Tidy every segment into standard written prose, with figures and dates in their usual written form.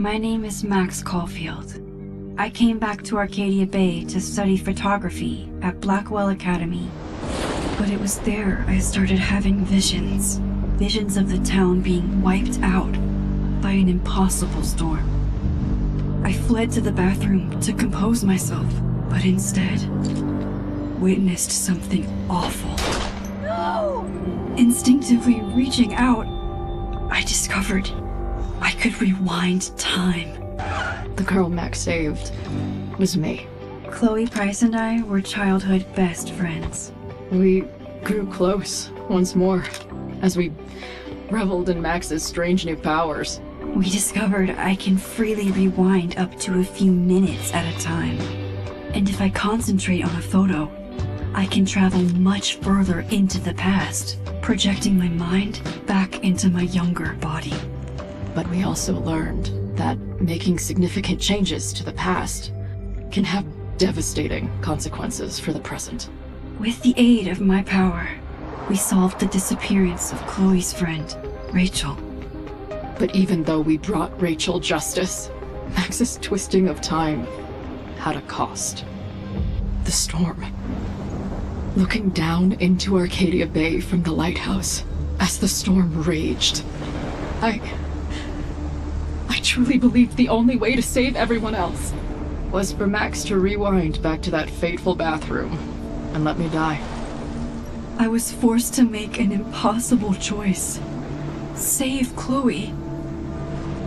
My name is Max Caulfield. I came back to Arcadia Bay to study photography at Blackwell Academy. But it was there I started having visions. Visions of the town being wiped out by an impossible storm. I fled to the bathroom to compose myself, but instead witnessed something awful. No! Instinctively reaching out, I discovered I could rewind time. The girl Max saved was me. Chloe Price and I were childhood best friends. We grew close once more as we reveled in Max's strange new powers. We discovered I can freely rewind up to a few minutes at a time. And if I concentrate on a photo, I can travel much further into the past, projecting my mind back into my younger body. But we also learned that making significant changes to the past can have devastating consequences for the present. With the aid of my power, we solved the disappearance of Chloe's friend, Rachel. But even though we brought Rachel justice, Max's twisting of time had a cost. The storm. Looking down into Arcadia Bay from the lighthouse as the storm raged, I truly believed the only way to save everyone else was for Max to rewind back to that fateful bathroom and let me die. I was forced to make an impossible choice. Save Chloe,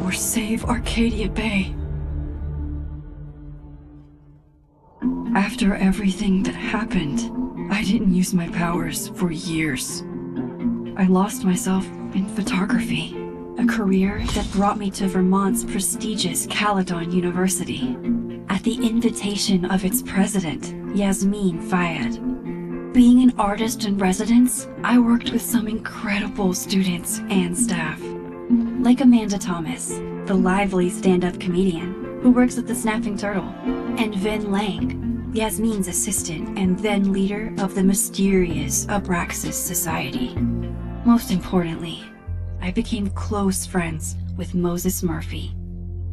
or save Arcadia Bay. After everything that happened, I didn't use my powers for years. I lost myself in photography, a career that brought me to Vermont's prestigious Caledon University, at the invitation of its president, Yasmin Fayed. Being an artist in residence, I worked with some incredible students and staff, like Amanda Thomas, the lively stand-up comedian who works at the Snapping Turtle, and Vin Lang, Yasmin's assistant and then leader of the mysterious Abraxas Society. Most importantly, I became close friends with Moses Murphy,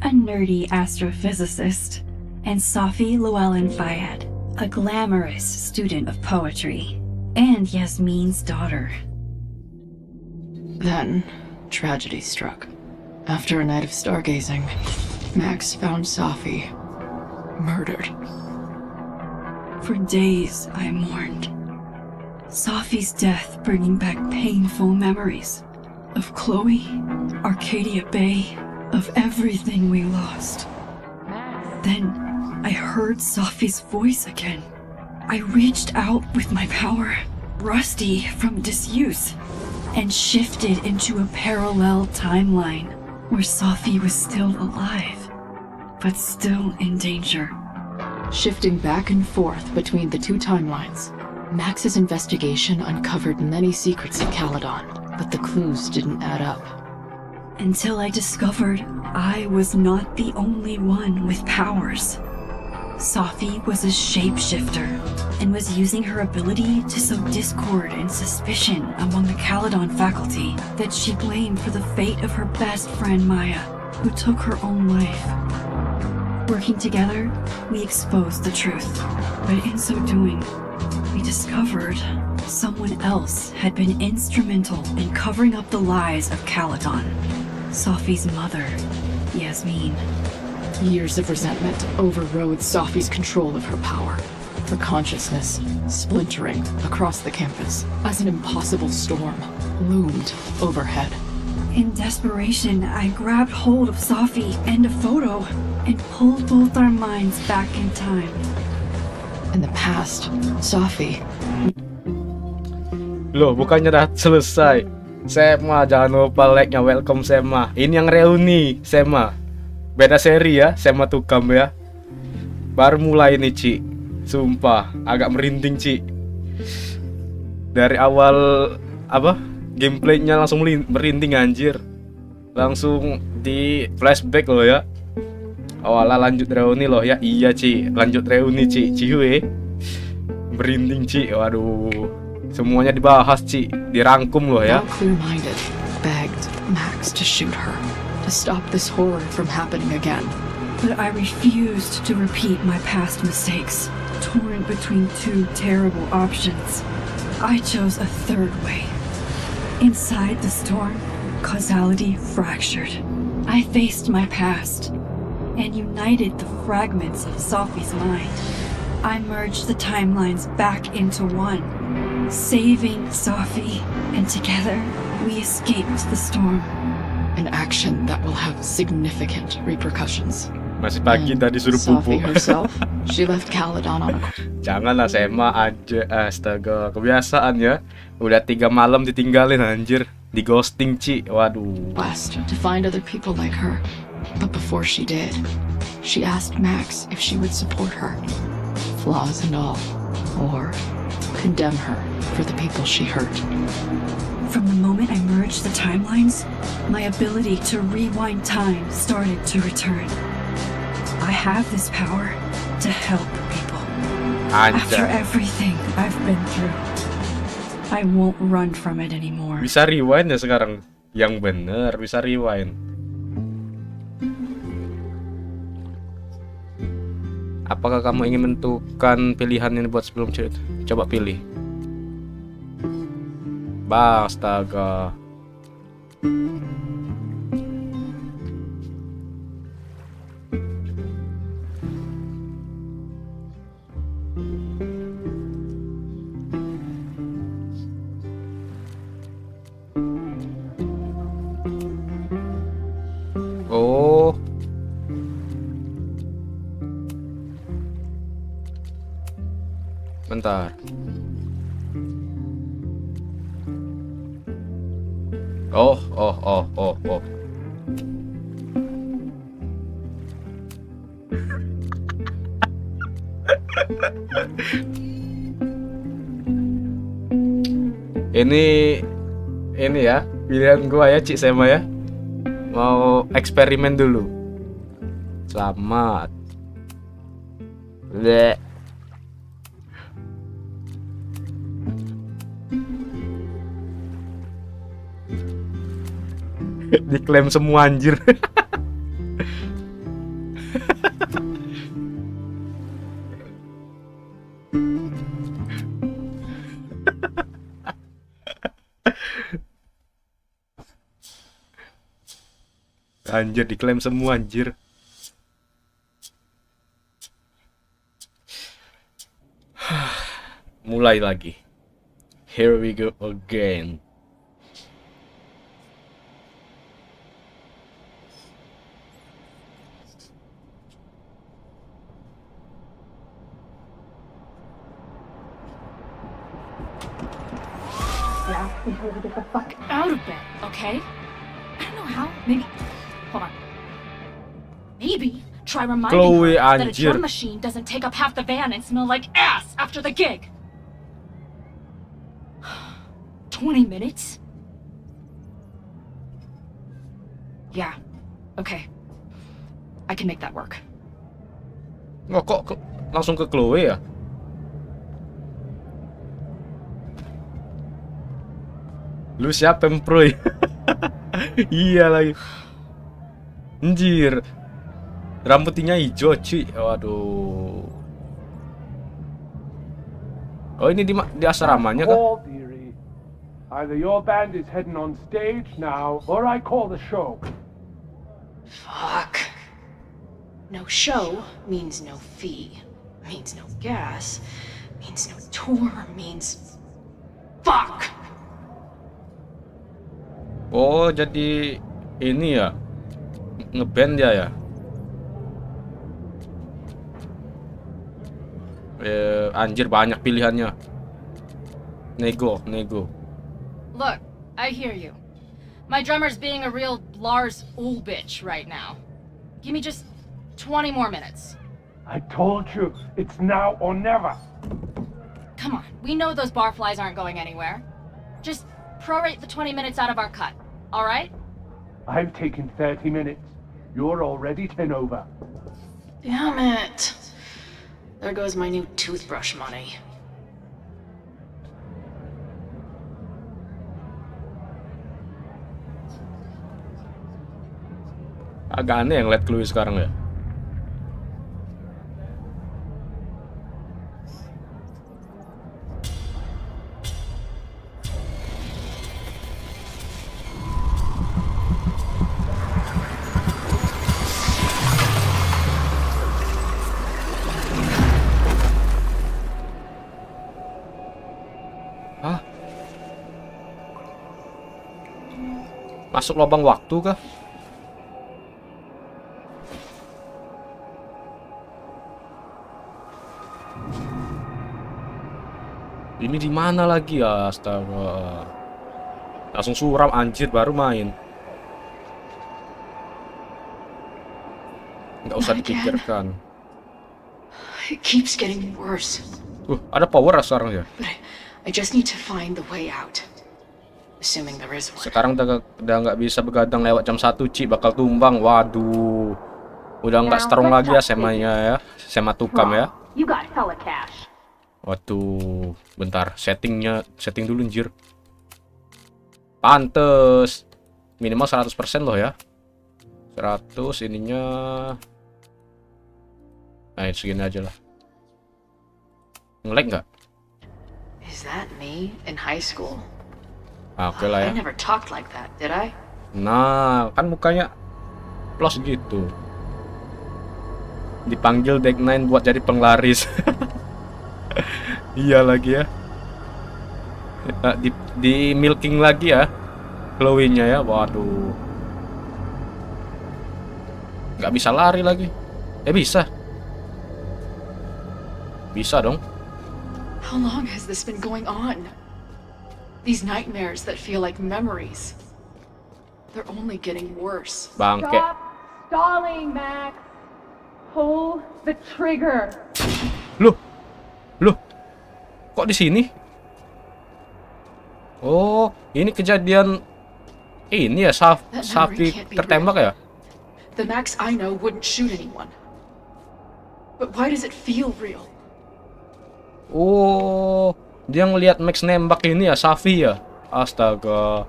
a nerdy astrophysicist, and Safi Llewellyn Fayed, a glamorous student of poetry, and Yasmin's daughter. Then, tragedy struck. After a night of stargazing, Max found Safi murdered. For days, I mourned. Safi's death bringing back painful memories of Chloe, Arcadia Bay, of everything we lost. Then, I heard Safi's voice again. I reached out with my power, rusty from disuse, and shifted into a parallel timeline where Safi was still alive, but still in danger. Shifting back and forth between the two timelines, Max's investigation uncovered many secrets of Caledon, but the clues didn't add up. Until I discovered I was not the only one with powers. Safi was a shapeshifter and was using her ability to sow discord and suspicion among the Caledon faculty that she blamed for the fate of her best friend Maya, who took her own life. Working together, we exposed the truth. But in so doing, we discovered someone else had been instrumental in covering up the lies of Caledon. Sophie's mother, Yasmin. Years of resentment overrode Sophie's control of her power. Her consciousness splintering across the campus as an impossible storm loomed overhead. In desperation, I grabbed hold of Sophie and a photo and pulled both our minds back in time. In the past, Sophie... Loh, bukannya udah selesai? Sema, jangan lupa like-nya. Welcome Sema. Ini yang reuni Sema. Beda seri ya, Sema Tukam ya. Baru mulai nih, Ci. Sumpah, agak merinding, Ci. Dari awal gameplaynya langsung merinding anjir. Langsung di flashback loh ya. Awalnya lanjut reuni loh ya. Iya, Ci, lanjut reuni, Ci. Ciwe. Merinding, Ci. Waduh. Semuanya dibahas, Ci. Dirangkum loh ya. Now clear-minded, begged Max to shoot her, to stop this horror from happening again. But I refused to repeat my past mistakes. Torn between two terrible options, I chose a third way. Inside the storm, causality fractured. I faced my past and united the fragments of Sophie's mind. I merged the timelines back into one, saving Sophie, and together we escaped the storm. An action that will have significant repercussions. Masih pagi tadi suruh Sophie pupuk. herself, she left Caledon on a Janganlah Sema aja, astaga, kebiasaan ya. Udah 3 malam ditinggalin anjir, di ghosting, Ci. Waduh. quest to find other people like her. But before she did, she asked Max if she would support her, flaws and all, or condemn her for the people she hurt. From the moment I merged the timelines, my ability to rewind time started to return. I have this power to help people. After Anjay. everything I've been through, I won't run from it anymore. Bisa rewind ya sekarang. Yang bener, bisa rewind. Apakah kamu ingin menentukan pilihan ini buat sebelum cerita? Coba pilih. Astaga. Oh. Bentar. Oh. Ini ya pilihan gua ya, Cik Sema ya. Mau eksperimen dulu. Selamat. Bleh. Diklaim semua anjir. Anjir, diklaim semua anjir. Mulai lagi. Here we go again. Asking her to get the fuck out of bed, okay? I don't know how. Maybe. Hold on. Maybe try reminding Chloe, her that a anjir. drum machine doesn't take up half the van and smell like ass after the gig. 20 minutes? Yeah. Okay. I can make that work. Oh, kok langsung ke Chloe ya? Lu siapa Emproy? Iya lagi. Anjir. Rambutnya hijau, Ci. Waduh. Oh, ini di asramanya kah? Call, dearie. Either your band is heading on stage now, or I call the show. Fuck. No show means no fee, means no gas, means no tour, means... Fuck! Oh, jadi ini ya. Ngeband dia ya. Anjir banyak pilihannya. Nego. Look, I hear you. My drummer's being a real Lars old bitch right now. Give me just 20 more minutes. I told you, it's now or never. Come on, we know those barflies aren't going anywhere. Just prorate the 20 minutes out of our cut, alright? I've taken 30 minutes. You're already 10 over. Damn it. There goes my new toothbrush money. Agak aneh yang liat Chloe sekarang ya. Hah? Masuk lubang waktu kah? Ini di mana lagi ya? Astaga. Langsung suram anjir baru main. Nggak usah dipikirkan. It keeps getting worse. Ada power sekarang ya. But I just need to find the way out. Assuming there is one. Sekarang udah nggak bisa begadang lewat jam 1, Ci, bakal tumbang. Waduh. Udah nggak strong lagi ya semanya ya. Sema tukam ya. You got hella cash. Waduh, bentar, setting dulu anjir. Pantes. Minimal 100% loh ya. 100 ininya. Nah, segini aja lah. Nge-lag nggak? Is that me in high school? Oke lah ya. I never talked like that, did I? Nah, kan mukanya plus gitu. Dipanggil Deck 9 buat jadi penglaris. Iya lagi ya. Di milking lagi ya Chloe-nya ya. Waduh. Nggak bisa lari lagi. Bisa. Bisa dong. How long has this been going on? These nightmares that feel like memories. They're only getting worse. Bangke. Stop stalling, Max. Pull the trigger. Loh. Kok di sini? Oh, ini kejadian ini ya, Safi tertembak ya? The Max I know wouldn't shoot anyone. But why does it feel real? Oh, dia ngelihat Max nembak ini ya, Safi ya. Astaga.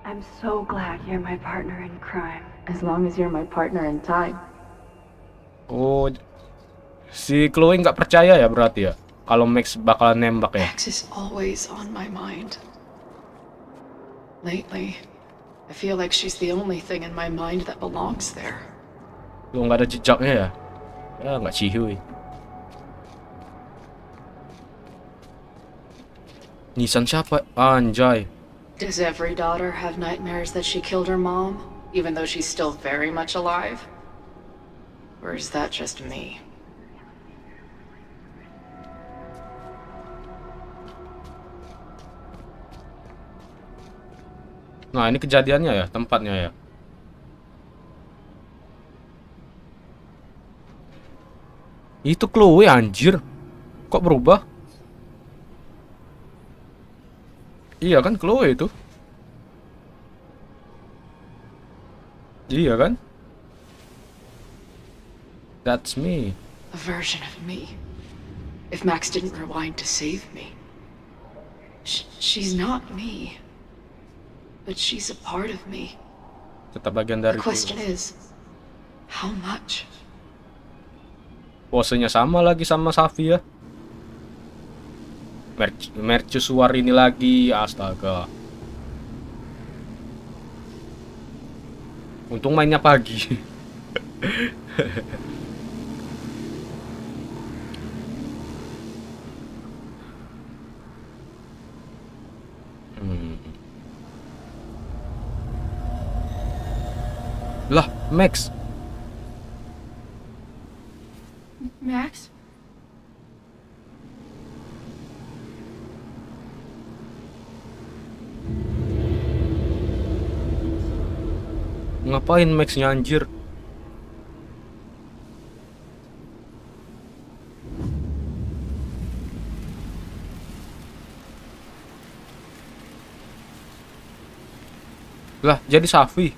I'm so glad you're my partner in crime. As long as you're my partner in time. Oh, si Chloe nggak percaya ya berarti ya kalau Max bakalan nembak ya. Max is always on my mind. Lately, I feel like she's the only thing in my mind that belongs there. Lu nggak ada jejaknya ya? Ya nggak cihui. Nisan siapa? Anjay. Does every daughter have nightmares that she killed her mom, even though she's still very much alive? Or is that just me? Nah, ini kejadiannya ya, tempatnya ya. Itu Chloe anjir. Kok berubah? Iya kan Chloe itu? Iya kan? That's me. A version of me. If Max didn't rewind to save me. She's not me. But she's a part of me. Tetap bagian dari The question is, How much? Posenya sama lagi sama Safi ya. Mercusuar ini lagi, astaga. Untung mainnya pagi. Lah, Max. Max? Ngapain Max-nya anjir? Lah, jadi Safi.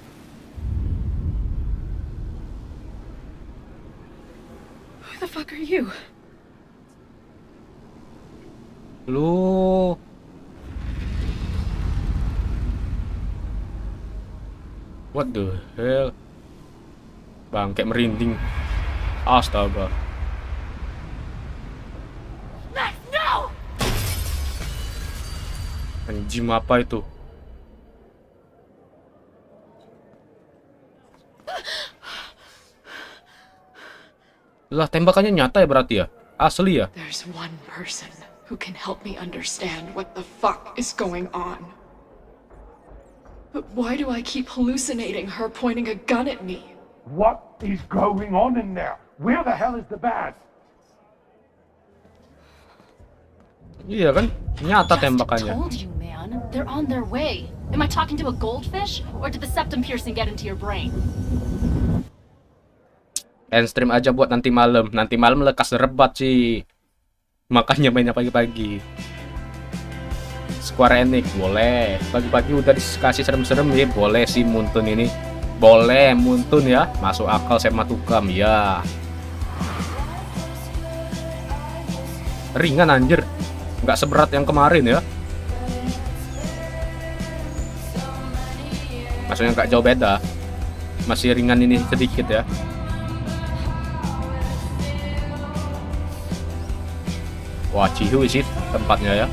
Who the fuck are you? Lu what the hell? Bang, kayak merinding. Astaga. Max, no! Anjing apa itu? Lah, tembakannya nyata ya berarti ya? Asli ya? There's one person who can help me understand what the fuck is going on. But why do I keep hallucinating her pointing a gun at me? What is going on in there? Where the hell is the bad? Iya kan? Nyata Just tembakannya. told you, man. They're on their way. Am I talking to a goldfish, or did the septum piercing get into your brain? End stream aja buat nanti malam. Nanti malam lekas rebat sih. Makanya mainnya pagi-pagi. Square Enix boleh. Pagi-pagi udah dikasih serem-serem ya, boleh sih Muntun ini. Boleh Muntun ya. Masuk akal sama Tukam ya. Ringan anjir. Nggak seberat yang kemarin ya. Maksudnya nggak jauh beda. Masih ringan ini sedikit ya. Wah, Cihui sih tempatnya ya.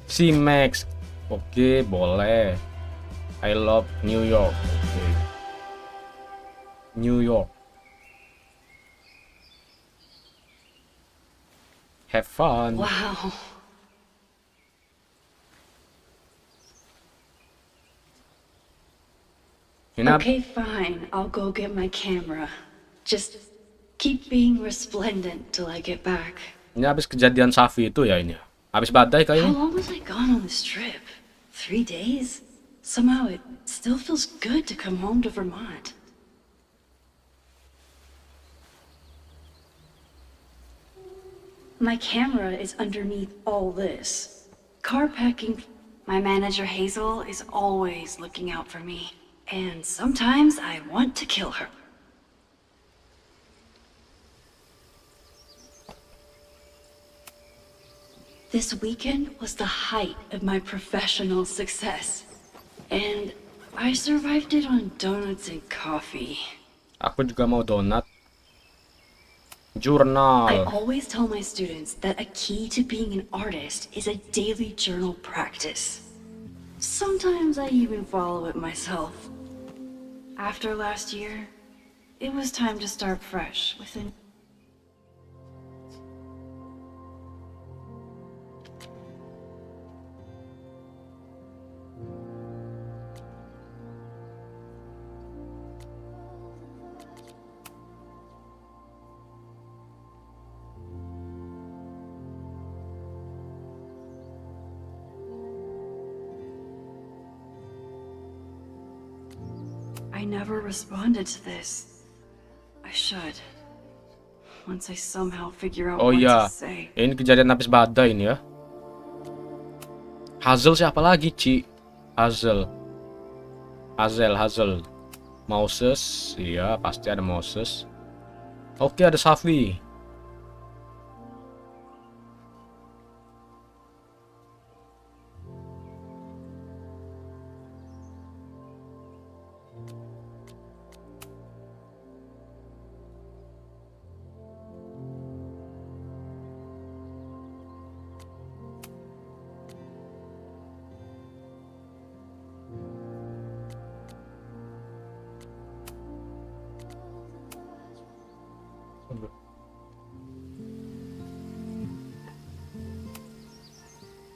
Si Max. Oke, boleh. I love New York. Oke. New York. Have fun. Wow. Okay, fine. I'll go get my camera. Just keep being resplendent till I get back. Ini habis kejadian Safi itu ya ini. Habis badai How kayaknya. long was I gone on this trip? 3 days? Somehow it still feels good to come home to Vermont. My camera is underneath all this. Car packing. My manager Hazel is always looking out for me. And sometimes I want to kill her. This weekend was the height of my professional success. And I survived it on donuts and coffee. Aku juga mau donat. I Jurnal. always tell my students that a key to being an artist is a daily journal practice. Sometimes I even follow it myself. After last year, it was time to start fresh with a I never responded to this. I should. once I somehow figure out Oh what iya, to say. ini kejadian habis badai ini ya. Hazel siapa lagi, Ci? Hazel. Moses, iya pasti ada Moses. Oke, ada Safi.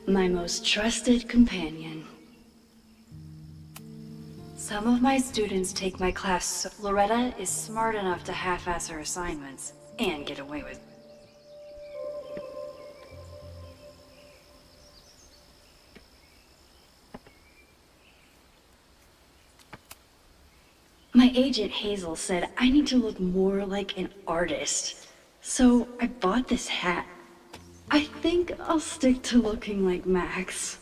My most trusted companion. Some of my students take my class, so Loretta is smart enough to half-ass her assignments and get away with. My agent Hazel said I need to look more like an artist, so I bought this hat. I think I'll stick to looking like Max.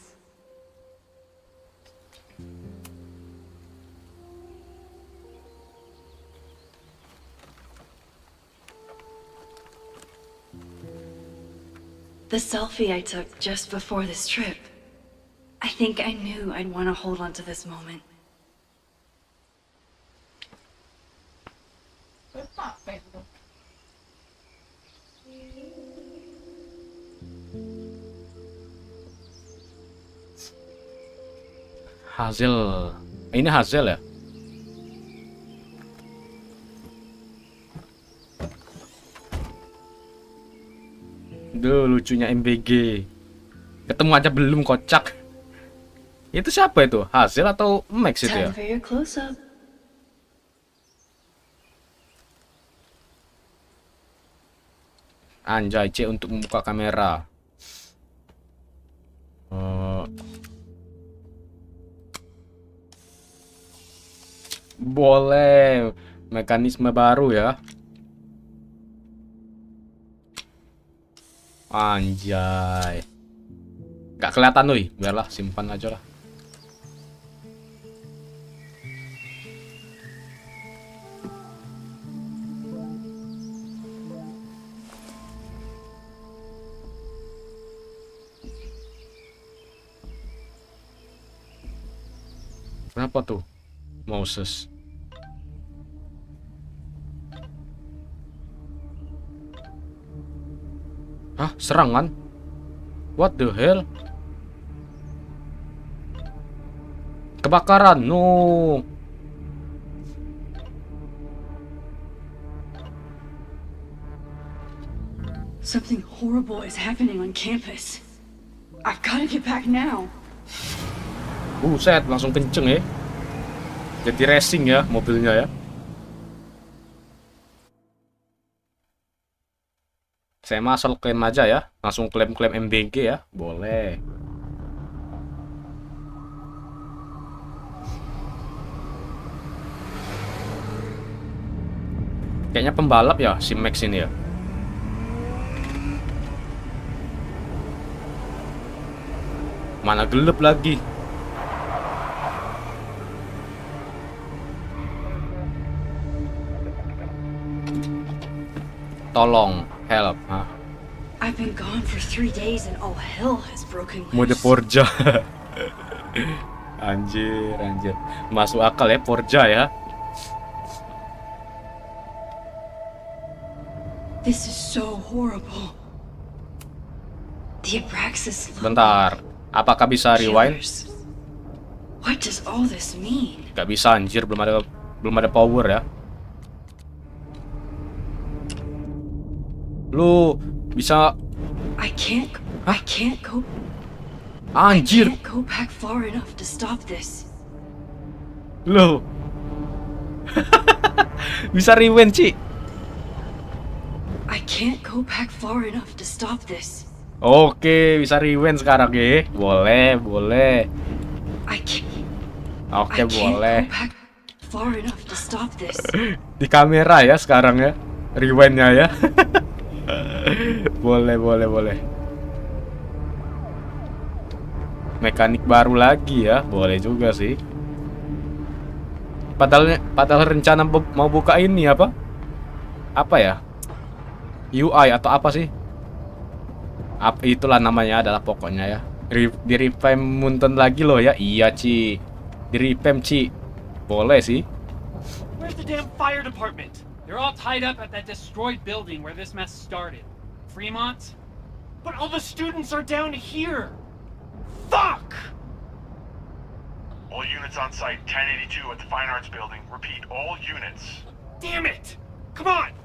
The selfie I took just before this trip. I think I knew I'd want to hold on to this moment. Hazel. Ini Hazel ya? Duh, lucunya MBG. Ketemu aja belum, kocak. Itu siapa itu? Hazel atau Max itu ya? Time for your close-up. Anjay, C untuk membuka kamera. Boleh. Mekanisme baru ya. Anjay. Gak kelihatan woi. Biarlah, simpan aja lah. Kenapa tuh? Moses. Hah? Serangan? What the hell? Kebakaran? No. Something horrible is happening on campus. I've got to get back now. Buset, langsung kenceng ya. Jadi racing ya mobilnya ya. Saya asal klaim aja ya. Langsung klaim-klaim MBG ya. Boleh. Kayaknya pembalap ya si Max ini ya. Mana gelap lagi. Tolong, help, huh? I've been gone for 3 days and all hell has broken Mode loose. Forja. Anjir. Masuk akal ya Forja ya. This is so horrible. The Abraxas Bentar, apakah bisa rewind? killers. What does all this mean? Gak bisa anjir, belum ada power ya. Lu bisa I can't go anjir. can't go back far enough to stop this. Lu bisa rewind, Ci. I can't go back far enough to stop this. Oke, bisa rewind sekarang ya. Boleh. I can't Oke, go boleh. back far enough to stop this. Di kamera ya sekarang ya. Rewind-nya ya. Boleh. Mekanik baru lagi ya, boleh juga sih. Padahal rencana mau buka ini apa? Apa ya? UI atau apa sih? Itulah namanya adalah pokoknya ya. Di revamp Munten lagi loh ya. Iya Ci. Di revamp Ci. Boleh sih. Where's the damn fire department? They're all tied up at that destroyed building where this mess started. Fremont? But all the students are down here! Fuck! All units on site, 1082 at the Fine Arts Building. Repeat, all units. Damn it! Come on!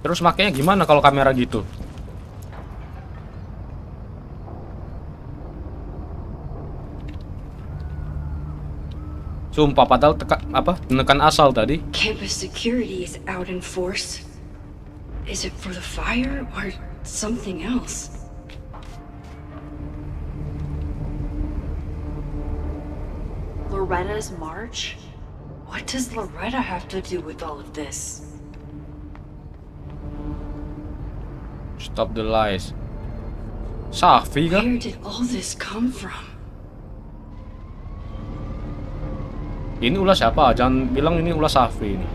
Terus makanya gimana kalau kamera gitu? Sumpah padahal tekan asal tadi. Campus security is out in force. Is it for the fire or something else? Loretta's march? What does Loretta have to do with all of this? Stop the lies. Safi kah? Where did all this come from? Ini ulah siapa? Jangan bilang ini ulah Safi ini.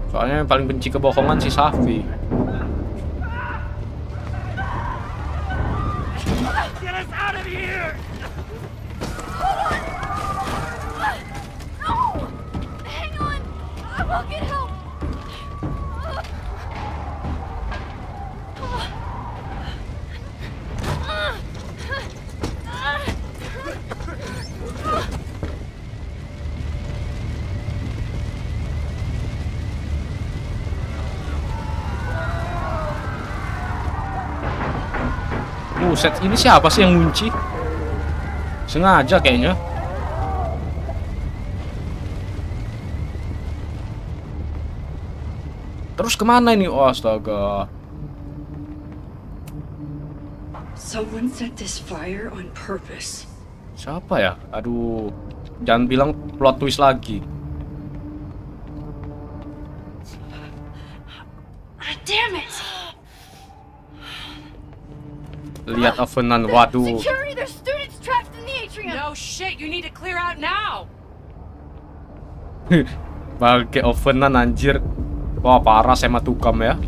Soalnya yang paling benci kebohongan si Safi. Get us out of here! No! Hang on! I will get help! Buset, ini siapa sih yang ngunci? Sengaja kayaknya. Terus kemana ini? Oh, astaga. Someone set this fire on purpose. Siapa ya? Aduh, jangan bilang plot twist lagi. Damn it! Lihat ovenan, waduh. Security, there's students trapped in the atrium! No shit, you need to clear out now! Pakai ovenan anjir. Wah, parah sama tukam ya.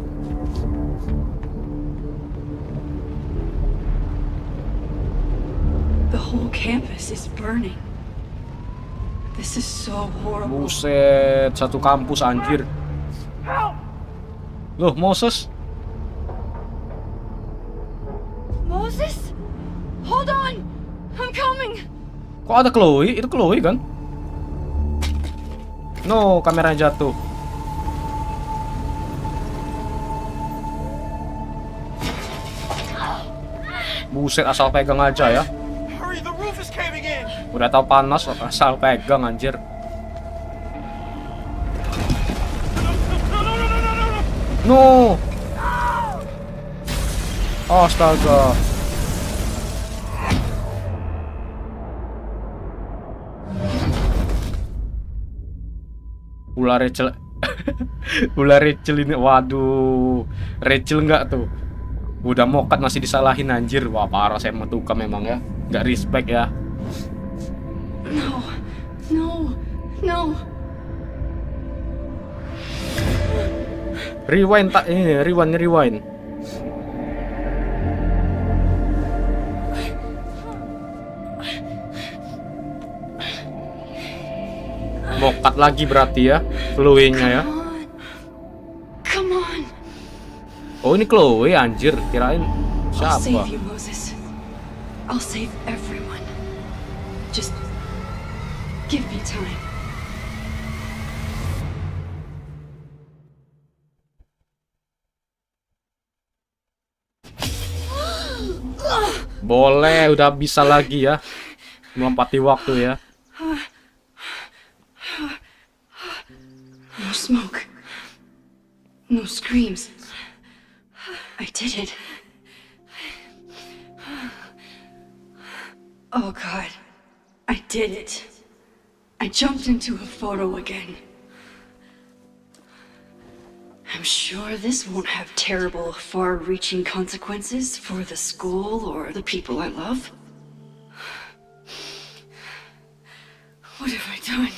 The whole campus is burning. This is so horrible. Buset, satu kampus anjir. Loh, Moses. Moses? Hold on! I'm coming! Kok ada Chloe? Itu Chloe kan? No, kameranya jatuh. Buset, asal pegang aja ya. Hurry, the roof is caving in! Udah tau panas, asal pegang anjir. No. Astaga. Ular Rachel. Ular Rachel ini, waduh. Rachel enggak tuh. Udah mokat masih disalahin anjir. Wah, parah saya metuka memang ya. Enggak respect ya. No. Rewind tak ini, rewind. Mokat lagi berarti ya, Chloe-nya ya. Come on. Oh, ini Chloe anjir, kirain I'll save siapa? you, Moses. I'll save everyone. Just give me time. Boleh, udah bisa lagi ya. Melompati waktu ya. No smoke. No screams. I did it. Oh God. I did it. I jumped into a photo again. I'm sure this won't have terrible, far-reaching consequences for the school or the people I love. What have I done?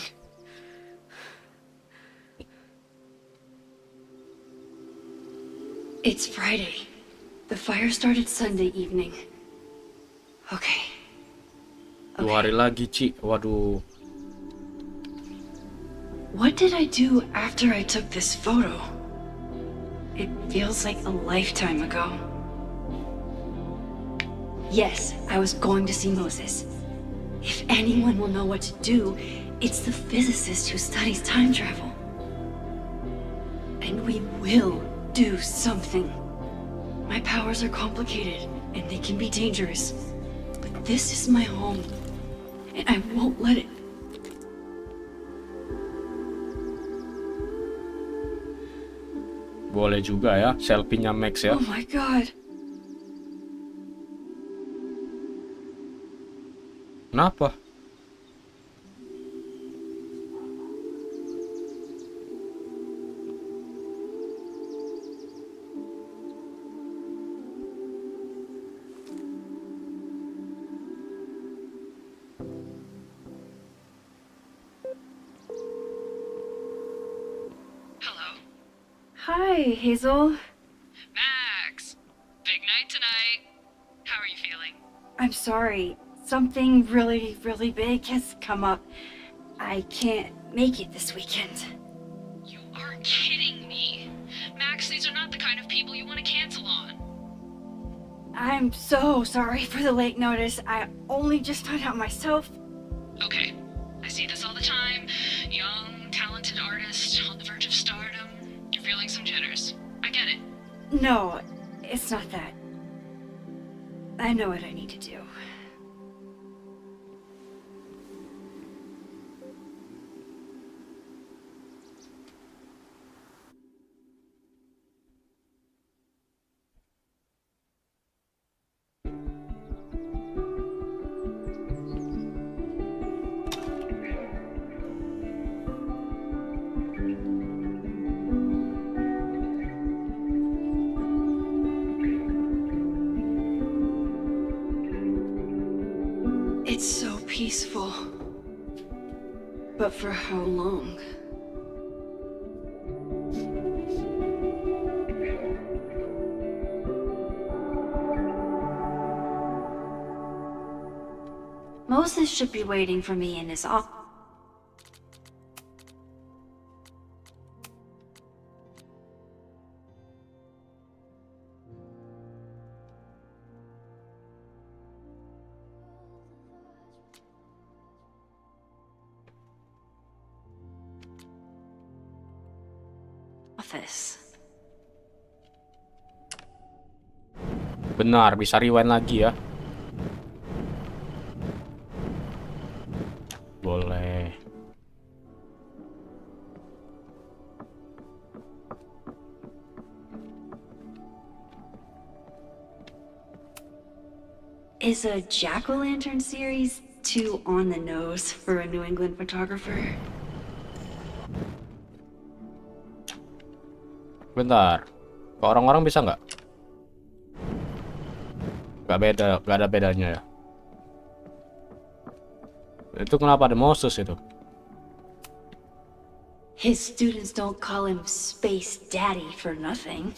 It's Friday. The fire started Sunday evening. Okay. 2 hari lagi, Ci. Waduh. What did I do after I took this photo? It feels like a lifetime ago. Yes, I was going to see Moses. If anyone will know what to do, it's the physicist who studies time travel. And we will do something. My powers are complicated, and they can be dangerous. But this is my home, and I won't let it. Boleh juga ya, selfie-nya Max ya. Oh my god. Kenapa? Hi, Hazel. Max! Big night tonight. How are you feeling? I'm sorry. Something really, really big has come up. I can't make it this weekend. You are kidding me. Max, these are not the kind of people you want to cancel on. I'm so sorry for the late notice. I only just found out myself. Okay, I see this all the time. Young, talented artist on the verge of stardom. You're feeling some jitters. I get it. No, it's not that. I know what I need to do. It's so peaceful. But for how long? Moses should be waiting for me in his office. Benar, bisa rewind lagi ya. Boleh. Is a jack-o'-lantern series too on the nose for a New England photographer? Bentar. Ke orang-orang bisa nggak? Nggak ada bedanya ya. Itu kenapa ada Moses itu? His students don't call him Space Daddy for nothing.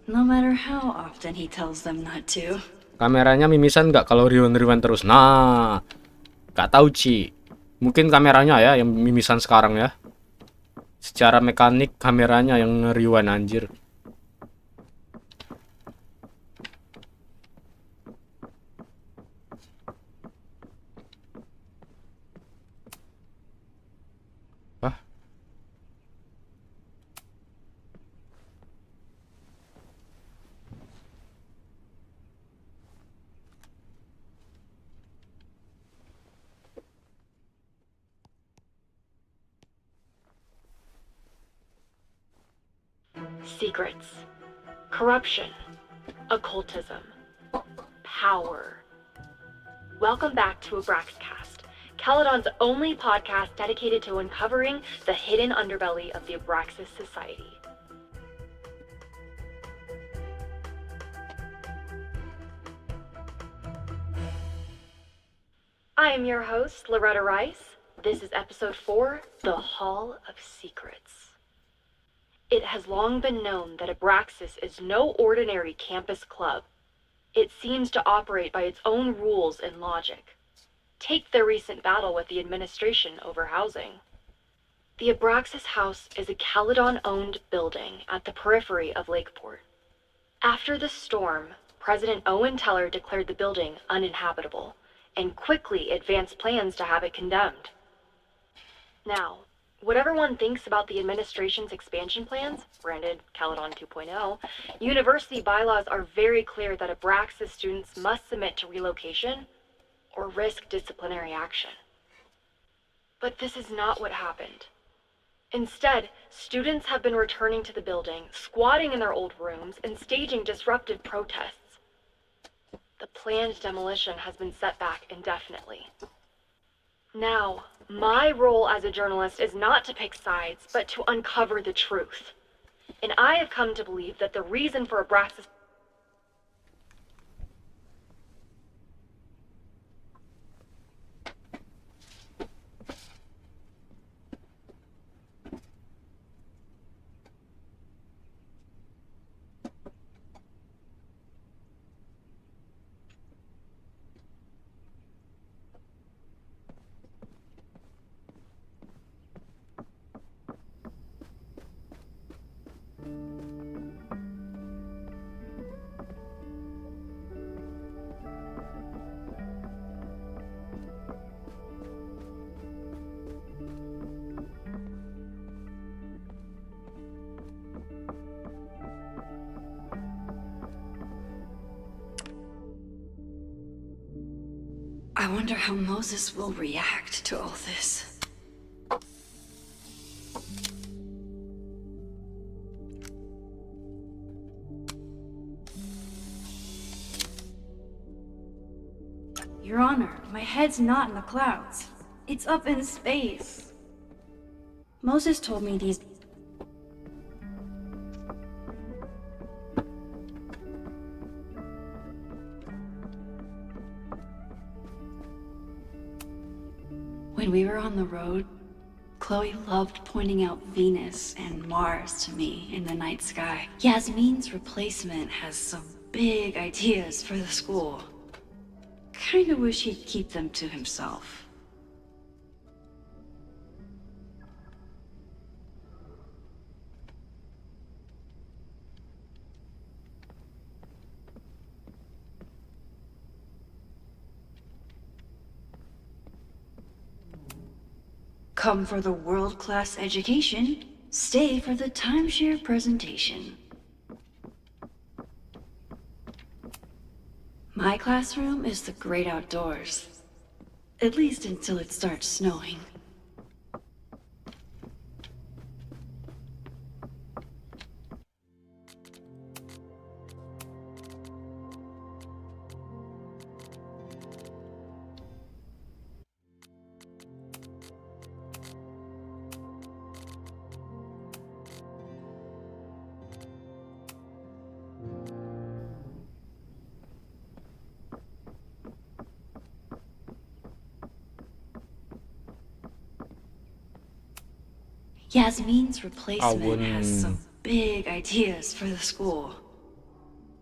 No matter how often he tells them not to. Kameranya mimisan nggak kalau rewind terus? Nah, nggak tahu Ci. Mungkin kameranya ya yang mimisan sekarang ya. Secara mekanik kameranya yang rewind anjir. Secrets, corruption, occultism, power. Welcome back to Abraxcast, Caledon's only podcast dedicated to uncovering the hidden underbelly of the Abraxas Society. I am your host, Loretta Rice. This is episode 4, The Hall of Secrets. It has long been known that Abraxas is no ordinary campus club. It seems to operate by its own rules and logic. Take their recent battle with the administration over housing. The Abraxas House is a Caledon-owned building at the periphery of Lakeport. After the storm, President Owen Teller declared the building uninhabitable and quickly advanced plans to have it condemned. Now, whatever one thinks about the administration's expansion plans, branded Caledon 2.0, university bylaws are very clear that Abraxas students must submit to relocation or risk disciplinary action. But this is not what happened. Instead, students have been returning to the building, squatting in their old rooms, and staging disruptive protests. The planned demolition has been set back indefinitely. Now, my role as a journalist is not to pick sides, but to uncover the truth. And I have come to believe that the reason for Abraxas I wonder how Moses will react to all this. Your Honor, my head's not in the clouds. It's up in space. Moses told me these... When we were on the road, Chloe loved pointing out Venus and Mars to me in the night sky. Yasmin's replacement has some big ideas for the school. Kinda wish he'd keep them to himself. Come for the world-class education, stay for the timeshare presentation. My classroom is the great outdoors. At least until it starts snowing. Yasmin's replacement has some big ideas for the school.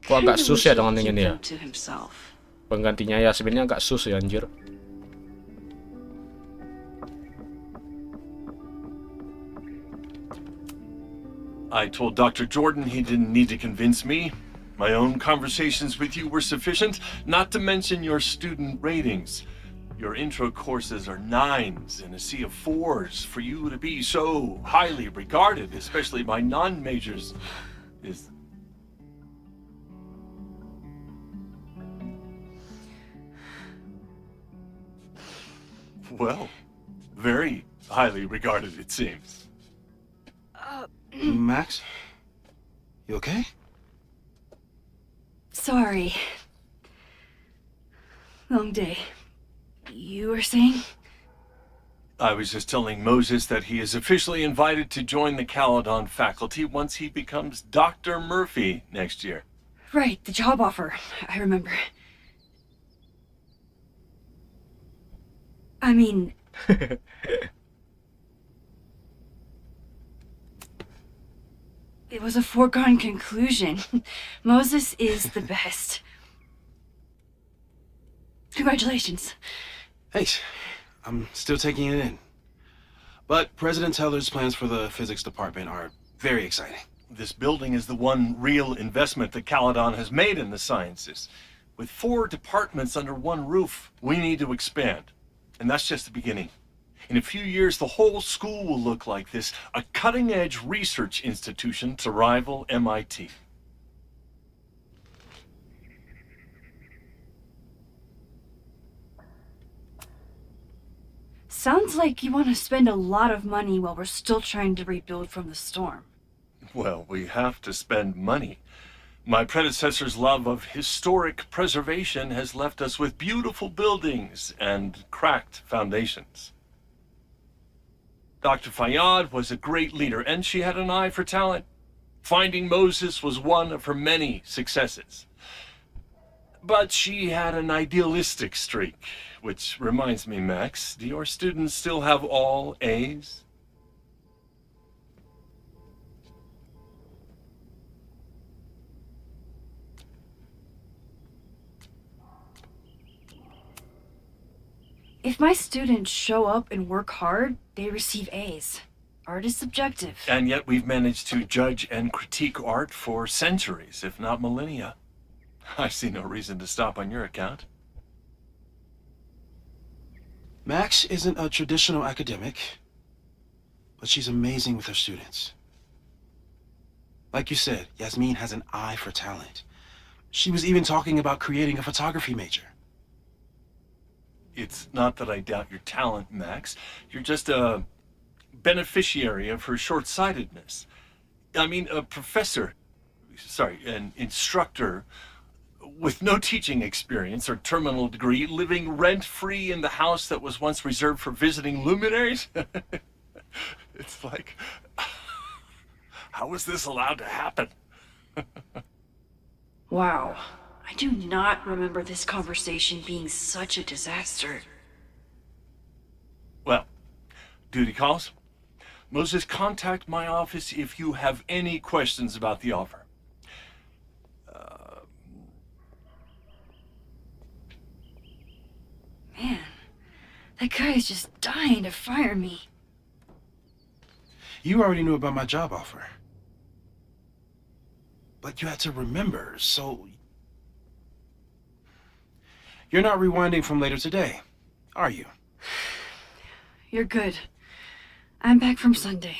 Kok agak sus ya dengan Keep ini ya? them to himself. Penggantinya Yasminnya agak sus ya anjir. I told Dr. Jordan he didn't need to convince me. My own conversations with you were sufficient, not to mention your student ratings. Your intro courses are 9s in a sea of 4s. For you to be so highly regarded, especially by non-majors, is... well, very highly regarded, it seems. Max? You okay? Sorry. Long day. You were saying? I was just telling Moses that he is officially invited to join the Caledon faculty once he becomes Dr. Murphy next year. Right, the job offer. I remember. I mean... It was a foregone conclusion. Moses is the best. Congratulations. Thanks. I'm still taking it in. But President Teller's plans for the physics department are very exciting. This building is the one real investment that Caledon has made in the sciences. With 4 departments under one roof, we need to expand. And that's just the beginning. In a few years, the whole school will look like this, a cutting-edge research institution to rival MIT. Sounds like you want to spend a lot of money while we're still trying to rebuild from the storm. Well, we have to spend money. My predecessor's love of historic preservation has left us with beautiful buildings and cracked foundations. Dr. Fayyad was a great leader, and she had an eye for talent. Finding Moses was one of her many successes. But she had an idealistic streak, which reminds me, Max, do your students still have all A's? If my students show up and work hard, they receive A's. Art is subjective. And yet we've managed to judge and critique art for centuries, if not millennia. I see no reason to stop on your account. Max isn't a traditional academic, but she's amazing with her students. Like you said, Yasmin has an eye for talent. She was even talking about creating a photography major. It's not that I doubt your talent, Max. You're just a beneficiary of her short-sightedness. I mean, an instructor with no teaching experience or terminal degree, living rent-free in the house that was once reserved for visiting luminaries? It's like, how is this allowed to happen? Wow. I do not remember this conversation being such a disaster. Well, duty calls. Moses, contact my office if you have any questions about the offer. Man, that guy is just dying to fire me. You already knew about my job offer. But you had to remember, so... You're not rewinding from later today, are you? You're good. I'm back from Sunday.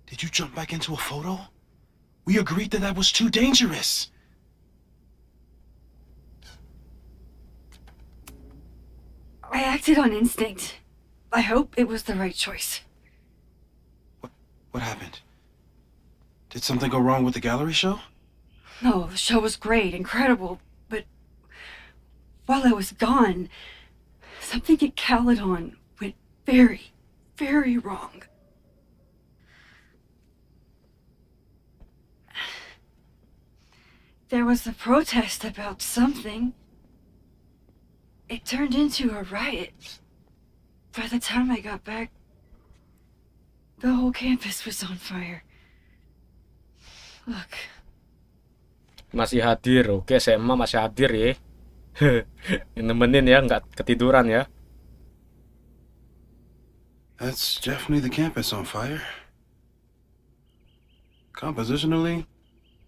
Did you jump back into a photo? We agreed that was too dangerous. I acted on instinct. I hope it was the right choice. What happened? Did something go wrong with the gallery show? No, the show was great, incredible, but while I was gone, something at Caledon went very, very wrong. There was a protest about something. It turned into a riot. By the time I got back, the whole campus was on fire. Look. Masih hadir, oke, SMA masih hadir ya. Nemenin ya, nggak ketiduran ya. That's definitely the campus on fire. Compositionally,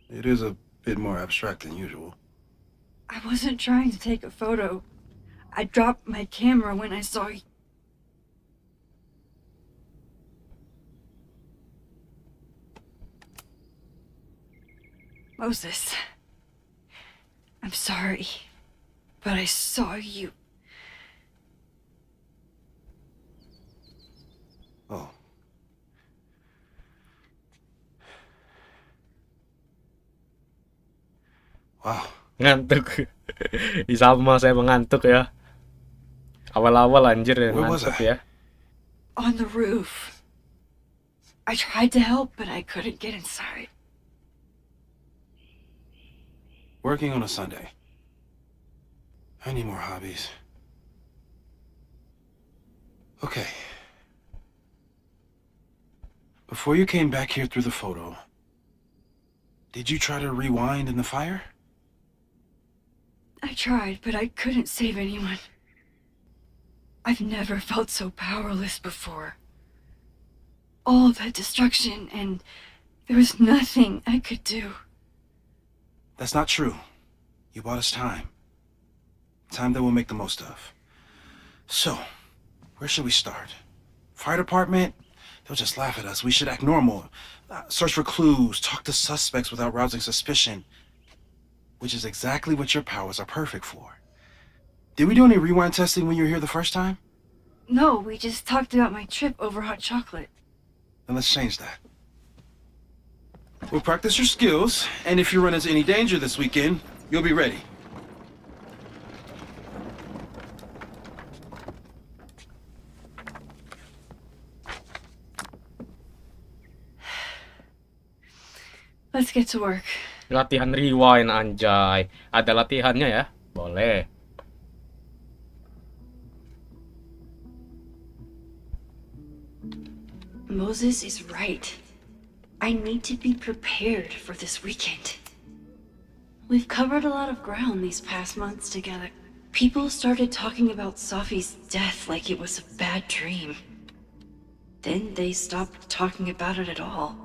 it is a bit more abstract than usual. I wasn't trying to take a photo. I dropped my camera when I saw you. Moses, I'm sorry, but I saw you. Oh. Wow. Ngantuk. Sama saya mengantuk ya. Awal-awal anjir ya, ngantuk ya. on the roof. I tried to help, but I couldn't get inside. Working on a Sunday. I need more hobbies. Okay. Before you came back here through the photo, did you try to rewind in the fire? I tried, but I couldn't save anyone. I've never felt so powerless before. All that destruction, and there was nothing I could do. That's not true. You bought us time. Time that we'll make the most of. So, where should we start? Fire department? They'll just laugh at us. We should act normal. Search for clues, talk to suspects without rousing suspicion. Which is exactly what your powers are perfect for. Did we do any rewind testing when you were here the first time? No, we just talked about my trip over hot chocolate. Then let's change that. We'll practice your skills, and if you run into any danger this weekend, you'll be ready. Let's get to work. Latihan rewind, anjay. Ada latihannya ya? Boleh. Moses is right. I need to be prepared for this weekend. We've covered a lot of ground these past months together. People started talking about Safi's death like it was a bad dream. Then they stopped talking about it at all.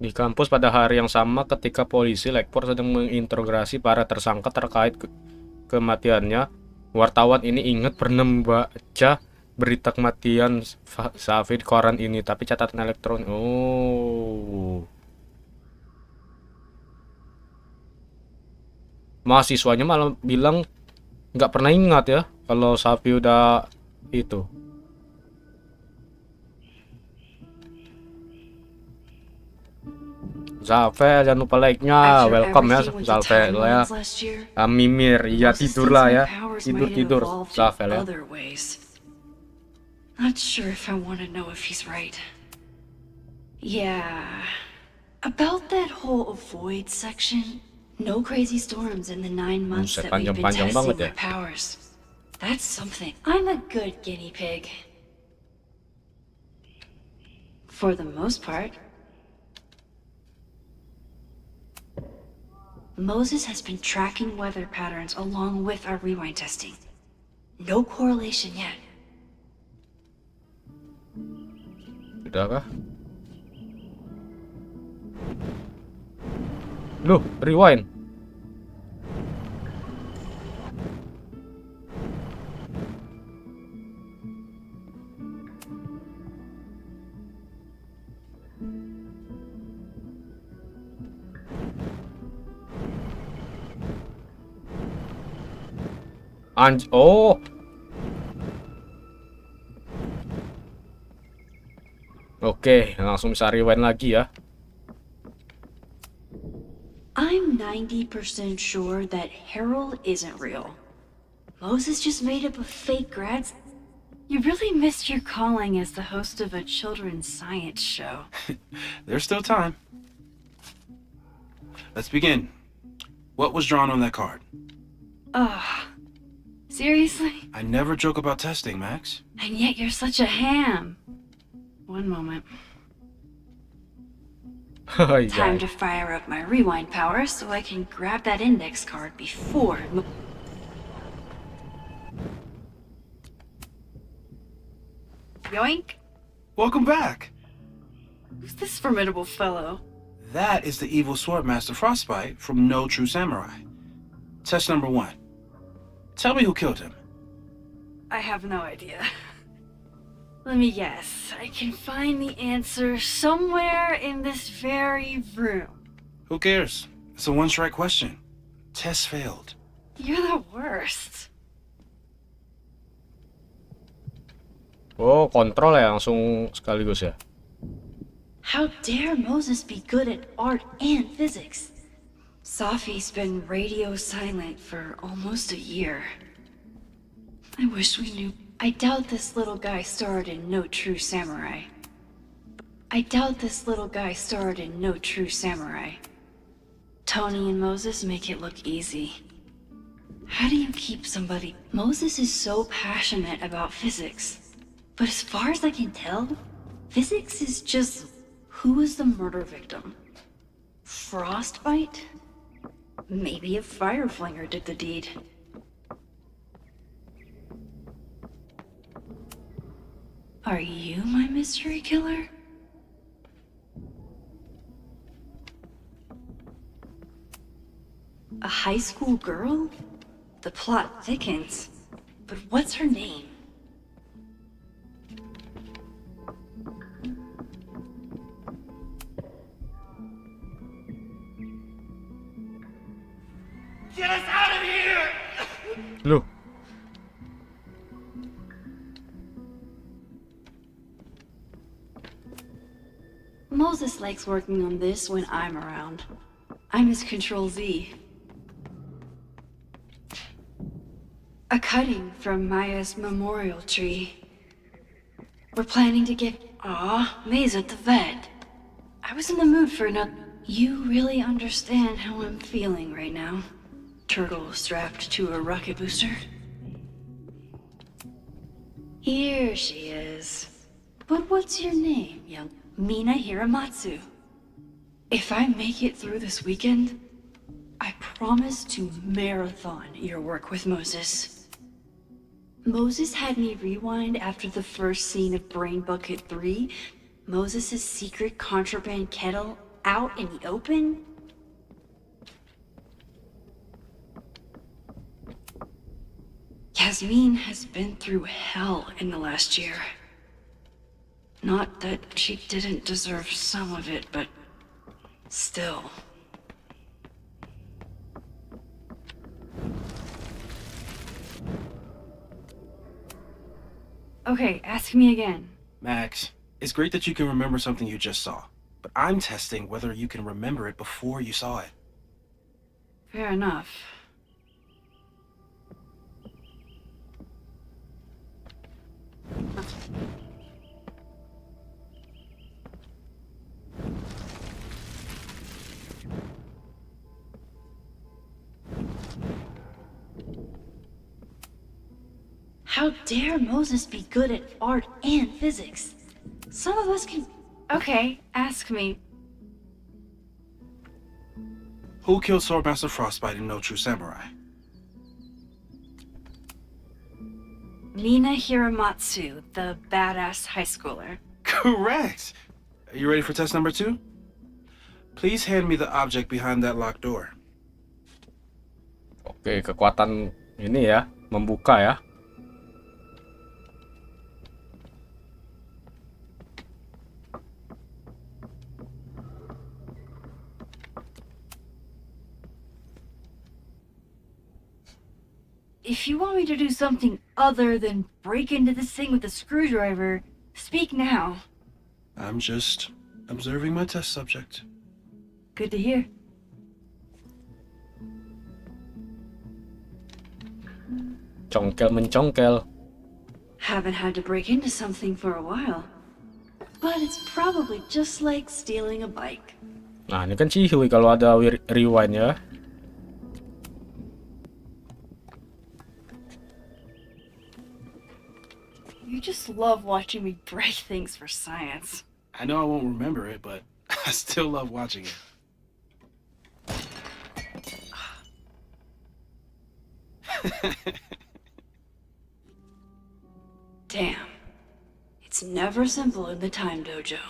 Di kampus pada hari yang sama ketika polisi Lekpor sedang menginterogasi para tersangka terkait kematiannya, wartawan ini ingat pernah membaca berita kematian Safi di koran ini, tapi catatan elektronik. Oh. Mahasiswanya malah bilang nggak pernah ingat ya kalau Safi udah itu. Zalve, jangan lupa like-nya. Welcome ya Zalve ya. Mimir, iya tidur lah ya. Tidur Zalve ya. Not sure if I want to know if he's right. Yeah. About that whole avoid section. No crazy storms in the 9 months that we've been testing my powers. That's something. I'm a good guinea pig. For the most part. Moses has been tracking weather patterns along with our rewind testing. No correlation yet. Udah kah? Loh, rewind. Oh. Oke, langsung bisa rewind lagi ya. I'm 90% sure that Harold isn't real. Moses just made up a fake grads. You really missed your calling as the host of a children's science show. There's still time. Let's begin. What was drawn on that card? Seriously? I never joke about testing, Max. And yet you're such a ham. One moment. Time to fire up my rewind power so I can grab that index card before... Yoink! Welcome back! Who's this formidable fellow? That is the evil Swordmaster Frostbite from No True Samurai. Test number 1. Tell me who killed him. I have no idea. Let me guess. I can find the answer somewhere in this very room. Who cares? It's a one-strike question. Test failed. You're the worst. Oh, kontrol ya langsung sekaligus ya. How dare Moses be good at art and physics? Safi's been radio silent for almost a year. I wish we knew. I doubt this little guy starred in No True Samurai. I doubt this little guy starred in No True Samurai. Tony and Moses make it look easy. How do you keep somebody? Moses is so passionate about physics. But as far as I can tell, physics is just who was the murder victim? Frostbite? Maybe a fire flinger did the deed. Are you my mystery killer? A high school girl? The plot thickens. But what's her name? Get us out of here! Loh. Moses likes working on this when I'm around. I'm his Control Z. A cutting from Maya's memorial tree. We're planning to get Maze at the vet. I was in the mood for another. You really understand how I'm feeling right now. Turtle strapped to a rocket booster. Here she is. But what's your name, young Mina Hiramatsu? If I make it through this weekend, I promise to marathon your work with Moses. Moses had me rewind after the first scene of Brain Bucket 3, Moses' secret contraband kettle out in the open. Yasmin has been through hell in the last year. Not that she didn't deserve some of it, but still. Okay, ask me again. Max, it's great that you can remember something you just saw, but I'm testing whether you can remember it before you saw it. Fair enough. How dare Moses be good at art and physics? Some of us can... Okay, ask me. Who killed Swordmaster Frostbite in No True Samurai? Mina Hiramatsu, the badass high schooler. Correct! Are you ready for test number 2? Please hand me the object behind that locked door. Oke, kekuatan ini ya, membuka ya. If you want me to do something other than break into this thing with a screwdriver, speak now. I'm just observing my test subject. Good to hear. Congkel mencongkel. Haven't had to break into something for a while. But it's probably just like stealing a bike. Nah, ini kan cihuy kalau ada rewind ya. You just love watching me break things for science. I know I won't remember it, but I still love watching it. Damn. It's never simple in the time dojo.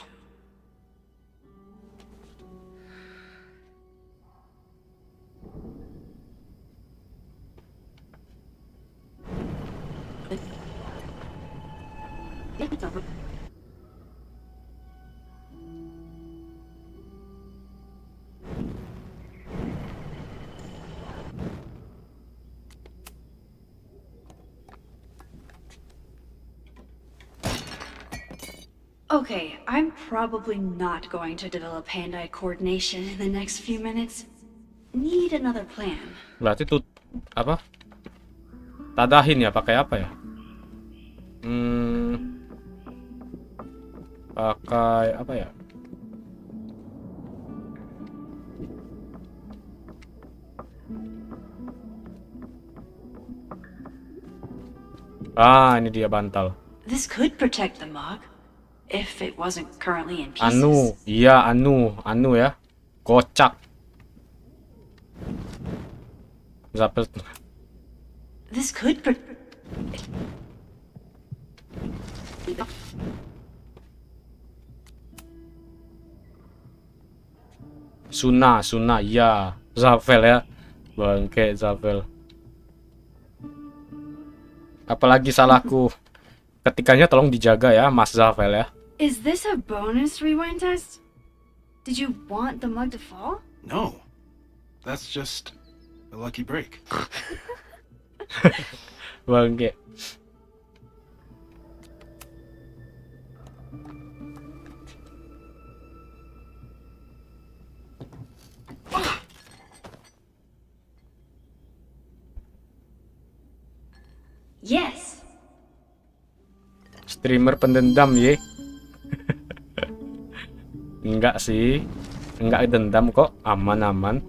Okay, I'm probably not going to develop hand-eye coordination in the next few minutes. Need another plan. Berarti tuh apa? Tadahin ya, pakai apa ya? Pakai apa ya? Ah, ini dia bantal. This could protect the mug, if it wasn't currently in pieces. Anu ya. Kocak. Zapel. This could Suna, ya. Zavel ya. Bangke Zavel. Apalagi salahku. Ketikanya tolong dijaga ya, Mas Zavel ya. Is this a bonus rewind test? Did you want the mug to fall? No. That's just a lucky break. Bangke. Yes. Streamer pendendam ye. Enggak sih. Enggak dendam kok, aman-aman.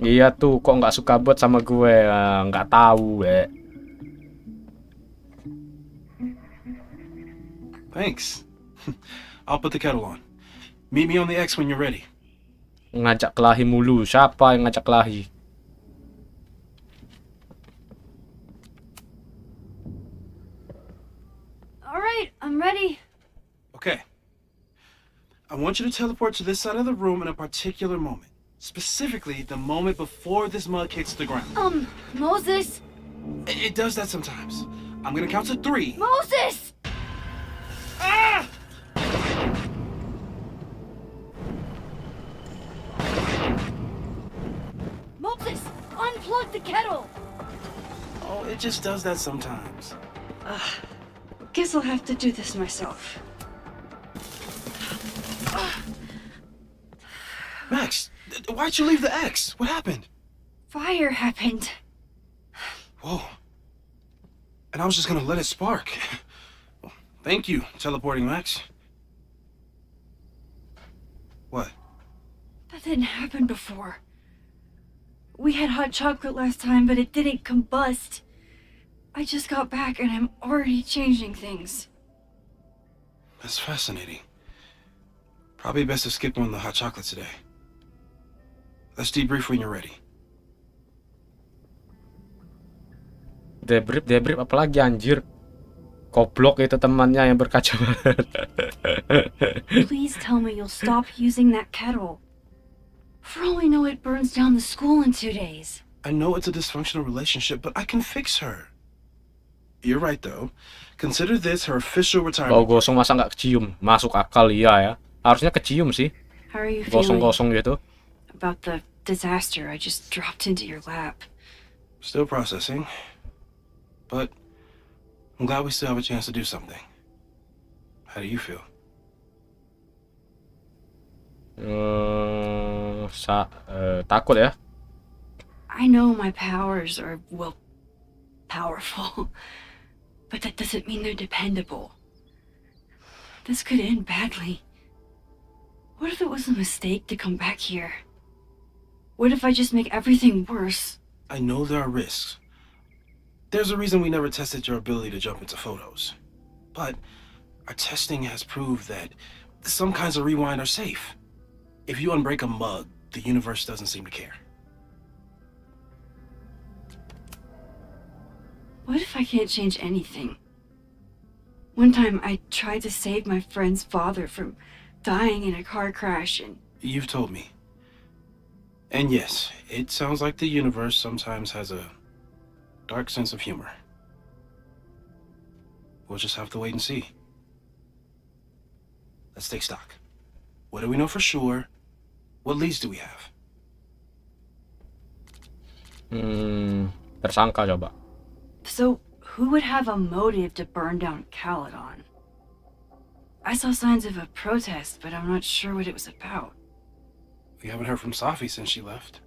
Iya tuh, kok nggak suka bot sama gue? Nggak tahu, Thanks. I'll put the kettle on. Meet me on the X when you're ready. Ngajak kelahi mulu. Siapa yang ngajak kelahi? Alright, I'm ready. Okay. I want you to teleport to this side of the room in a particular moment. Specifically, the moment before this mug hits the ground. Moses! It does that sometimes. I'm gonna count to 3. Moses! Ah! Moses! Unplug the kettle! Oh, it just does that sometimes. Guess I'll have to do this myself. Max, why'd you leave the X? What happened? Fire happened. Whoa. And I was just gonna let it spark. Thank you, teleporting Max. What? That didn't happen before. We had hot chocolate last time, but it didn't combust. I just got back and I'm already changing things. That's fascinating. Probably best to skip on the hot chocolate today. Let's debrief when you're ready. Debrief apalagi anjir. Goblok itu temannya yang berkacamata. Please tell me you'll stop using that kettle. For all we know, it burns down the school in 2 days. I know it's a dysfunctional relationship, but I can fix her. You're right, though. Consider this her official retirement. Bau gosong masa nggak kecium? Masuk akal iya ya. Harusnya kecium sih. How are you feeling Gosong-gosong gitu. about the disaster I just dropped into your lap? Still processing. But I'm glad we still have a chance to do something. How do you feel? Takut ya. I know my powers are, well, powerful. But that doesn't mean they're dependable. This could end badly. What if it was a mistake to come back here? What if I just make everything worse? I know there are risks. There's a reason we never tested your ability to jump into photos. But our testing has proved that some kinds of rewind are safe. If you unbreak a mug, the universe doesn't seem to care. What if I can't change anything? One time I tried to save my friend's father from dying in a car crash and... You've told me. And yes, it sounds like the universe sometimes has a dark sense of humor. We'll just have to wait and see. Let's take stock. What do we know for sure? What leads do we have? Tersangka coba. So, Who would have a motive to burn down Caledon? I saw signs of a protest, but I'm not sure what it was about. We haven't heard from Safi since she left.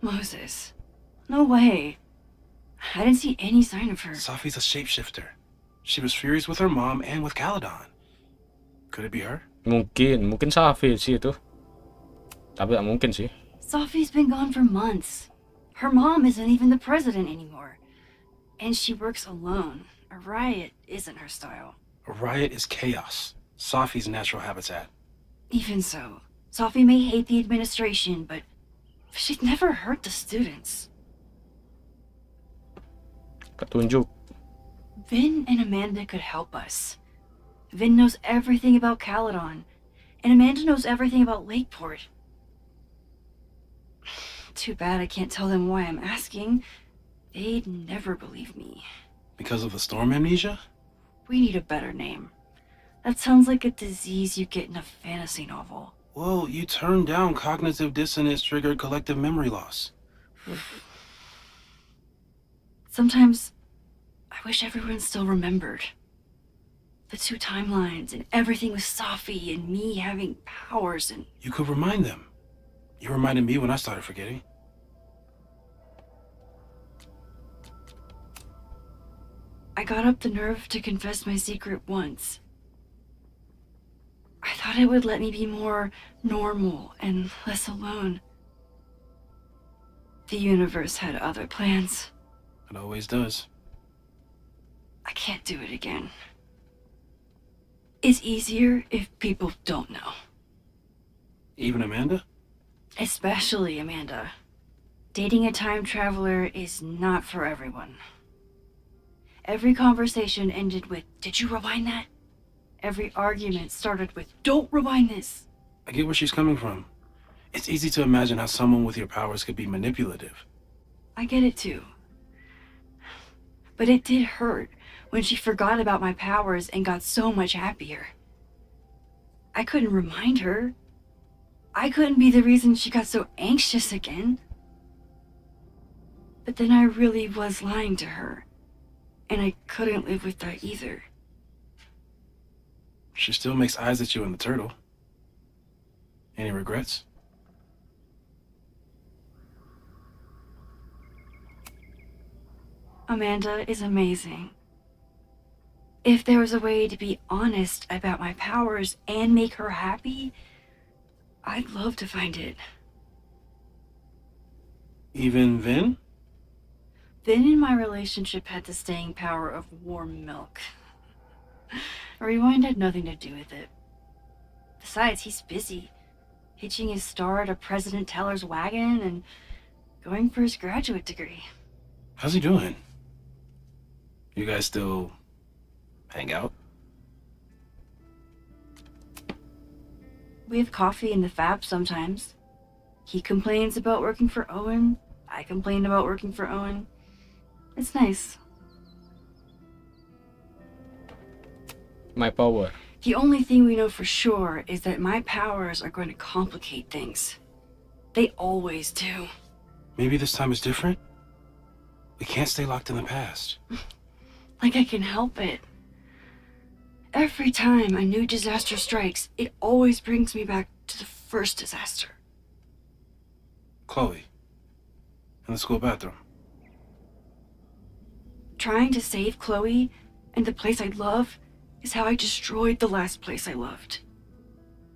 Moses. No way. I didn't see any sign of her. Safi's a shapeshifter. She was furious with her mom and with Caledon. Could it be her? Mungkin Safi sih itu. Tapi tak mungkin sih. Safi's been gone for months. Her mom isn't even the president anymore. And she works alone. A riot isn't her style. A riot is chaos. Safi's natural habitat. Even so, Safi may hate the administration, but she'd never hurt the students. Petunjuk. Vin and Amanda could help us. Vin knows everything about Caledon, and Amanda knows everything about Lakeport. Too bad I can't tell them why I'm asking. They'd never believe me. Because of the storm amnesia? We need a better name. That sounds like a disease you get in a fantasy novel. Well, you turned down cognitive dissonance triggered collective memory loss. Sometimes I wish everyone still remembered. The two timelines and everything with Safi and me having powers and... You could remind them. You reminded me when I started forgetting. I got up the nerve to confess my secret once. I thought it would let me be more normal and less alone. The universe had other plans. It always does. I can't do it again. It's easier if people don't know. Even Amanda? Especially Amanda. Dating a time traveler is not for everyone. Every conversation ended with, "Did you rewind that?" Every argument started with, "Don't rewind this." I get where she's coming from. It's easy to imagine how someone with your powers could be manipulative. I get it too. But it did hurt when she forgot about my powers and got so much happier. I couldn't remind her. I couldn't be the reason she got so anxious again. But then I really was lying to her. And I couldn't live with that either. She still makes eyes at you and the turtle. Any regrets? Amanda is amazing. If there was a way to be honest about my powers and make her happy, I'd love to find it. Even Vin? Vin in my relationship had the staying power of warm milk. Rewind had nothing to do with it. Besides, he's busy, hitching his star to President Teller's wagon and going for his graduate degree. How's he doing? You guys still hang out? We have coffee in the Fab sometimes. He complains about working for Owen. I complain about working for Owen. It's nice. My power. The only thing we know for sure is that my powers are going to complicate things. They always do. Maybe this time is different? We can't stay locked in the past. Like I can help it. Every time a new disaster strikes, it always brings me back to the first disaster. Chloe, in the school bathroom. Trying to save Chloe and the place I love is how I destroyed the last place I loved.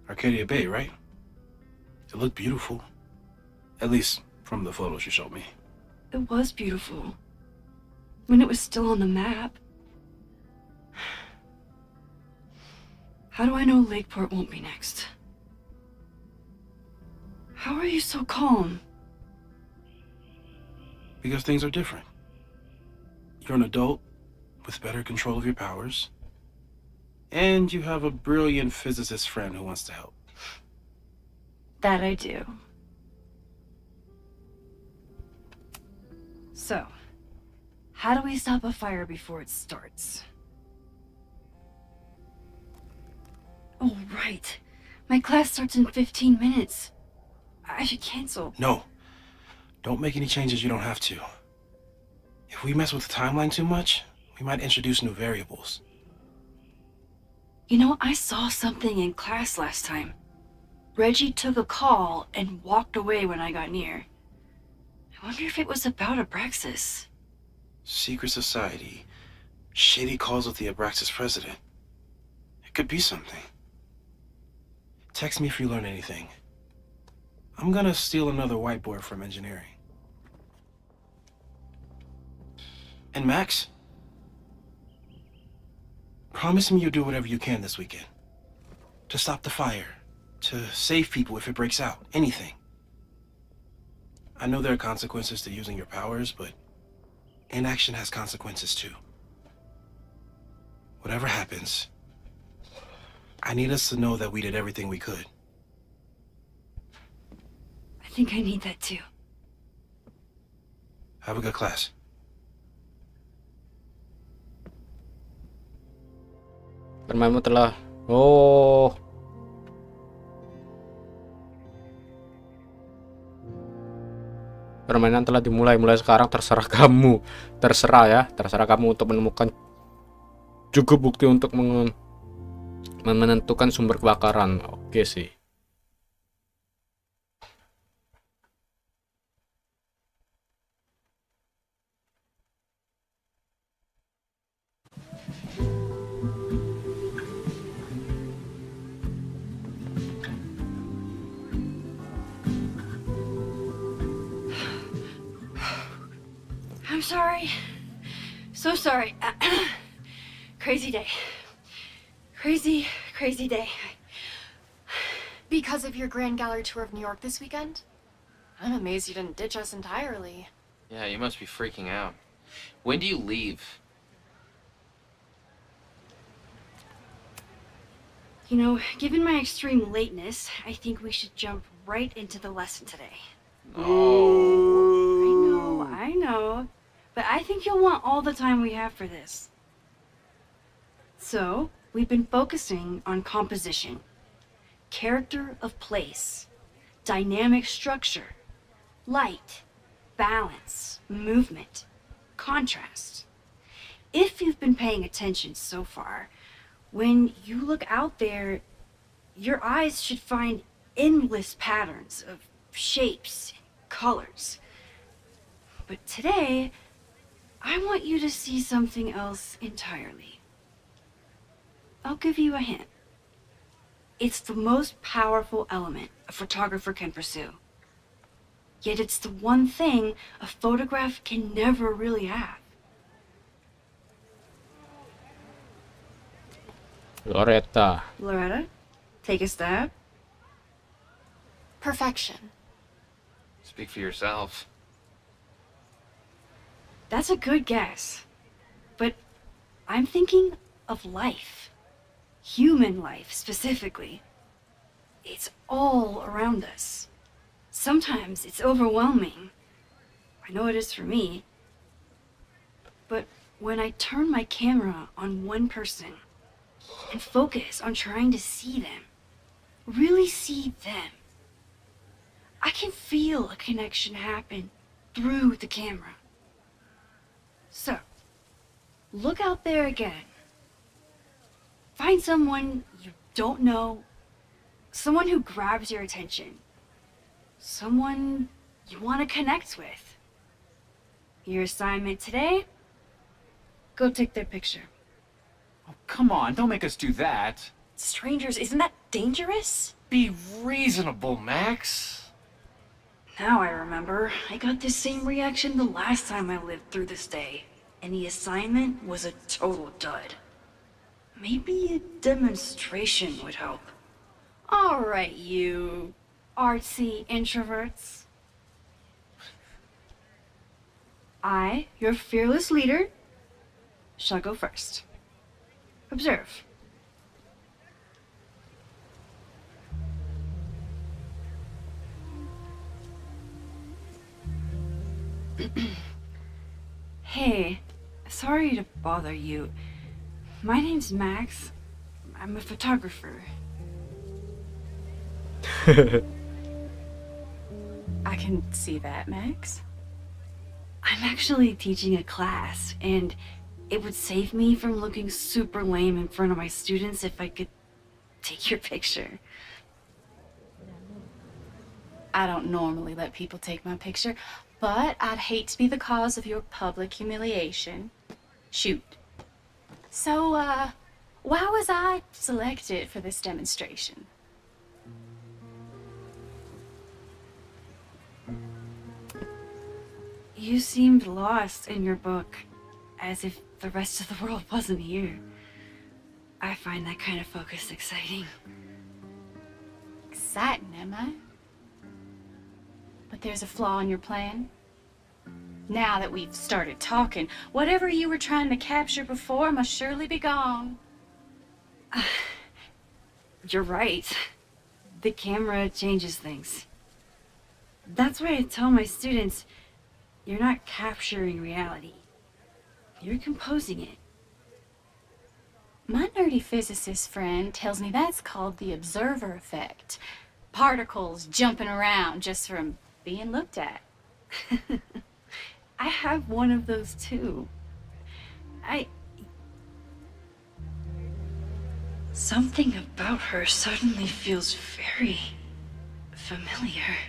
Arcadia Bay, right? It looked beautiful. At least from the photos you showed me. It was beautiful. When it was still on the map. How do I know Lakeport won't be next? How are you so calm? Because things are different. You're an adult with better control of your powers. And you have a brilliant physicist friend who wants to help. That I do. So, how do we stop a fire before it starts? Oh, right. My class starts in 15 minutes. I should cancel. No. Don't make any changes you don't have to. If we mess with the timeline too much, We might introduce new variables. You know, I saw something in class last time. Reggie took a call and walked away when I got near. I wonder if it was about Abraxas. Secret society. Shady calls with the Abraxas president. It could be something. Text me if you learn anything. I'm gonna steal another whiteboard from engineering. And Max? Promise me you'll do whatever you can this weekend. To stop the fire. To save people if it breaks out. Anything. I know there are consequences to using your powers, but inaction has consequences too. Whatever happens, I need us to know that we did everything we could. I think I need that too. Have a good class. Permainmu telah. Oh. Permainan telah dimulai. Mulai sekarang terserah kamu. Terserah ya. Terserah kamu untuk menemukan cukup bukti untuk menentukan sumber kebakaran. Oke sih. I'm sorry. So sorry. Crazy day. Crazy day. Because of your Grand Gallery tour of New York this weekend? I'm amazed you didn't ditch us entirely. Yeah, you must be freaking out. When do you leave? You know, given my extreme lateness, I think we should jump right into the lesson today. Oh. I know. But I think you'll want all the time we have for this. So, we've been focusing on composition, character of place, dynamic structure, light, balance, movement, contrast. If you've been paying attention so far, when you look out there, your eyes should find endless patterns of shapes and colors. But today, I want you to see something else entirely. I'll give you a hint. It's the most powerful element a photographer can pursue. Yet it's the one thing a photograph can never really have. Loretta, take a stab. Perfection. Speak for yourself. That's a good guess. But I'm thinking of life. Human life, specifically. It's all around us. Sometimes it's overwhelming. I know it is for me. But when I turn my camera on one person and focus on trying to see them, really see them, I can feel a connection happen through the camera. So, look out there again. Find someone you don't know, someone who grabs your attention, someone you want to connect with. Your assignment today? Go take their picture. Oh, come on, don't make us do that. Strangers, isn't that dangerous? Be reasonable, Max. Now I remember, I got the same reaction the last time I lived through this day, and the assignment was a total dud. Maybe a demonstration would help. All right, you artsy introverts. I, your fearless leader, shall go first. Observe. Hey, sorry to bother you. My name's Max. I'm a photographer. I can see that, Max. I'm actually teaching a class, and It would save me from looking super lame in front of my students if I could take your picture. I don't normally let people take my picture, but I'd hate to be the cause of your public humiliation. Shoot. So, why was I selected for this demonstration? You seemed lost in your book, as if the rest of the world wasn't here. I find that kind of focus exciting. Exciting, am I? But there's a flaw in your plan. Now that we've started talking, whatever you were trying to capture before must surely be gone. You're right. The camera changes things. That's why I tell my students, you're not capturing reality. You're composing it. My nerdy physicist friend tells me that's called the observer effect. Particles jumping around just from being looked at. I have one of those too. Something about her suddenly feels very familiar.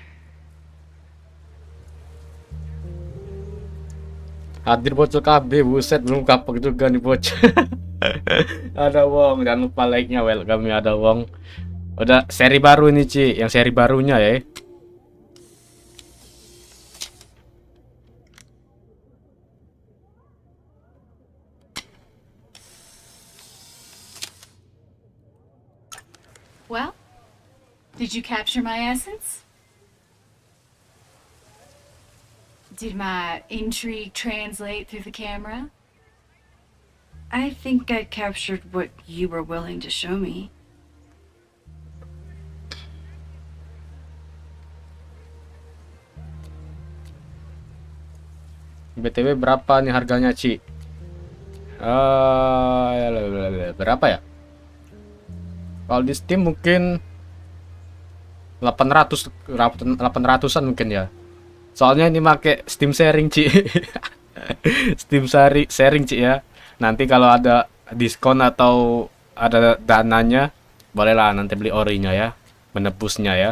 Hadir bocil KB, buset belum kapok juga nih bocil. Ada Wong, jangan lupa like-nya, welcome ya ada Wong. Udah seri baru ini Ci, yang seri barunya ya. Well, did you capture my essence? Did my intrigue translate through the camera? I think I captured what you were willing to show me. BTW berapa nih harganya Ci? Berapa ya? Kalau di Steam mungkin 800-an mungkin ya. Soalnya ini pakai Steam sharing Ci. Steam sharing Ci ya. Nanti kalau ada diskon atau ada dananya, bolehlah nanti beli orinya ya, menebusnya ya.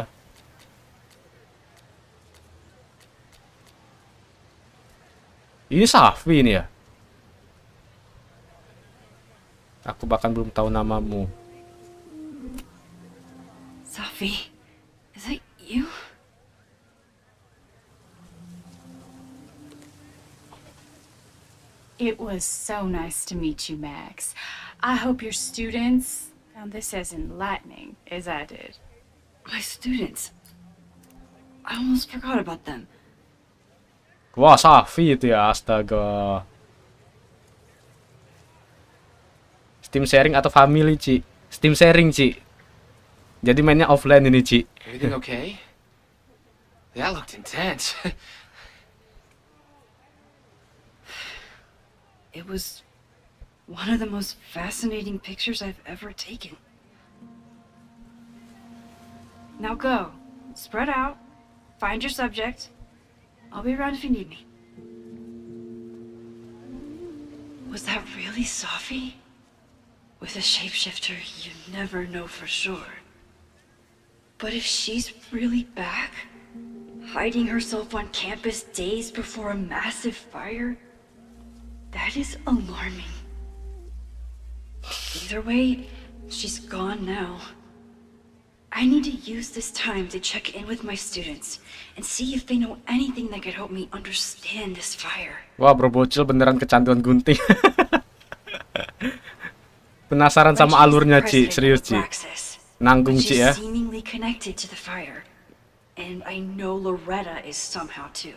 Ini Safi ini ya. Aku bahkan belum tahu namamu. Safi, is that you? It was so nice to meet you, Max. I hope your students found this as enlightening as I did. My students? I almost forgot about them. Wah, Safi itu ya, astaga. Steam sharing atau family, Ci? Steam sharing, Ci. Jadi mainnya offline ini, Ci. Everything okay? That looked intense. It was one of the most fascinating pictures I've ever taken. Now go. Spread out. Find your subject. I'll be around if you need me. Was that really Safi? With a shapeshifter, you never know for sure. But if she's really back, hiding herself on campus days before a massive fire, that is alarming. Either way, she's gone now. I need to use this time to check in with my students and see if they know anything that could help me understand this fire. Wah, bro Bocil beneran kecanduan gunting. Penasaran sama alurnya, Ci. Serius, Ci. Nanggung, Ci ya.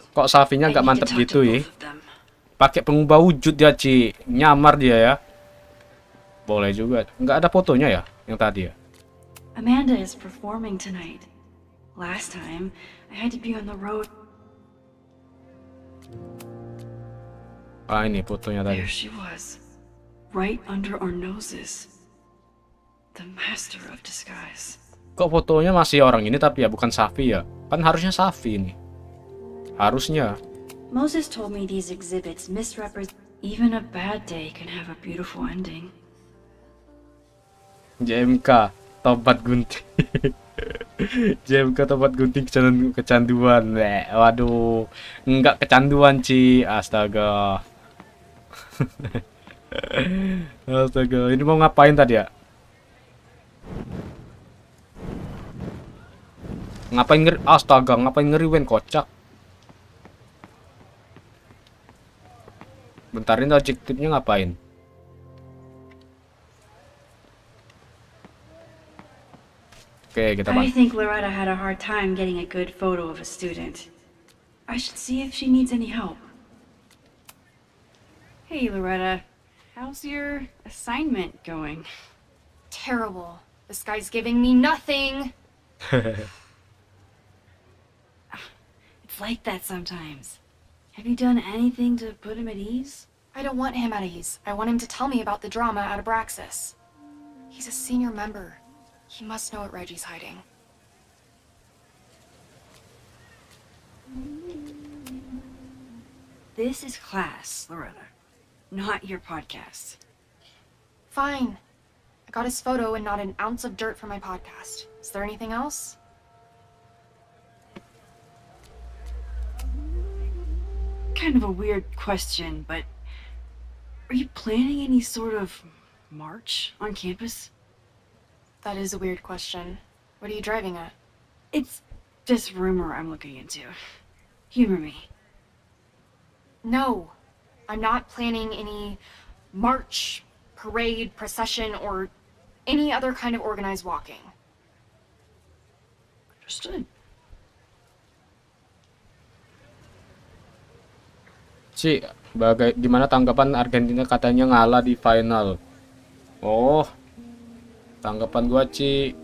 Kok Safinya nggak mantep gitu ya? Pakai pengubah wujud dia, Ci. Nyamar dia ya. Boleh juga. Nggak ada fotonya ya yang tadi ya. Amanda is performing tonight. Last time, I had to be on the road. Ah, ini fotonya tadi. There she was, right under our noses. The master of disguise. Kok fotonya masih orang ini tapi ya bukan Safi ya? Kan harusnya Safi ini. Harusnya. Moses told me these exhibits misrepresent. Even a bad day can have a beautiful ending. JMK tobat gunting. JMK tobat gunting kecanduan. Waduh, enggak kecanduan Ci. Astaga. Astaga, ini mau ngapain tadi ya? Astaga, ngapain ngeriwen kocak? Bentar, ini objektifnya ngapain? Oke, kita I think Loretta had a hard time getting a good photo of a student. I should see if she needs any help. Hey, Loretta. How's your assignment going? Terrible. This guy's giving me nothing. It's like that sometimes. Have you done anything to put him at ease? I don't want him at ease. I want him to tell me about the drama at Abraxas. He's a senior member. He must know what Reggie's hiding. This is class, Loretta, not your podcast. Fine. I got his photo and not an ounce of dirt for my podcast. Is there anything else? Kind of a weird question, but are you planning any sort of march on campus? That is a weird question. What are you driving at? It's this rumor I'm looking into. Humor me. No, I'm not planning any march, parade, procession, or any other kind of organized walking. Understood. Ci, gimana tanggapan Argentina katanya ngalah di final? Oh, tanggapan gua Ci.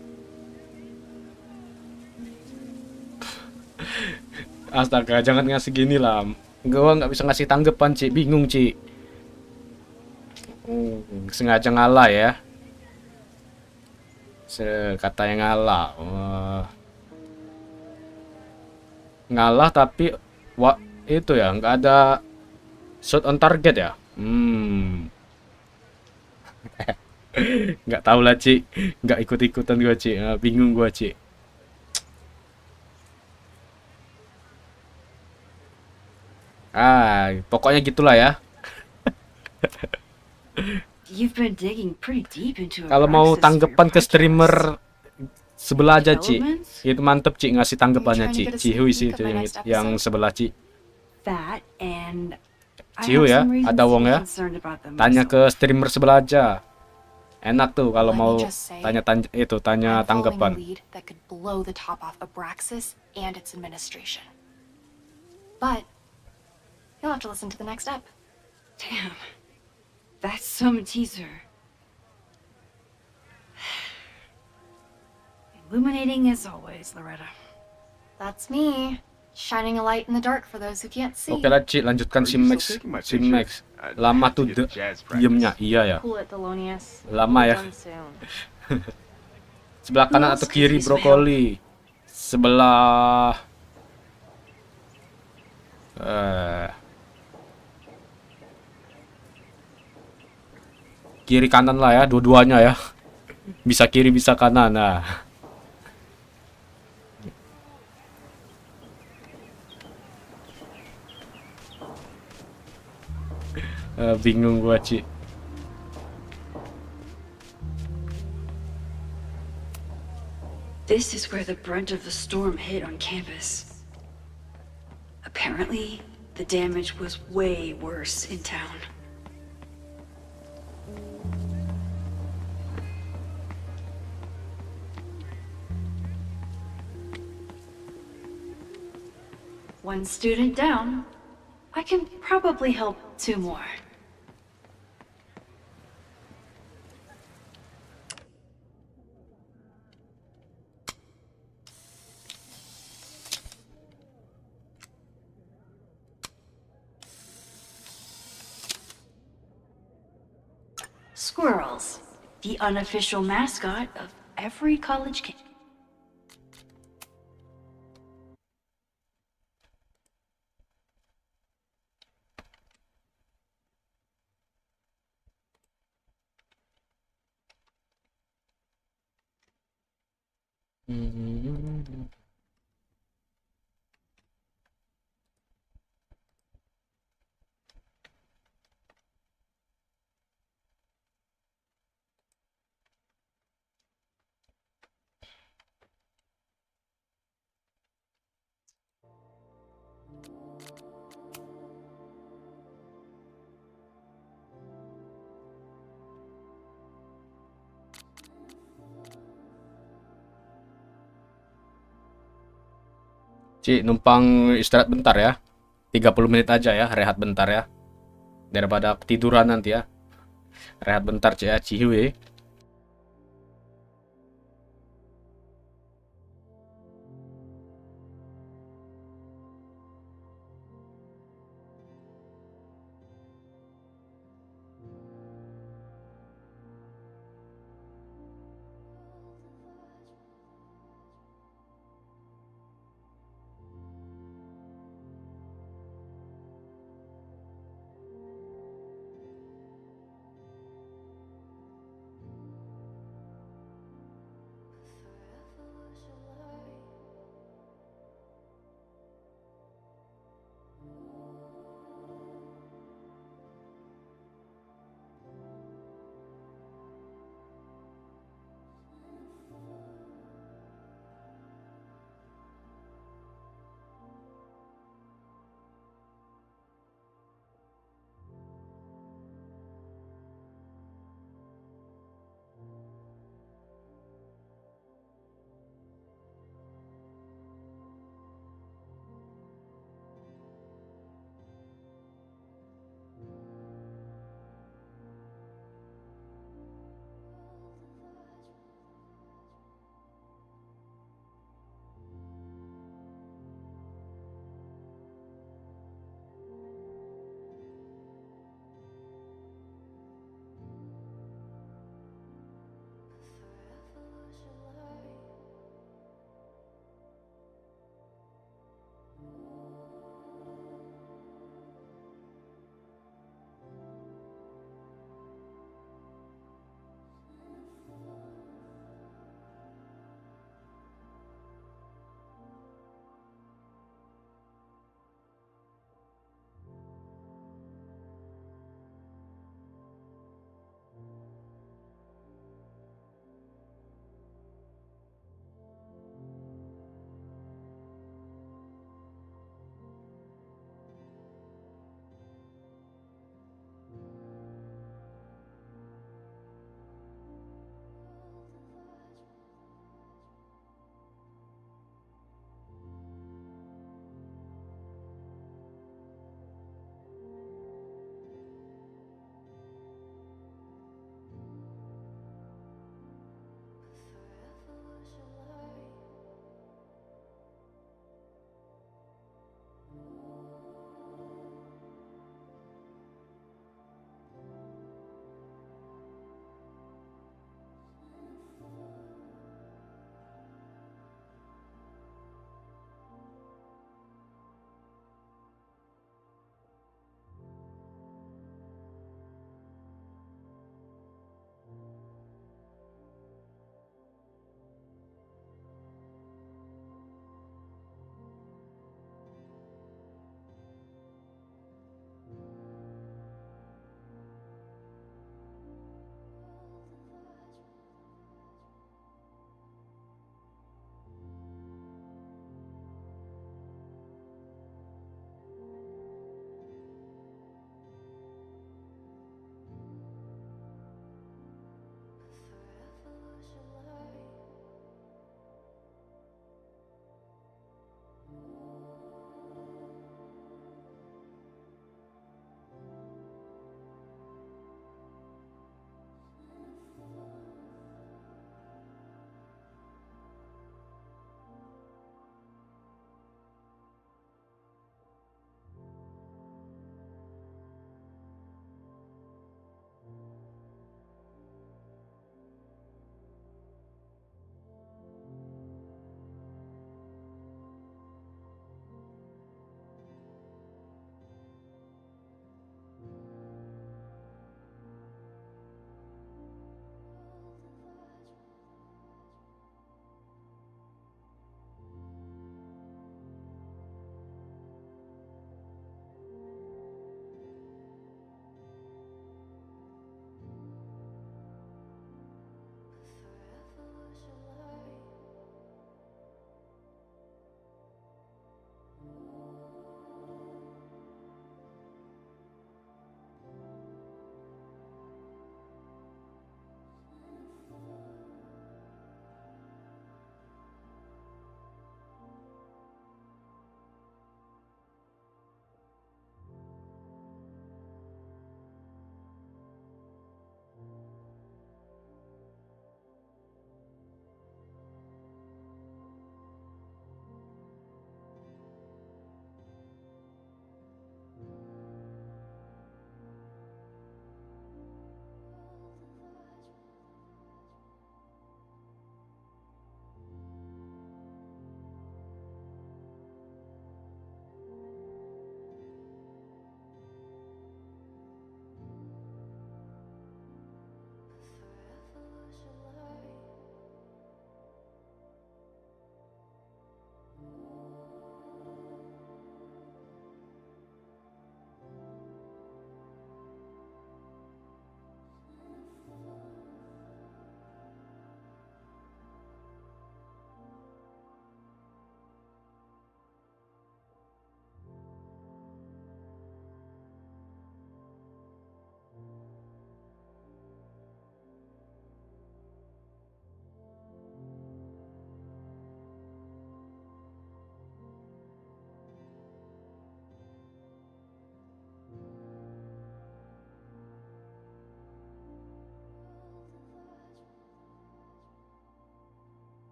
Astaga, jangan ngasih gini lah. Gua nggak bisa ngasih tanggapan Ci, bingung Ci. Sengaja ngalah ya. Katanya ngalah. Ngalah tapi itu ya nggak ada shot on target ya. Nggak tahu lah Ci, nggak ikut-ikutan gua Ci, bingung gua Ci. Pokoknya gitulah ya. You've been digging pretty deep into Kalau mau tanggapan ke streamer sebelah aja Ci, itu mantep Ci ngasih tanggapannya Ci. Cihui sih itu yang sebelah Ci. That and Cihu ya, ada Wong ya. Tanya ke streamer sebelah aja. Enak tuh kalau mau tanya tanggapan. But you'll have to listen to the next step. Damn, that's some teaser. Illuminating as always, Loretta. That's me. Shining a light in the dark for those who can't see. Oke lah Ci, lanjutkan si Max. Lama tuh diemnya, iya ya. Lama ya. Sebelah kanan atau kiri brokoli? Sebelah kiri kanan lah ya, dua-duanya ya. Bisa kiri bisa kanan. Nah. Bingung gua Ci. This is where the brunt of the storm hit on campus. Apparently, the damage was way worse in town. One student down. I can probably help 2 more. Squirrels, the unofficial mascot of every college campus. Ci, numpang istirahat bentar ya. 30 menit aja ya, rehat bentar ya. Daripada ketiduran nanti ya. Rehat bentar, Ci ya, Cihuy.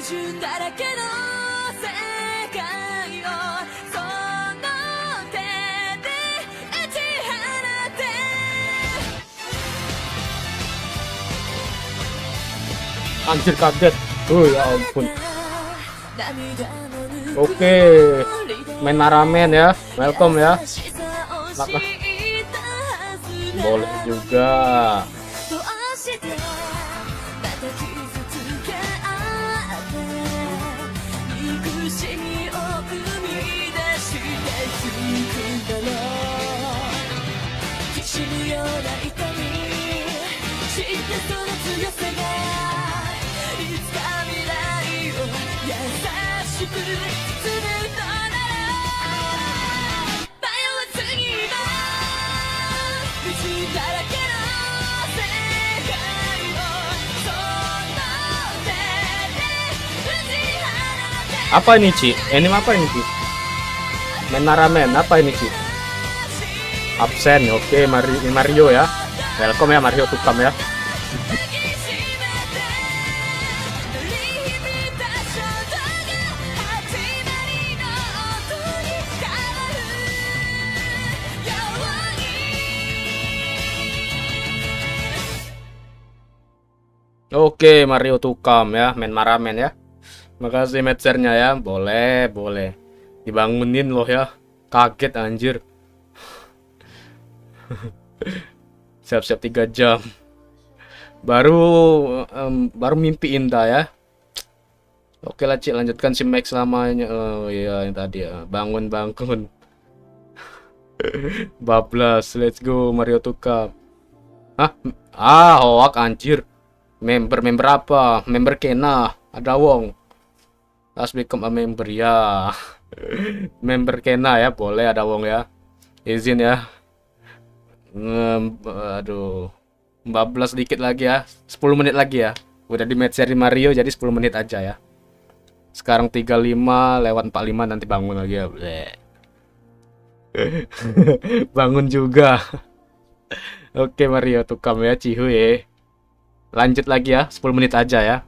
Anjir kaget. Ya ampun. Oke, main ramen ya. Welcome ya. Boleh juga. Apa ini Ci? Anime apa ini Ci? Main ramen apa ini Ci? Absen. Oke, Mario ya. Welcome ya Mario Tukam ya. Oke, Mario Tukam ya, main maramen ya. Makasih matchernya ya. Boleh, boleh. Dibangunin loh ya. Kaget anjir. Siap-siap 3 jam. Baru mimpi indah ya. Oke lah Cik, lanjutkan si Max lamanya. Oh iya yang tadi ya. Bangun. Bablas, let's go Mario Tukam. Hoak anjir. Member apa? Member Kena. Ada wong. Let's become a member ya. Member Kena ya, boleh ada wong ya. Izin ya. Aduh. 14 dikit lagi ya. 10 menit lagi ya. Udah di match seri Mario jadi 10 menit aja ya. Sekarang 35 lewat 45 nanti bangun lagi ya. Bangun juga. Oke Mario Tukam ya, cihuy. Lanjut lagi ya, 10 menit aja ya.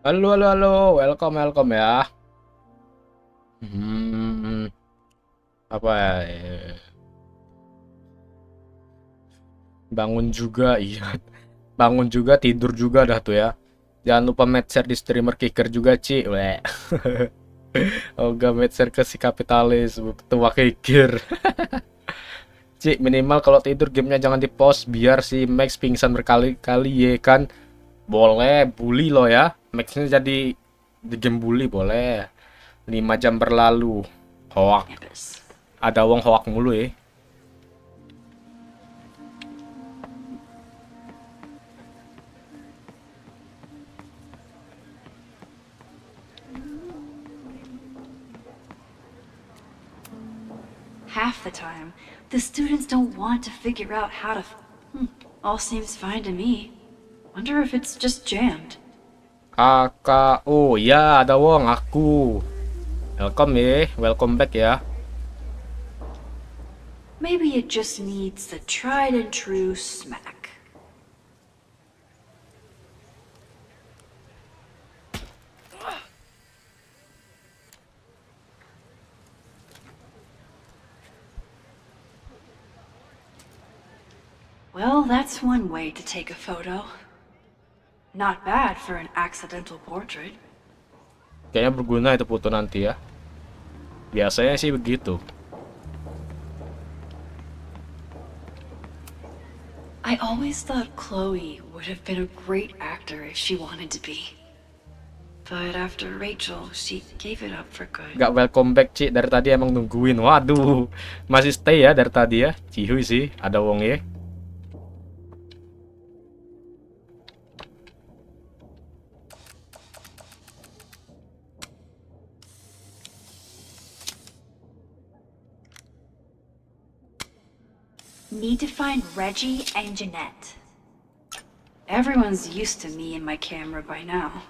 Halo, welcome ya. Apa ya? Bangun juga, iya. Bangun juga, tidur juga dah tuh ya. Jangan lupa share di streamer kicker juga, Ci. Weh. Oga share ke si kapitalis, ketua kicker. Ci, minimal kalau tidur gamenya jangan di pause biar si Max pingsan berkali-kali ya kan. Boleh, bully lo ya. Maxnya jadi di game bully boleh. 5 jam berlalu. Hoak. Ada wong hoak mulu ya. Half the time, the students don't want to figure out how to... all seems fine to me. Wonder if it's just jammed. Oh ya, ada wong aku. Welcome ya, welcome back ya. Maybe it just needs the tried and true smack. Well, that's one way to take a photo. Not bad for an accidental portrait. Kayaknya berguna itu foto nanti ya. Biasanya sih begitu. I always thought Chloe would have been a great actor if she wanted to be. But after Rachel, she gave it up for good. Gak welcome back, Ci. Dari tadi emang nungguin. Waduh, masih stay ya dari tadi ya. Cihuy sih, ada wong ya. Need to find Reggie and Jeanette. Everyone's used to me and my camera by now.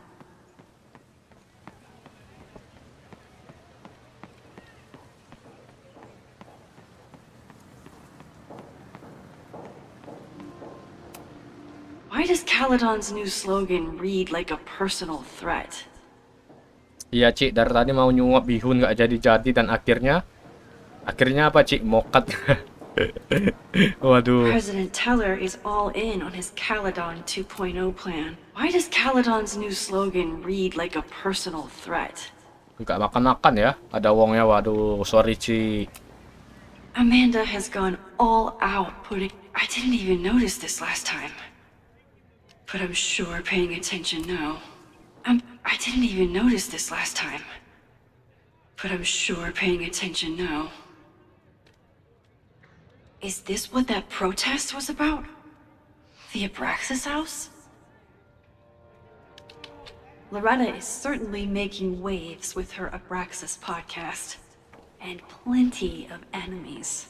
Why does Caledon's new slogan read like a personal threat? Iya, Ci, dari tadi mau nyuap bihun nggak jadi-jadi dan akhirnya apa, Ci? Mokat. Waduh. President Teller is all in on his Caledon 2.0 plan. Why does Caledon's new slogan read like a personal threat? Nggak makan-makan ya. Ada wongnya, waduh. Sorry, Ci. Amanda has gone all out putting... I didn't even notice this last time. But I'm sure paying attention now. I didn't even notice this last time. But I'm sure paying attention now. Is this what that protest was about? The Abraxas house? Loretta is certainly making waves with her Abraxas podcast. And plenty of enemies.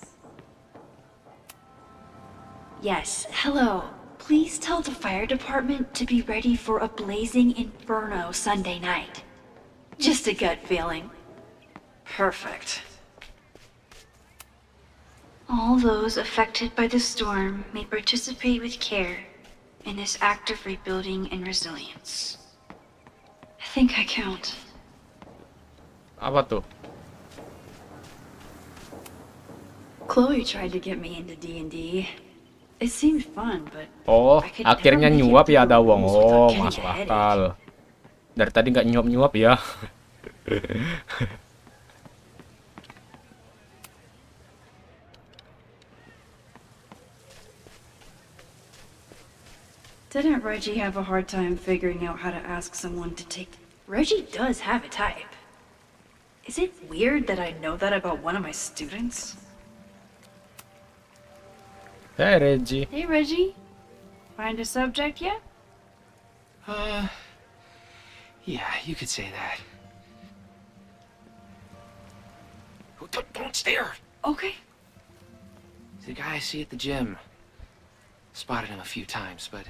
Yes, hello. Please tell the fire department to be ready for a blazing inferno Sunday night. Just a gut feeling. Perfect. All those affected by the storm may participate with care in this act of rebuilding and resilience. I think I count. Apa tuh? Chloe tried to get me into D&D. It seemed fun, but Oh, I could akhirnya never make it nyuap ya through ada the wong. rules Oh, without getting masuk a headache. akal. Dari tadi nggak nyuap-nyuap ya. Didn't Reggie have a hard time figuring out how to ask someone to take... Reggie does have a type. Is it weird that I know that about one of my students? Hey, Reggie. Hey, Reggie. Find a subject yet? Yeah, you could say that. Oh, don't stare! Okay. The guy I see at the gym. Spotted him a few times, but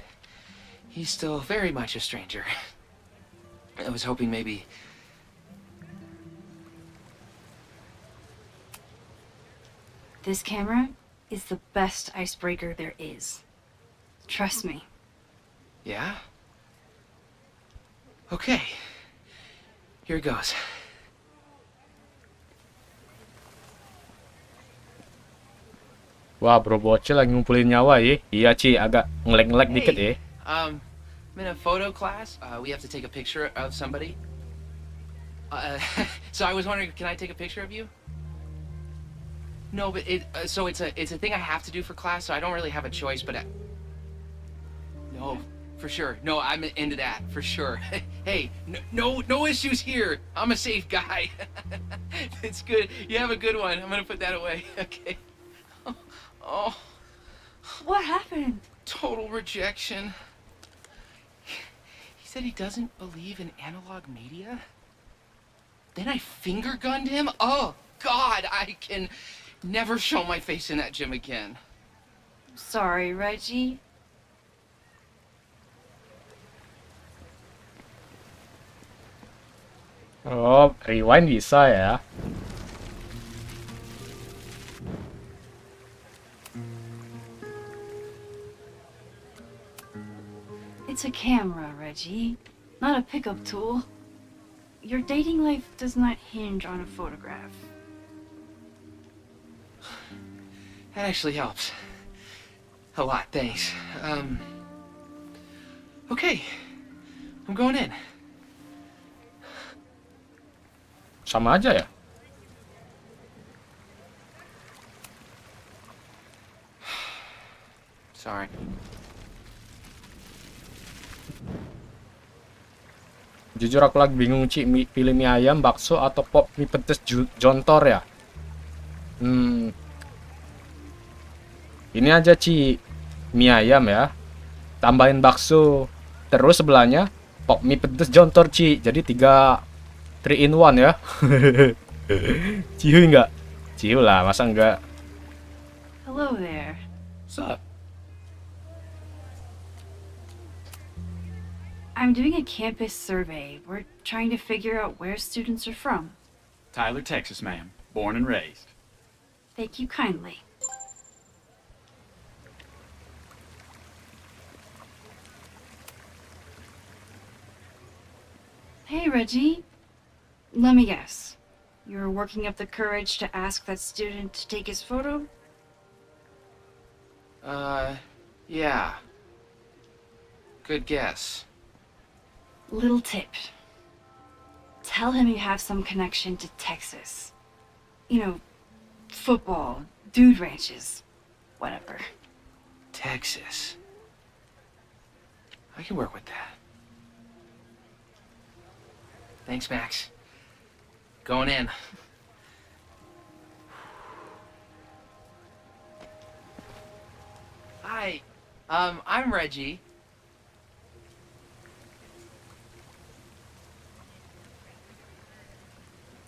he's still very much a stranger. I was hoping maybe... This camera is the best icebreaker there is. Trust me. Yeah? Okay. Here it goes. Wah, bro Bocil lagi ngumpulin nyawa ya. Iya, Ci, agak ngelek-ngelek dikit ya. I'm in a photo class. We have to take a picture of somebody. So I was wondering, can I take a picture of you? No, but it's a thing I have to do for class, so I don't really have a choice. But no, for sure. No, I'm into that for sure. Hey, no issues here. I'm a safe guy. It's good. You have a good one. I'm gonna put that away. Okay. Oh. What happened? Total rejection. He said he doesn't believe in analog media. Then I finger gunned him? Oh, God, I can never show my face in that gym again. Sorry, Reggie. Oh, rewind bisa ya. It's a camera, Reggie, not a pickup tool. Your dating life does not hinge on a photograph. That actually helps. A lot, thanks. Okay. I'm going in. Sama aja ya. Sorry. Jujur aku lagi bingung, Ci, pilih mie ayam, bakso, atau pop mie pedes jontor ya. Ini aja, Ci, mie ayam ya. Tambahin bakso. Terus sebelahnya pop mie pedes jontor, Ci. Jadi 3 in 1 ya. Ciu nggak? Ciu lah, masa enggak? Hello there. What's up? I'm doing a campus survey. We're trying to figure out where students are from. Tyler, Texas, ma'am. Born and raised. Thank you kindly. Hey, Reggie. Let me guess. You're working up the courage to ask that student to take his photo? Yeah. Good guess. Little tip. Tell him you have some connection to Texas. You know, football, dude ranches, whatever. Texas. I can work with that. Thanks, Max. Going in. Hi. I'm Reggie.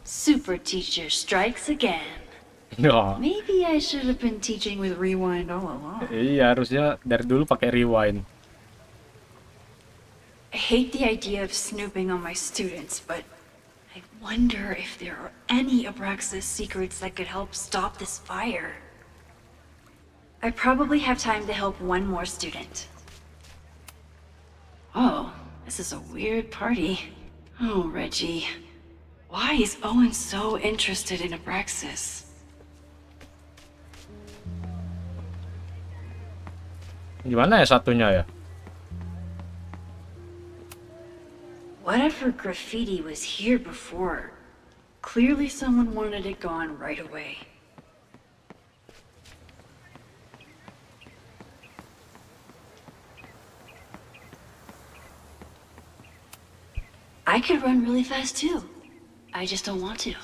Super teacher strikes again. Oh. Maybe I should have been teaching with rewind all along. Iya, harusnya dari dulu pakai rewind. I hate the idea of snooping on my students, but I wonder if there are any Abraxas secrets that could help stop this fire. I probably have time to help one more student. Oh, this is a weird party. Oh, Reggie. Why is Owen so interested in Abraxas? Gimana ya satunya ya? Whatever graffiti was here before, clearly someone wanted it gone right away. I could run really fast too. I just don't want to.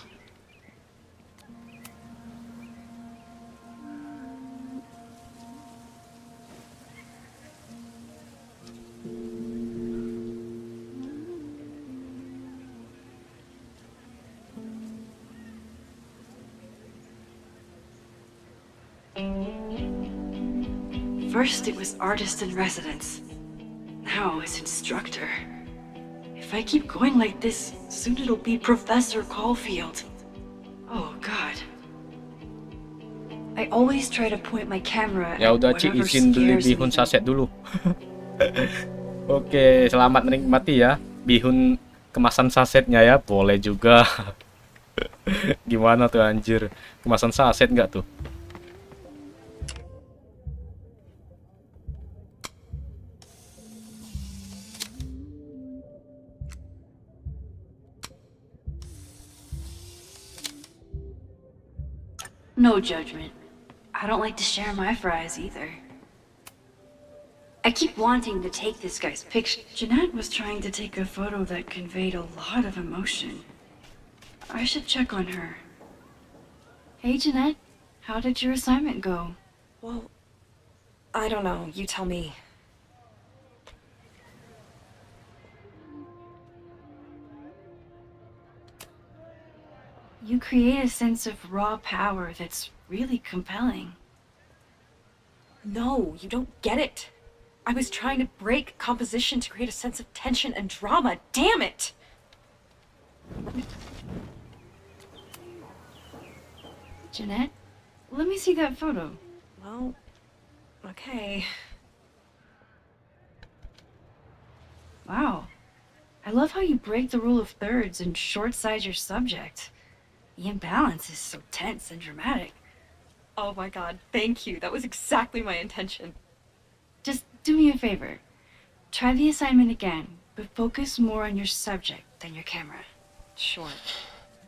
First it was artist in residence. Now it's instructor. If I keep going like this, soon it'll be Professor Caulfield. Oh God. I always try to point my camera Ya at udah, Ci, whatever izin beli scares me. bihun saset dulu. Oke, selamat menikmati ya. bihun kemasan sasetnya ya, boleh juga. Gimana tuh anjir? Kemasan saset nggak tuh? No judgment. I don't like to share my fries either. I keep wanting to take this guy's picture. Jeanette was trying to take a photo that conveyed a lot of emotion. I should check on her. Hey, Jeanette. How did your assignment go? Well, I don't know. You tell me. You create a sense of raw power that's really compelling. No, you don't get it. I was trying to break composition to create a sense of tension and drama. Damn it! Jeanette, let me see that photo. Well, okay. Wow. I love how you break the rule of thirds and short-size your subject. The imbalance is so tense and dramatic. Oh my god, thank you. That was exactly my intention. Just do me a favor. Try the assignment again, but focus more on your subject than your camera. Sure.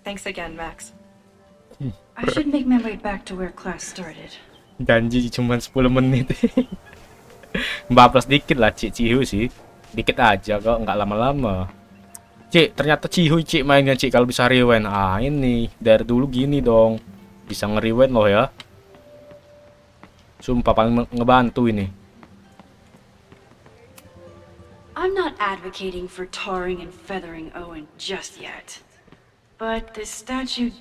Thanks again, Max. I should make my way back to where class started. Janji cuma 10 menit. Bablas dikit lah Cik Cihuy sih. Dikit aja kok, nggak lama-lama. Cik, ternyata Cihuy Cik mainnya Cik kalau bisa rewind. Ah ini, dari dulu gini dong. Bisa nge-rewind loh ya. Sumpah paling ngebantu ini. I'm not advocating for tarring and feathering Owen just yet. But this statue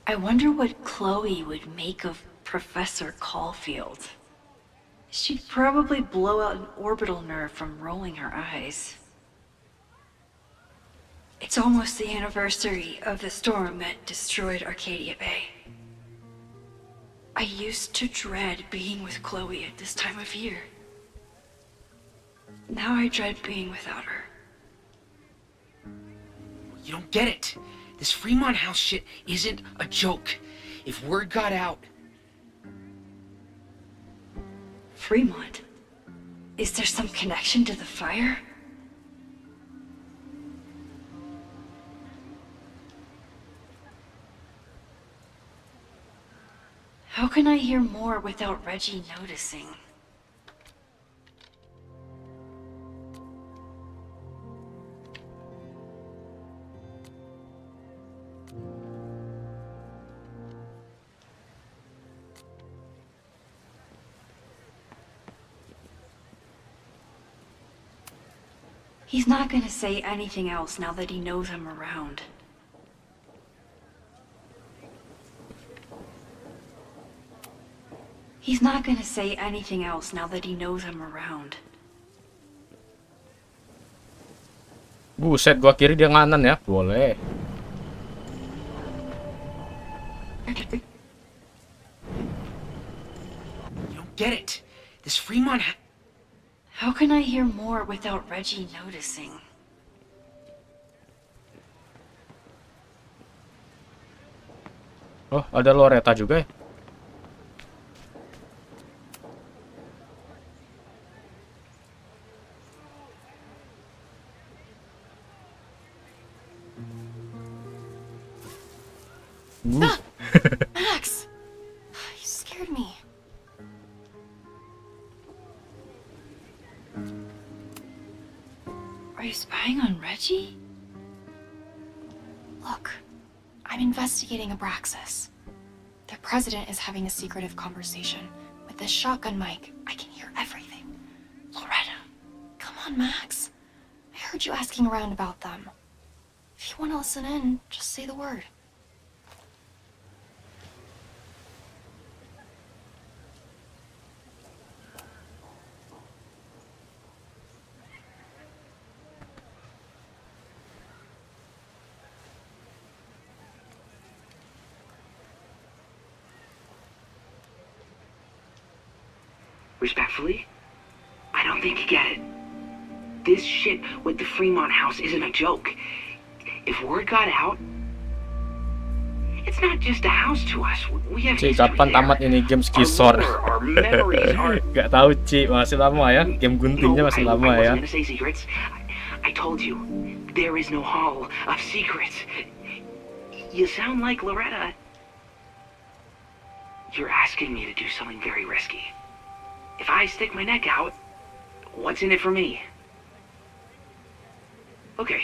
I wonder what Chloe would make of Professor Caulfield. She'd probably blow out an orbital nerve from rolling her eyes. It's almost the anniversary of the storm that destroyed Arcadia Bay. I used to dread being with Chloe at this time of year. Now I dread being without her. You don't get it. This Fremont House shit isn't a joke. If word got out... Fremont? Is there some connection to the fire? How can I hear more without Reggie noticing? He's not gonna say anything else now that he knows I'm around. He's not gonna say anything else now that he knows I'm around. Buset, gua kiri dia nganan ya. Boleh. You don't get it. This Fremont... How can I hear more without Reggie noticing? Oh, ada Loretta juga ya. Ah! Max! You scared me. Are you spying on Reggie? Look, I'm investigating Abraxas. Their president is having a secretive conversation. With this shotgun mic, I can hear everything. Loretta, come on, Max. I heard you asking around about them. If you want to listen in, just say the word. Respectfully, I don't think you get it. This shit with the Fremont house isn't a joke. If word got out, it's not just a house to us. We have Ci, history kapan there. tamat ini game skisor? Our memories are... Gak tahu, Ci, masih lama ya. Game guntingnya masih lama I ya. wasn't gonna say secrets. I told you, there is no hall of secrets. You sound like Loretta. You're asking me to do something very risky. If I stick my neck out, what's in it for me? Okay.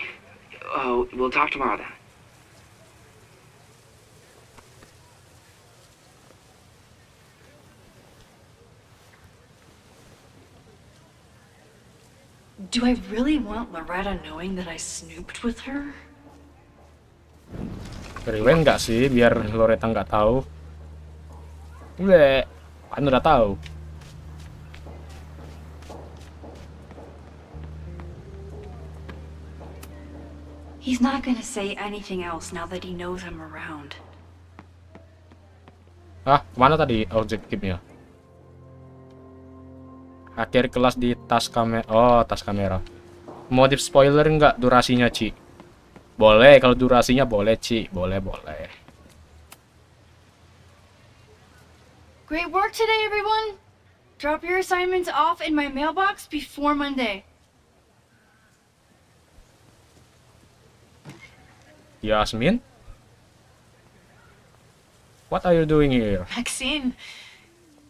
We'll talk tomorrow then. Do I really want Loretta knowing that I snooped with her? Rewind nggak sih biar Loretta nggak tahu? Udah, kan udah tahu. He's not gonna say anything else now that he knows I'm around. Ah, mana tadi objektifnya? Akhir kelas di tas kamera. Oh, tas kamera. Modif spoiler nggak durasinya, Ci? Boleh, kalau durasinya boleh, Ci. Boleh. Great work today, everyone! Drop your assignments off in my mailbox before Monday. Yasmin? What are you doing here? Maxine,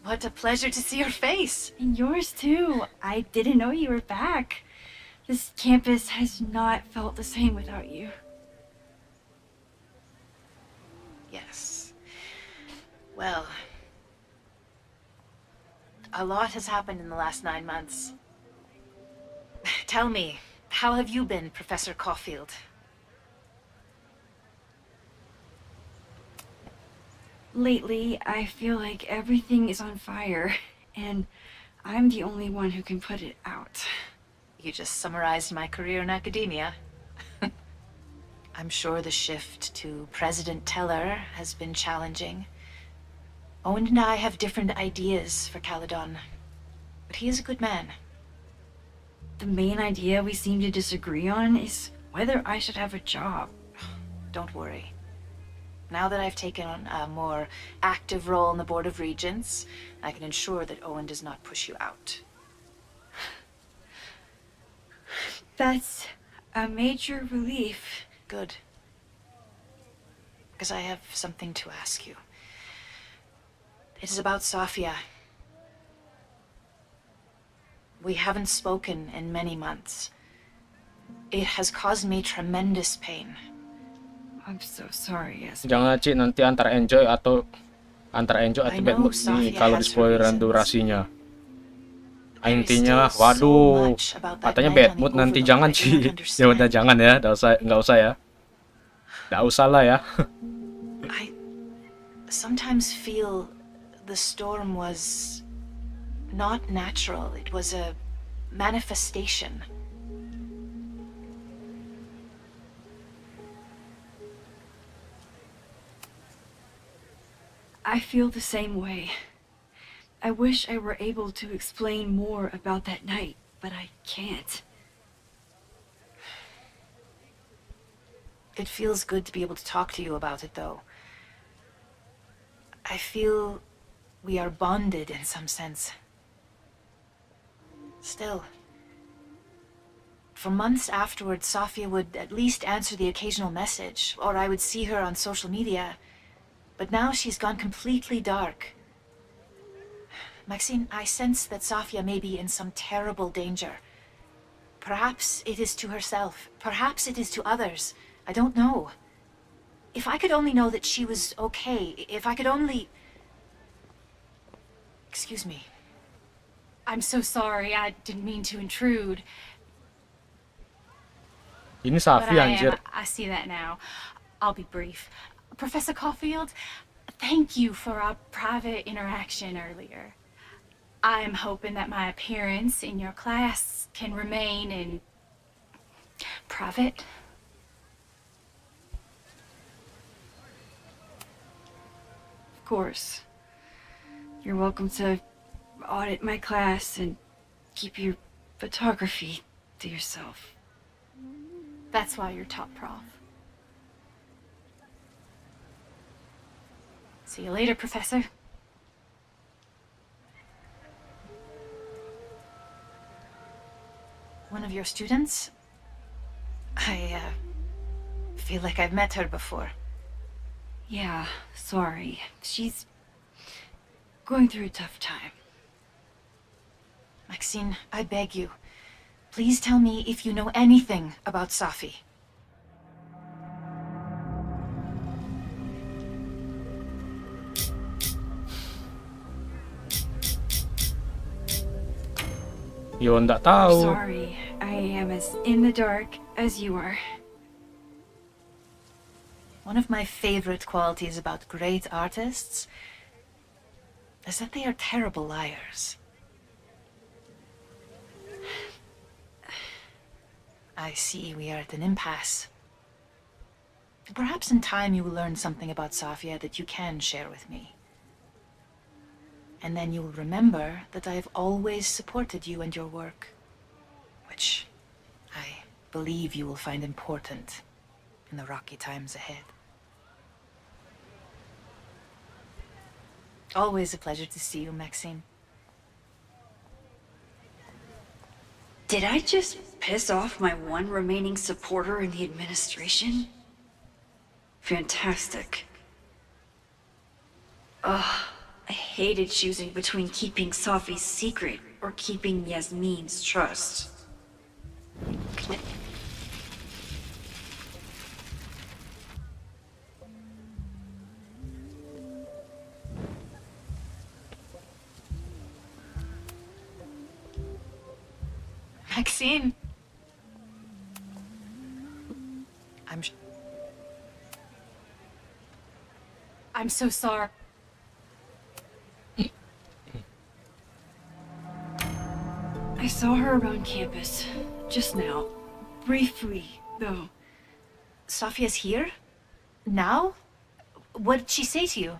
what a pleasure to see your face. And yours too. I didn't know you were back. This campus has not felt the same without you. Yes. Well, a lot has happened in the last 9 months. Tell me, how have you been, Professor Caulfield? Lately, I feel like everything is on fire, and I'm the only one who can put it out. You just summarized my career in academia. I'm sure the shift to President Teller has been challenging. Owen and I have different ideas for Caledon, but he is a good man. The main idea we seem to disagree on is whether I should have a job. Don't worry. Now that I've taken on a more active role in the Board of Regents, I can ensure that Owen does not push you out. That's a major relief. Good. Because I have something to ask you. It is about Sofia. We haven't spoken in many months. It has caused me tremendous pain. I'm so sorry, yes. Jangan, Ci, nanti antara enjoy atau bad mood nih kalau di spoileran durasinya. Intinya, waduh, katanya bad mood nanti. Jangan, Ci. Ya udah jangan ya, nggak usah ya. Nggak usah lah ya. I sometimes feel the storm was not natural. It was a manifestation. I feel the same way. I wish I were able to explain more about that night, but I can't. It feels good to be able to talk to you about it, though. I feel we are bonded in some sense. Still, for months afterwards, Sofia would at least answer the occasional message, or I would see her on social media. But now she's gone completely dark. Maxine, I sense that Sofia may be in some terrible danger. Perhaps it is to herself. Perhaps it is to others. I don't know. If I could only know that she was okay, if I could only... Excuse me. I'm so sorry. I didn't mean to intrude. Ini But Safi, anjir. I see that now. I'll be brief. Professor Caulfield, thank you for our private interaction earlier. I'm hoping that my appearance in your class can remain in private. Of course. You're welcome to audit my class and keep your photography to yourself. That's why you're top prof. See you later, Professor. One of your students? I feel like I've met her before. Yeah, sorry. She's going through a tough time. Maxine, I beg you, please tell me if you know anything about Safi. Yo nggak tahu. Sorry, I am as in the dark as you are. One of my favorite qualities about great artists is that they are terrible liars. I see we are at an impasse. Perhaps in time you will learn something about Safia that you can share with me. And then you will remember that I have always supported you and your work, which I believe you will find important in the rocky times ahead. Always a pleasure to see you, Maxine. Did I just piss off my one remaining supporter in the administration? Fantastic. Ugh, I hated choosing between keeping Safi's secret or keeping Yasmin's trust. Maxine! I'm so sorry. I saw her around campus just now. Briefly, though. Safia's here? Now? What did she say to you?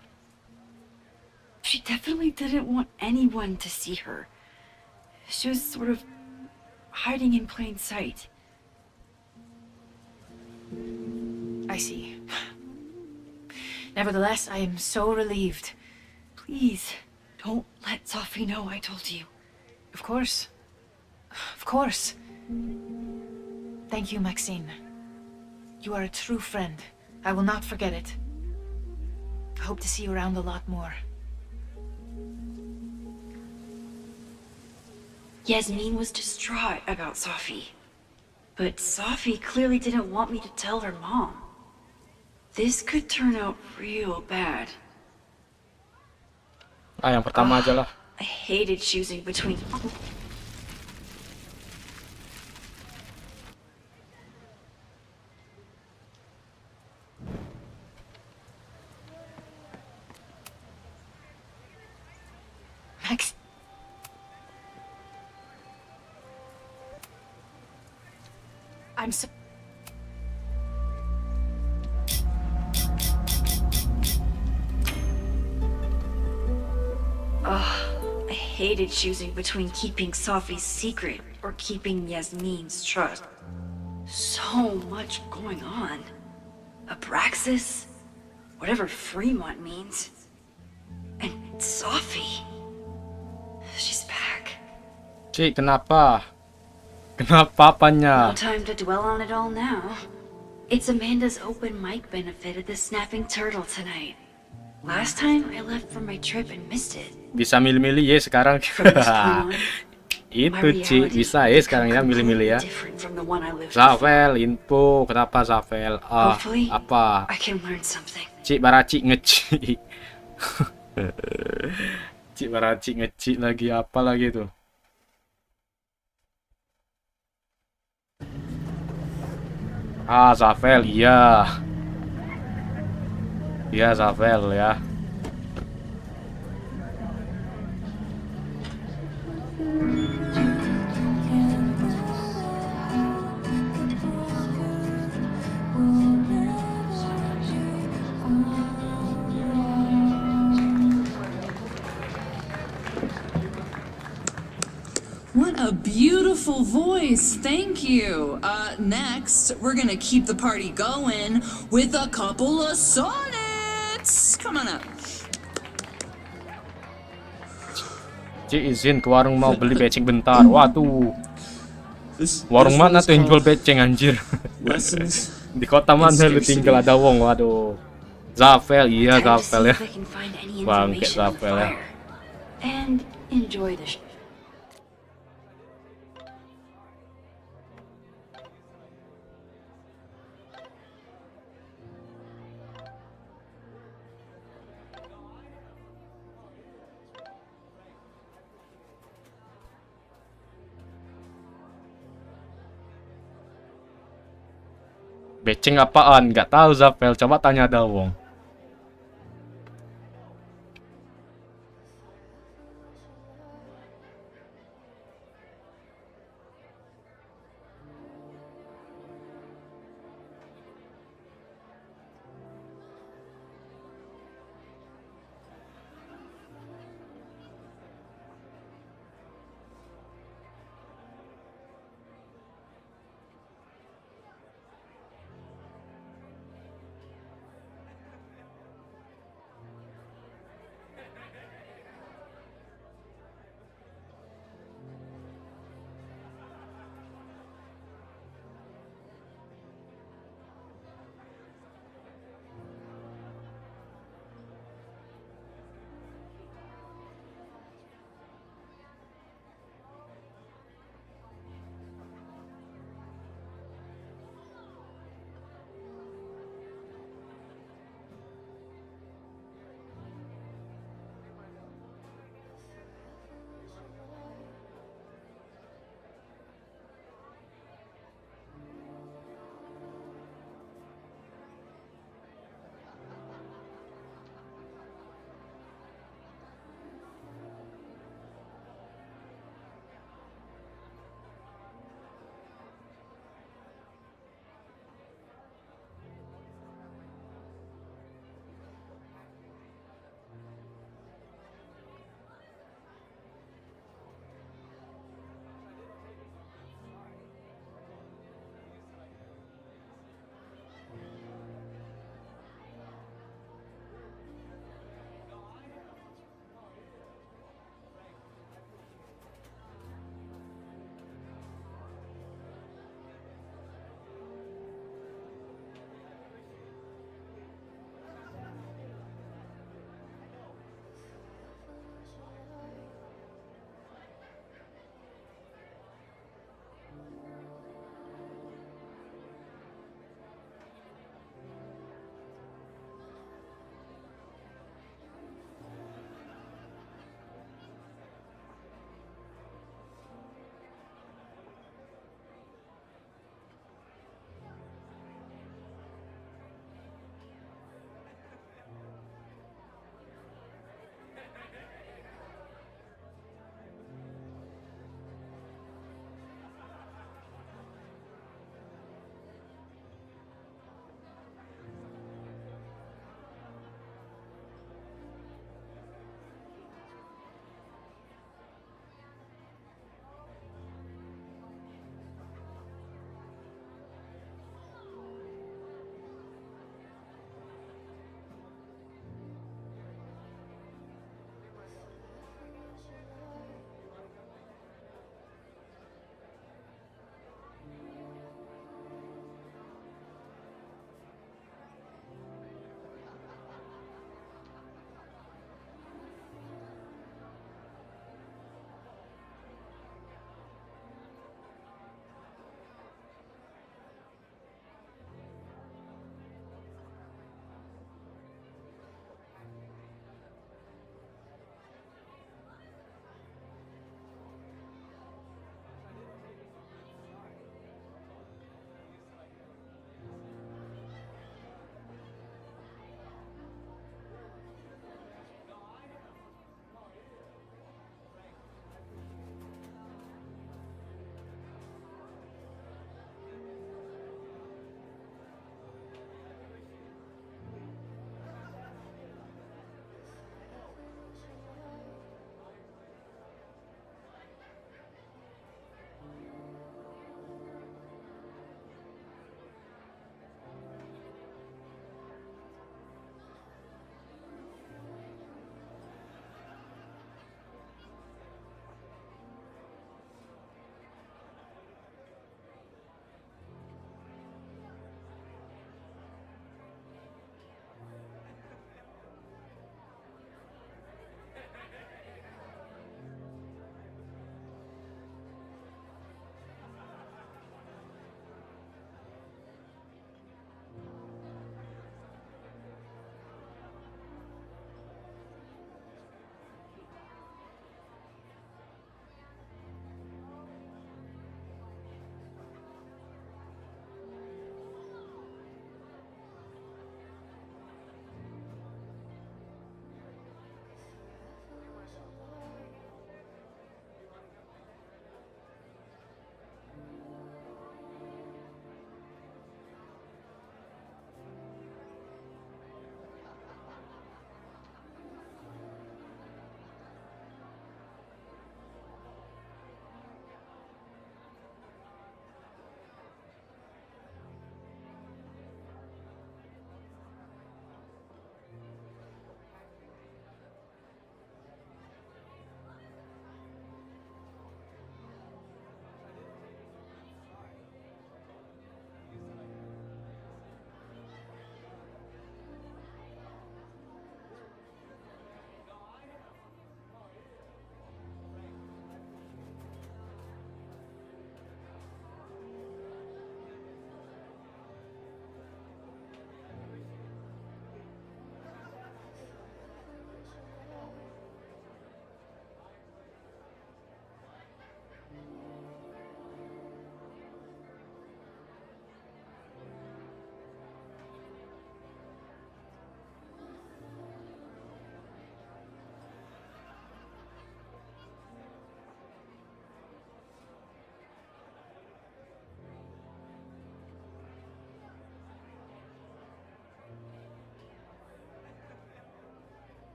She definitely didn't want anyone to see her. She was sort of hiding in plain sight. I see. Nevertheless, I am so relieved. Please, don't let Safi know I told you. Of course. Of course. Thank you, Maxine. You are a true friend. I will not forget it. I hope to see you around a lot more. Yasmin was distraught about Safi. But Safi clearly didn't want me to tell her mom. This could turn out real bad. Yang pertama aja lah. I hated choosing between... Max... I'm so... Ugh, I hated choosing between keeping Safi's secret or keeping Yasmin's trust. So much going on. Abraxas, whatever Fremont means. And Safi. She's back. Cik, kenapa? Kenapa apanya? No time to dwell on it all now. It's Amanda's open mic benefit at the Snapping Turtle tonight. Last time I left for my trip and missed it. Bisa milih-milih ya sekarang. Itu Ci, bisa ya sekarang ya milih-milih ya. Zafel, info, kenapa Zafel? Apa? Ci Baraci ngeci. Ci Baraci ngeci lagi apa lagi tuh? Zafel, iya. Iya, Zafel ya. A beautiful voice, thank you. Next, we're gonna keep the party going with a couple of sonnets. Come on up. Cik izin ke warung mau beli beceng bentar. Waduh. Warung mana tuh yang jual beceng anjir? Di kota mana lu tinggal ada wong? Waduh. Zafel, iya Zafel ya. Bangke Zafel ya. And enjoy the Beceng apaan? Nggak tahu Zafel. Coba tanya Dawong.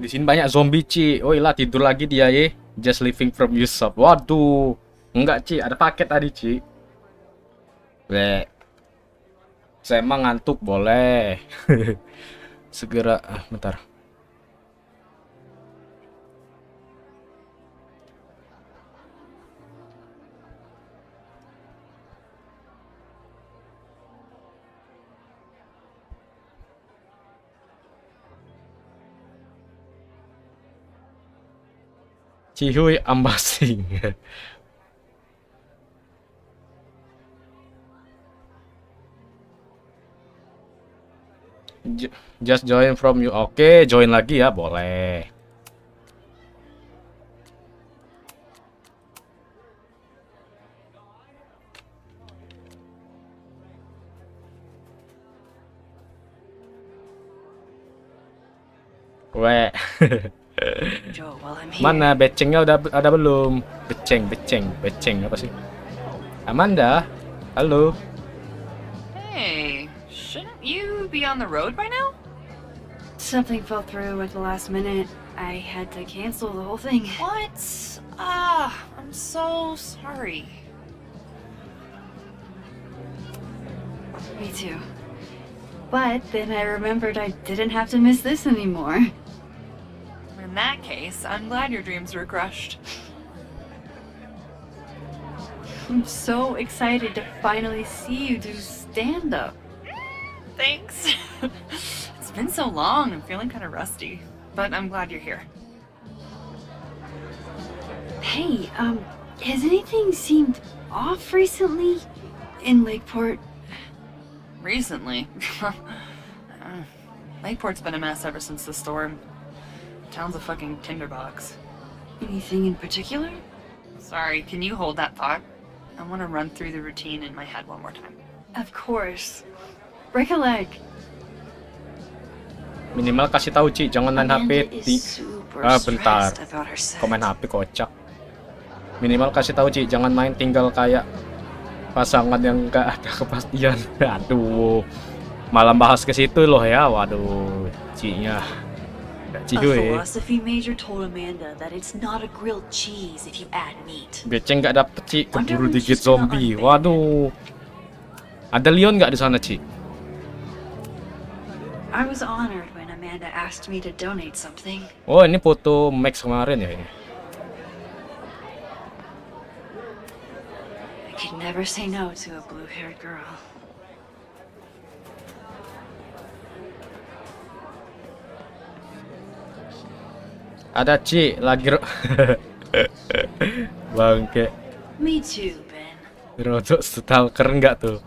Di sini banyak zombie, Ci. Oh ilah, tidur lagi dia ye. Just living from Yusuf. Waduh. Enggak, Ci. Ada paket tadi, Ci. Bleh. Saya emang ngantuk, boleh. Segera. Bentar. Cihuy ambasing. Just join from you. Oke, join lagi ya, boleh. Weh. Mana becengnya udah ada belum? Beceng apa sih? Amanda, halo. Hey, shouldn't you be on the road by now? Something fell through at the last minute. I had to cancel the whole thing. What? I'm so sorry. Me too. But then I remembered I didn't have to miss this anymore. In that case, I'm glad your dreams were crushed. I'm so excited to finally see you do stand-up. Thanks. It's been so long, I'm feeling kind of rusty. But I'm glad you're here. Hey, has anything seemed off recently in Lakeport? Recently? Lakeport's been a mess ever since the storm. Town's a fucking tinderbox. Anything in particular? Sorry, can you hold that thought? I want to run through the routine in my head one more time. Of course. Break a leg. Minimal kasih tahu, Ci, jangan main HP di bentar. Kok main HP kocak. Minimal kasih tahu, Ci, jangan main tinggal kayak pasangan yang gak ada kepastian. Aduh. Malam bahas ke situ loh ya. Waduh, Ci-nya. A philosophy major told Amanda that it's not a grilled cheese if you add meat. Beceng gak dapet, Ci, keburu digigit zombie. Waduh. Ada Leon gak di sana, Ci? I was honored when Amanda asked me to donate something. Oh, ini foto Max kemarin ya ini. I could never say no to a blue-haired girl. Ada, Ci, lagi bangke. Me too, Ben. Rodok stalker enggak tuh?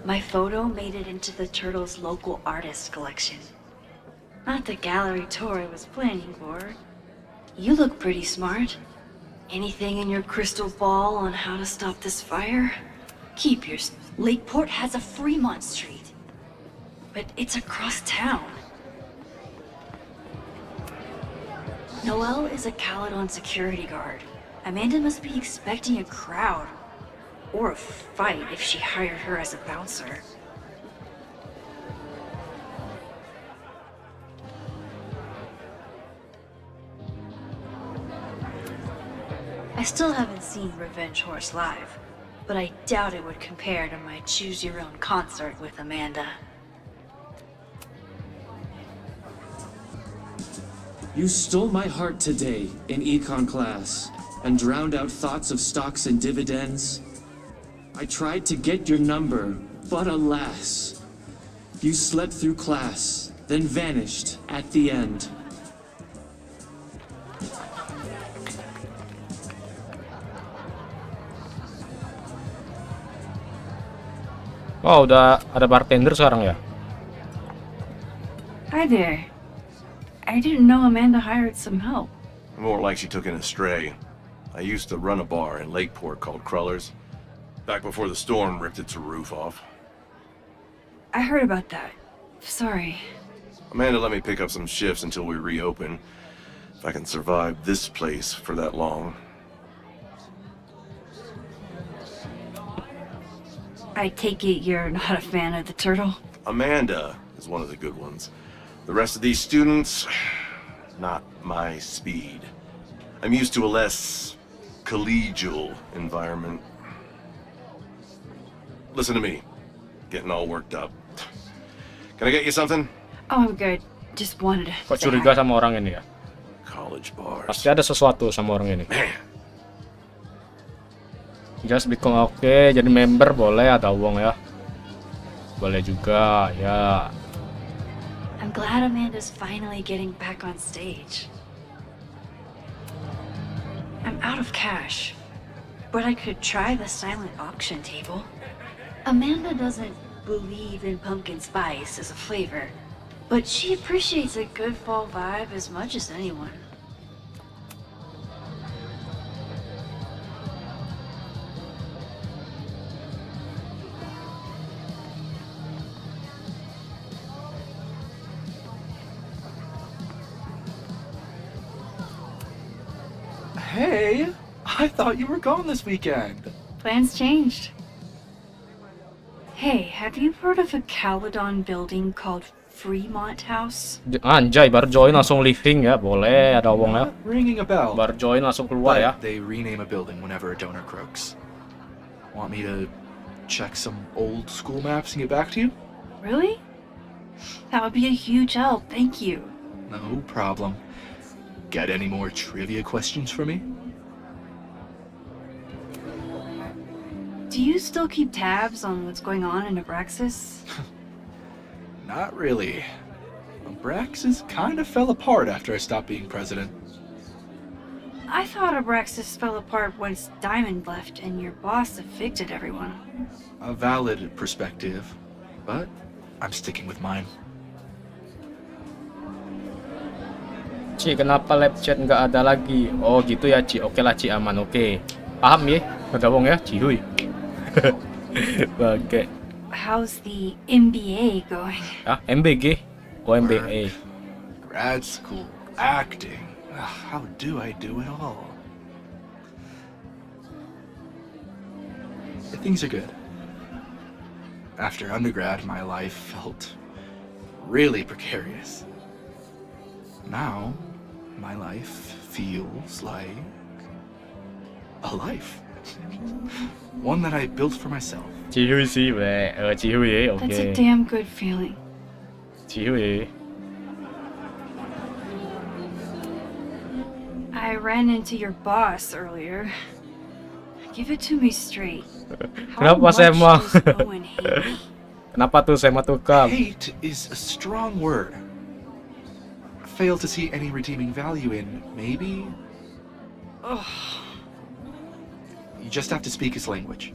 My photo made it into the Turtles' local artist collection. Not the gallery tour I was planning for. You look pretty smart. Anything in your crystal ball on how to stop this fire? Keep your... Lakeport has a Fremont Street. But it's across town. Noelle is a Caledon security guard. Amanda must be expecting a crowd. Or a fight if she hired her as a bouncer. I still haven't seen Revenge Horse live, but I doubt it would compare to my Choose Your Own concert with Amanda. You stole my heart today in econ class and drowned out thoughts of stocks and dividends. I tried to get your number, but alas, you slept through class, then vanished at the end. Oh, udah ada bartender sekarang ya? Hi there. I didn't know Amanda hired some help. More like she took an astray. I used to run a bar in Lakeport called Crullers, back before the storm ripped its roof off. I heard about that. Sorry. Amanda let me pick up some shifts until we reopen. If I can survive this place for that long. I take it you're not a fan of the turtle? Amanda is one of the good ones. The rest of these students, not my speed. I'm used to a less collegial environment. Listen to me, getting all worked up. Can I get you something? Oh, I'm good. Just wanted to. Kok curiga sama orang ini ya? College bars. Pasti ada sesuatu sama orang ini. Just become oke, jadi member boleh ada uang ya. Boleh juga ya. I'm glad Amanda's finally getting back on stage. I'm out of cash, but I could try the silent auction table. Amanda doesn't believe in pumpkin spice as a flavor, but she appreciates a good fall vibe as much as anyone. Hey, I thought you were gone this weekend. Plans changed. Hey, have you heard of a Caledon building called Fremont House? Anjay, baru join langsung living ya, boleh ada uang ya. Ringing a bell. Baru join langsung keluar ya. They rename a building whenever a donor croaks. Want me to check some old school maps and get back to you? Really? That would be a huge help, thank you. No problem. Got any more trivia questions for me? Do you still keep tabs on what's going on in Abraxas? Not really. Abraxas kind of fell apart after I stopped being president. I thought Abraxas fell apart once Diamond left and your boss evicted everyone. A valid perspective, but I'm sticking with mine. Ci, kenapa lab chat nggak ada lagi? Oh gitu ya Ci, oke lah Ci, aman, oke. Paham ya? Ada wong ya, Ci, huy. Bangke. How's the MBA going? Ah, MBG? Oh, MBA. Grad school, acting. How do I do it all? Things are good. After undergrad, my life felt really precarious. Now, my life feels like a life. One that I built for myself. Chị Huy gì vậy? Chị Huy, okay. That's a damn good feeling. Chị Huy. I ran into your boss earlier. Give it to me straight. Kenapa Sema? Kenapa tuh Sema tukang? Hate is a strong word. Fail to see any redeeming value in, maybe? Ugh. You just have to speak his language.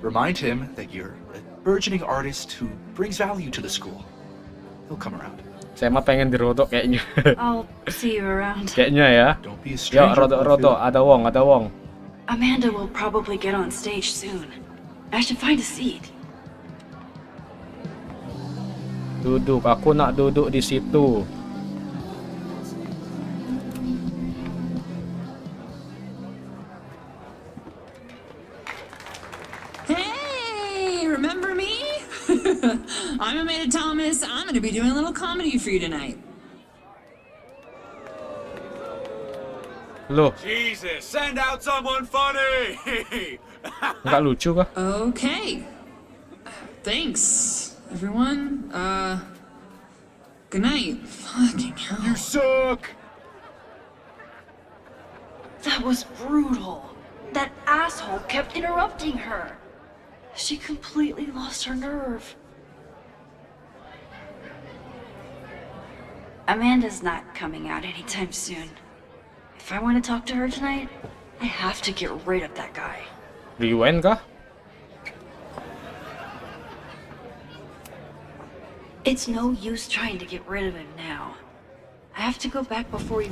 Remind him that you're a burgeoning artist who brings value to the school. He'll come around. Saya mah pengen dirodok kayaknya. I'll see you around. Kayaknya ya. Don't be a Ya, stranger. rodok, ada wong, ada wong. Amanda will probably get on stage soon. I should find a seat. Duduk, aku nak duduk di situ. Remember me? I'm Amanda Thomas. I'm going to be doing a little comedy for you tonight. Loh, Jesus, send out someone funny! nggak lucu kah? Okay. Thanks, everyone. Good night. Fucking hell. You suck! That was brutal. That asshole kept interrupting her. She completely lost her nerve. Amanda's not coming out anytime soon. If I want to talk to her tonight, I have to get rid of that guy. Rewind kah? It's no use trying to get rid of him now. I have to go back before he...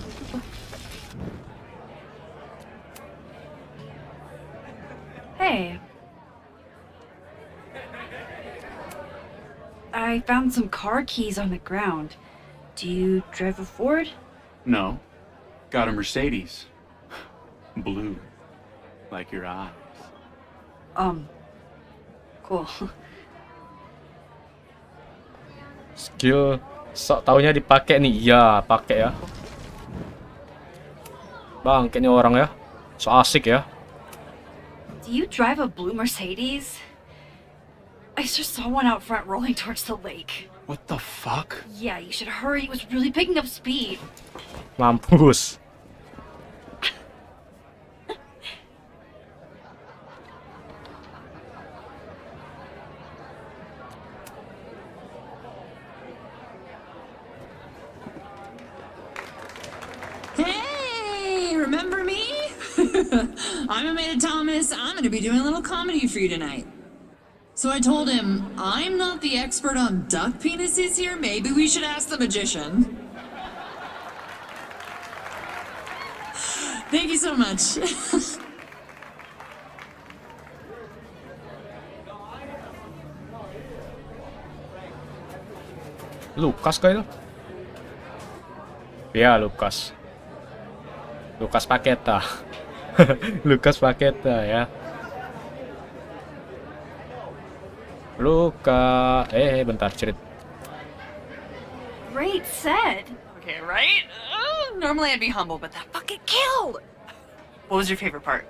Hey. I found some car keys on the ground. Do you drive a Ford? No. Got a Mercedes. Blue. Like your eyes. Cool. Skill Sok taunya dipakai nih. Iya, pakai ya. Bang, kayaknya orang ya. So asik ya. Do you drive a blue Mercedes? I just saw one out front rolling towards the lake. What the fuck? Yeah, you should hurry. It was really picking up speed. Mampus. Hey, remember me? I'm Amanda Thomas. I'm gonna be doing a little comedy for you tonight. So I told him, I'm not the expert on duck penises here. Maybe we should ask the magician. Thank you so much. Lukas kah itu? Ya, Lukas. Lukas Paketa. Lukas Paketa ya. Bentar cerit. Great set. Okay, right? Normally I'd be humble, but that fucking killed. What was your favorite part?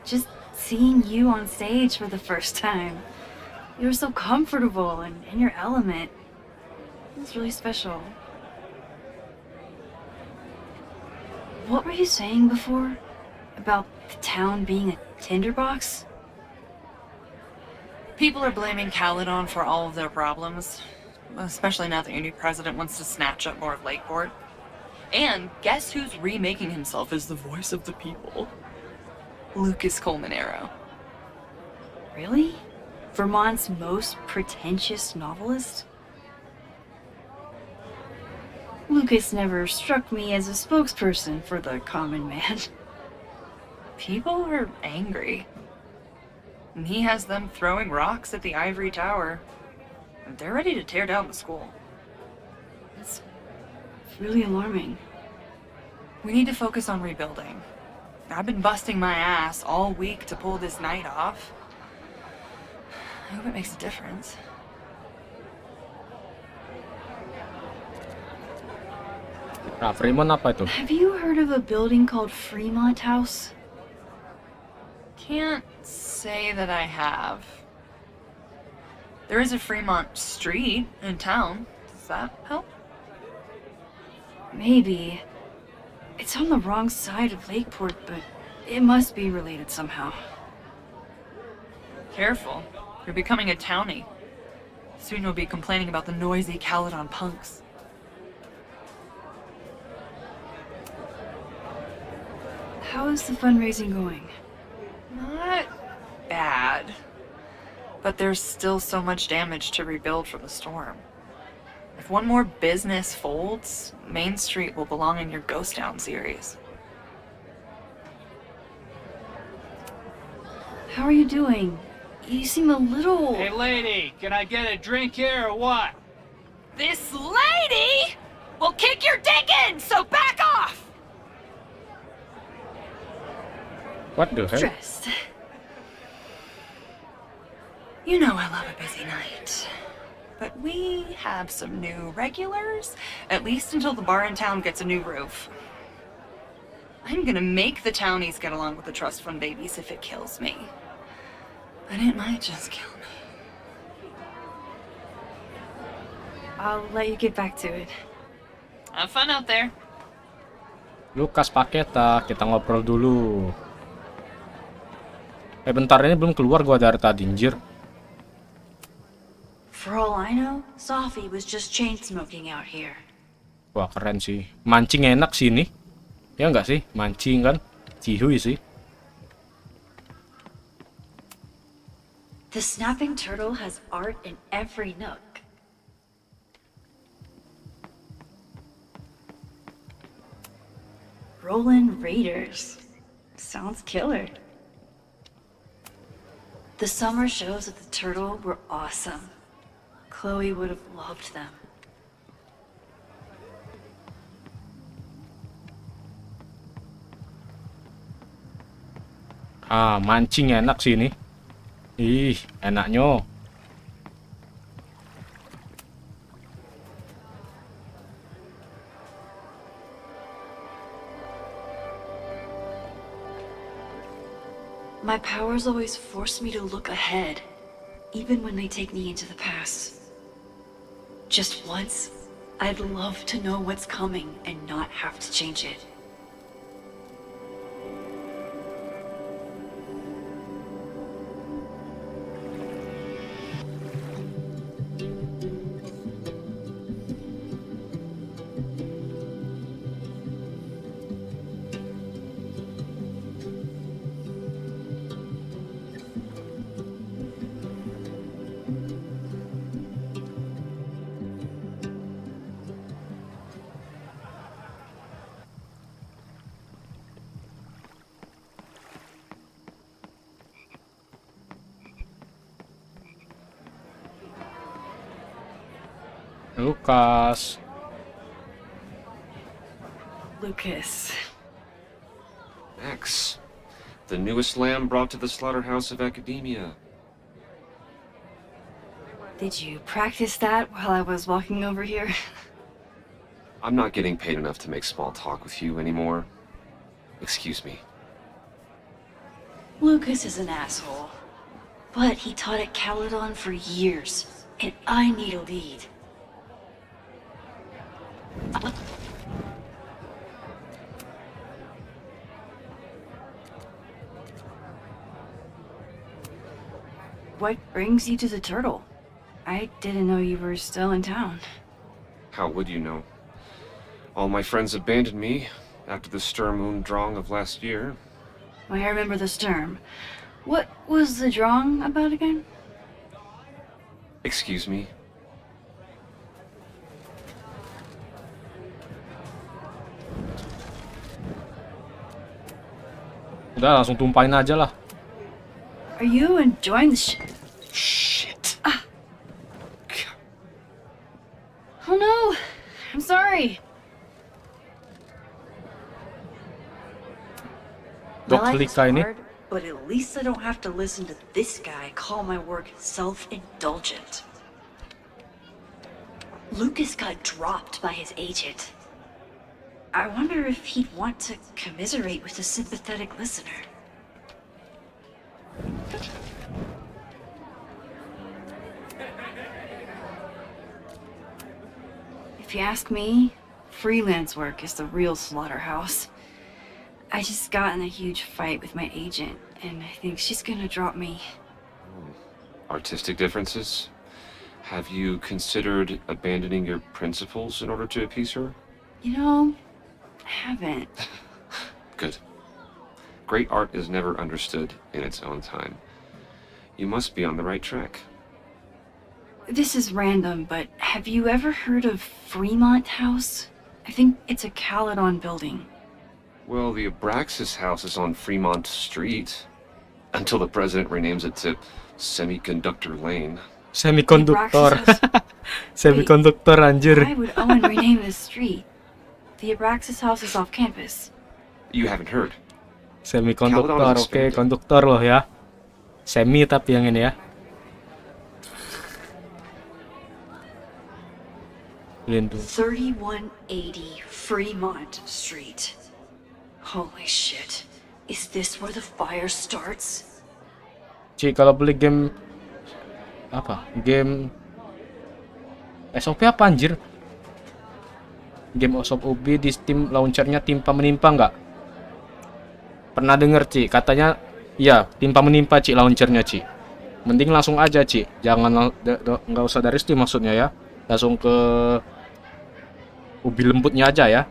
Just seeing you on stage for the first time. You were so comfortable and in your element. It was really special. What were you saying before? About the town being a tinderbox? People are blaming Caledon for all of their problems, especially now that your new president wants to snatch up more of Lakeport. And guess who's remaking himself as the voice of the people? Lucas Colmanero. Really? Vermont's most pretentious novelist? Lucas never struck me as a spokesperson for the common man. People are angry. And he has them throwing rocks at the ivory tower. And they're ready to tear down the school. It's really alarming. We need to focus on rebuilding. I've been busting my ass all week to pull this night off. I hope it makes a difference. Nah, Fremont apa itu? Have you heard of a building called Fremont House? Can't say that I have. There is a Fremont Street in town. Does that help? Maybe. It's on the wrong side of Lakeport, but it must be related somehow. Careful. You're becoming a townie. Soon you'll be complaining about the noisy Caledon punks. How is the fundraising going? Not bad. But there's still so much damage to rebuild from the storm. If one more business folds, Main Street will belong in your Ghost Town series. How are you doing? You seem a little... Hey lady, can I get a drink here or what? This lady will kick your dick in, so back off! What the hell? Stressed. You know I love a busy night. But we have some new regulars, at least until the bar in town gets a new roof. I'm gonna make the townies get along with the trust fund babies if it kills me. But it might just kill me. I'll let you get back to it. Have fun out there. Lukas Paketa, kita ngobrol dulu. Bentar, ini belum keluar gua dari tadi, anjir. For all I know, Sophie was just chain smoking out here. Wah, keren sih. Mancing enak sih ini. Ya enggak sih? Mancing kan? Cihuy sih. The snapping turtle has art in every nook. Rollin' Raiders. Sounds killer. The summer shows at the Turtle were awesome. Chloe would have loved them. Ah, mancing enak sih ini. Ih, enaknya. My powers always force me to look ahead, even when they take me into the past. Just once, I'd love to know what's coming and not have to change it. Lucas. Lucas. Max, the newest lamb brought to the slaughterhouse of academia. Did you practice that while I was walking over here? I'm not getting paid enough to make small talk with you anymore. Excuse me. Lucas is an asshole. But he taught at Caledon for years, and I need a lead. What brings you to the Turtle? I didn't know you were still in town. How would you know? All my friends abandoned me after the Sturm und Drang of last year. I remember the Sturm. What was the Drang about again? Excuse me? Udah langsung tumpahin aja lah. Are you enjoying the Shit. Oh no! I'm sorry! My life is hard, but at least I don't have to listen to this guy call my work self-indulgent. Lucas got dropped by his agent. I wonder if he'd want to commiserate with a sympathetic listener. If you ask me, freelance work is the real slaughterhouse. I just got in a huge fight with my agent, and I think she's gonna drop me. Artistic differences? Have you considered abandoning your principles in order to appease her? You know, I haven't. Good. Great art is never understood in its own time. You must be on the right track. This is random, but have you ever heard of Fremont House? I think it's a Caledon building. Well, the Abraxas house is on Fremont Street. Until the president renames it to Semiconductor Lane. Semikonduktor. Semikonduktor anjir. Why would Owen rename this street? The Abraxas house is off campus. You haven't heard. Semikonduktor, oke, konduktor loh ya. Semi tapi yang ini ya. 3180 Fremont Street. Holy shit. Is this where the fire starts? Ci, kalau beli game apa? Game SOP apa anjir? Game SOP OB di Steam launchernya timpa menimpa nggak? Pernah denger Ci, katanya ya timpa menimpa Ci launchernya Ci. Mending langsung aja Ci, jangan nggak usah dari Steam maksudnya ya, langsung ke ubi lembutnya aja ya.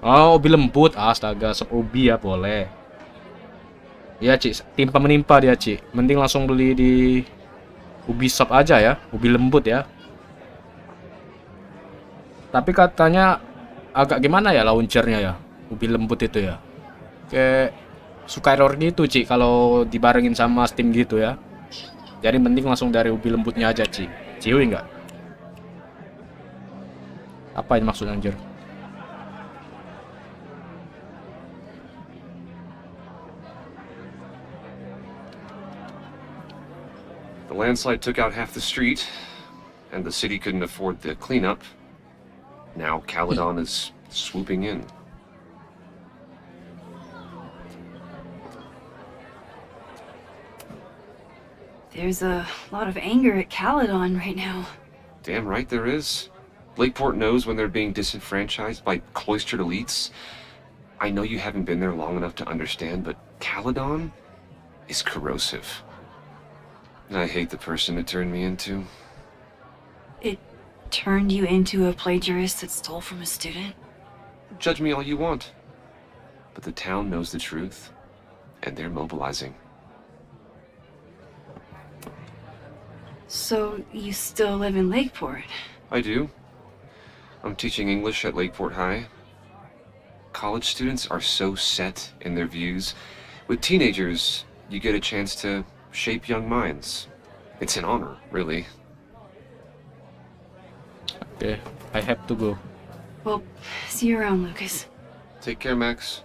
Oh ubi lembut, astaga SOP OB ya boleh. Ya Ci, timpa menimpa dia Ci, mending langsung beli di Ubisoft aja ya, ubi lembut ya. Tapi katanya agak gimana ya launchernya ya, ubi lembut itu ya. Kayak suka error gitu Ci kalau dibarengin sama Steam gitu ya. Jadi mending langsung dari ubi lembutnya aja Ci. Ciwi nggak? Apa yang maksud anjir? The landslide took out half the street, and the city couldn't afford the cleanup. Now Caledon is swooping in. There's a lot of anger at Caledon right now. Damn right there is. Lakeport knows when they're being disenfranchised by cloistered elites. I know you haven't been there long enough to understand, but Caledon is corrosive. And I hate the person it turned me into. It turned you into a plagiarist that stole from a student? Judge me all you want. But the town knows the truth, and they're mobilizing. So you still live in Lakeport? I do. I'm teaching English at Lakeport High. College students are so set in their views. With teenagers, you get a chance to shape young minds. It's an honor, really. Okay, I have to go. Well, see you around, Lucas. Take care, Max.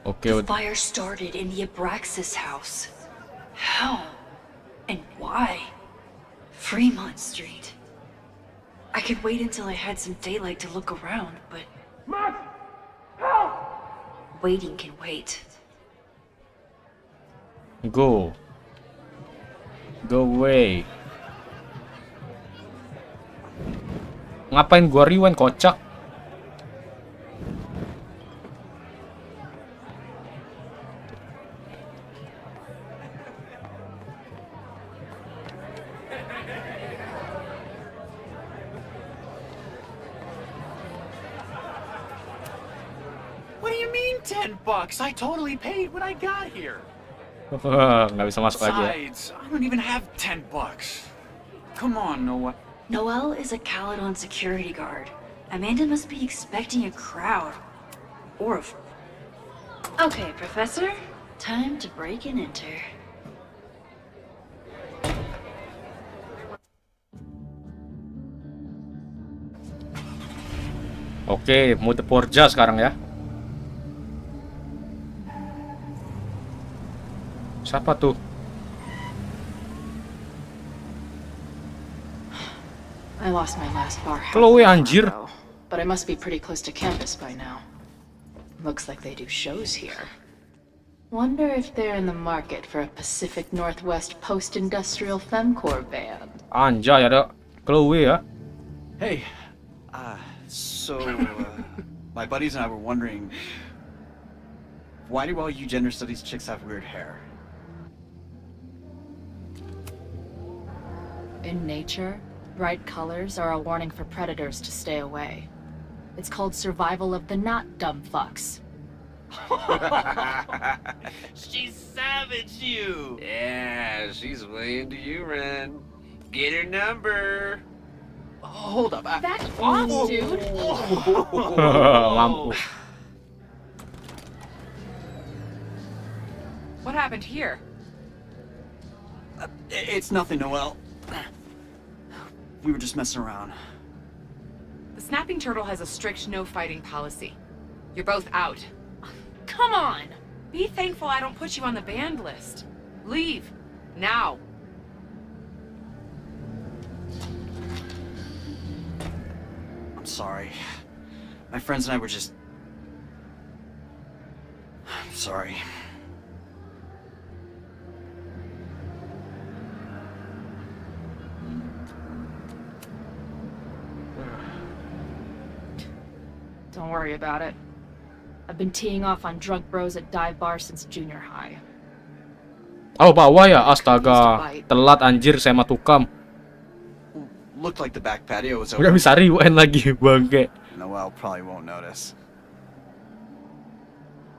Okay, The fire started in the Abraxas house. How? And why? Fremont Street. I could wait until I had some daylight to look around, but... Max! Help! Waiting can wait. Go. Go away. Ngapain gua rewind, kocak? What do you mean $10? I totally paid when I got here. Nggak bisa masuk lagi ya. Besides, I don't even have $10. Come on, Noah. Noel is a Caledon security guard. Amanda must be expecting a crowd. Or a... Okay, Professor. Time to break and enter. Oke, mode Forja sekarang ya. Siapa tuh? I lost my last bar. Chloe, anjir. But I must be pretty close to campus by now. Looks like they do shows here. Wonder if they're in the market for a Pacific Northwest post-industrial femcore band. Anjay, ada Chloe ya. Hey, my buddies and I were wondering, why do all you gender studies chicks have weird hair? In nature, bright colors are a warning for predators to stay away. It's called survival of the not dumb fucks. She savaged you! Yeah, she's way into you, Ren. Get her number. Hold up. Back off, dude! Mampu. What happened here? It's nothing, Noel. We were just messing around. The snapping turtle has a strict no fighting policy. You're both out. Come on! Be thankful I don't put you on the banned list. Leave. Now. I'm sorry. My friends and I were just... I'm sorry. Don't worry about it. I've been teeing off on drunk bros at dive bar since junior high. Oh, bawah ya? Astaga. Telat anjir, saya mah tukam. Looked like the back patio was Udah open. bisa rewind lagi, bangke. Noel probably won't notice.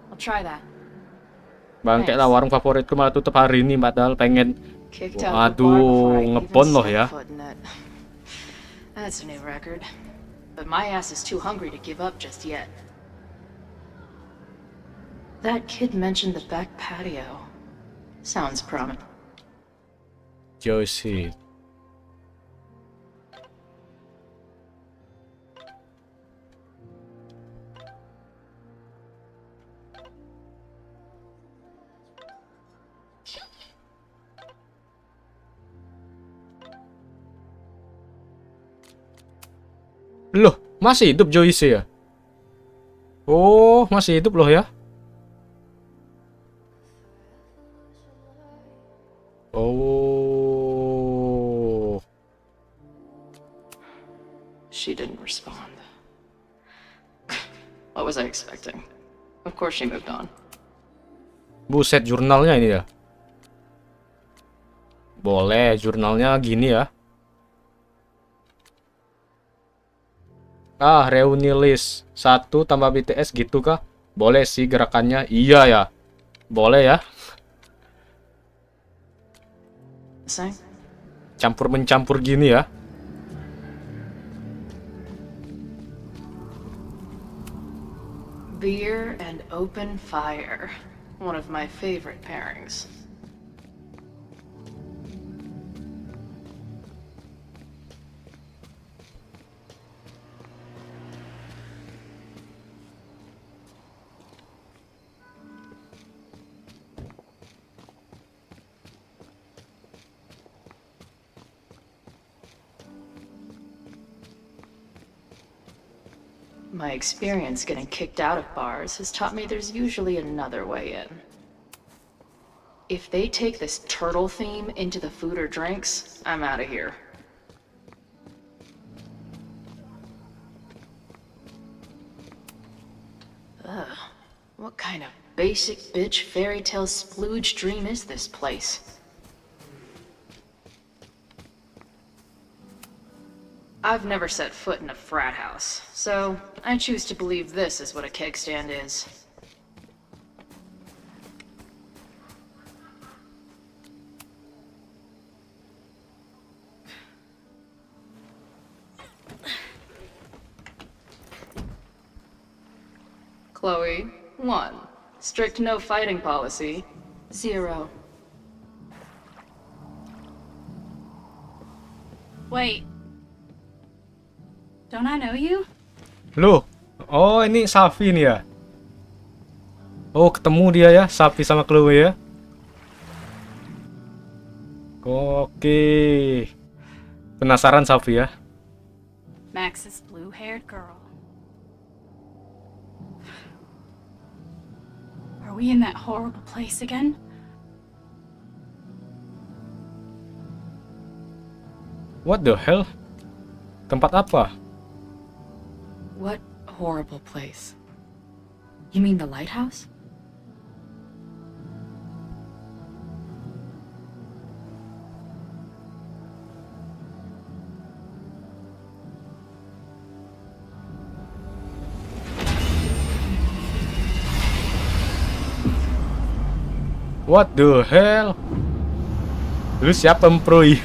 I'll try that. Bangke lah, warung favoritku malah tutup hari ini, padahal pengen. Kicked out the bar before Waduh, I even ngepon loh set ya. foot in it. That's a new record. But my ass is too hungry to give up just yet. That kid mentioned the back patio. Sounds promising. Josie. Loh, masih hidup Joyce ya? Oh, masih hidup loh ya? Oh. She didn't respond. What was I expecting? Of course she moved on. Buset, jurnalnya ini ya. Boleh, jurnalnya gini ya. Ah, reuni list 1 tambah BTS gitu kah? Boleh sih gerakannya. Iya ya. Boleh ya. Sayang? Campur-mencampur gini ya. Beer and open fire. One of my favorite pairings. My experience getting kicked out of bars has taught me there's usually another way in. If they take this turtle theme into the food or drinks, I'm out of here. Ugh, what kind of basic bitch fairy tale splooge dream is this place? I've never set foot in a frat house, so I choose to believe this is what a keg stand is. Chloe, 1. Strict no fighting policy. 0. Wait. Don't I know you? Loh, oh ini Safi nih ya. Oh, ketemu dia ya, Safi sama Chloe ya. Oke. Penasaran Safi ya. Max's blue-haired girl. Are we in that horrible place again? What the hell? Tempat apa? What horrible place? You mean the lighthouse? What the hell? Lu siapa emproy?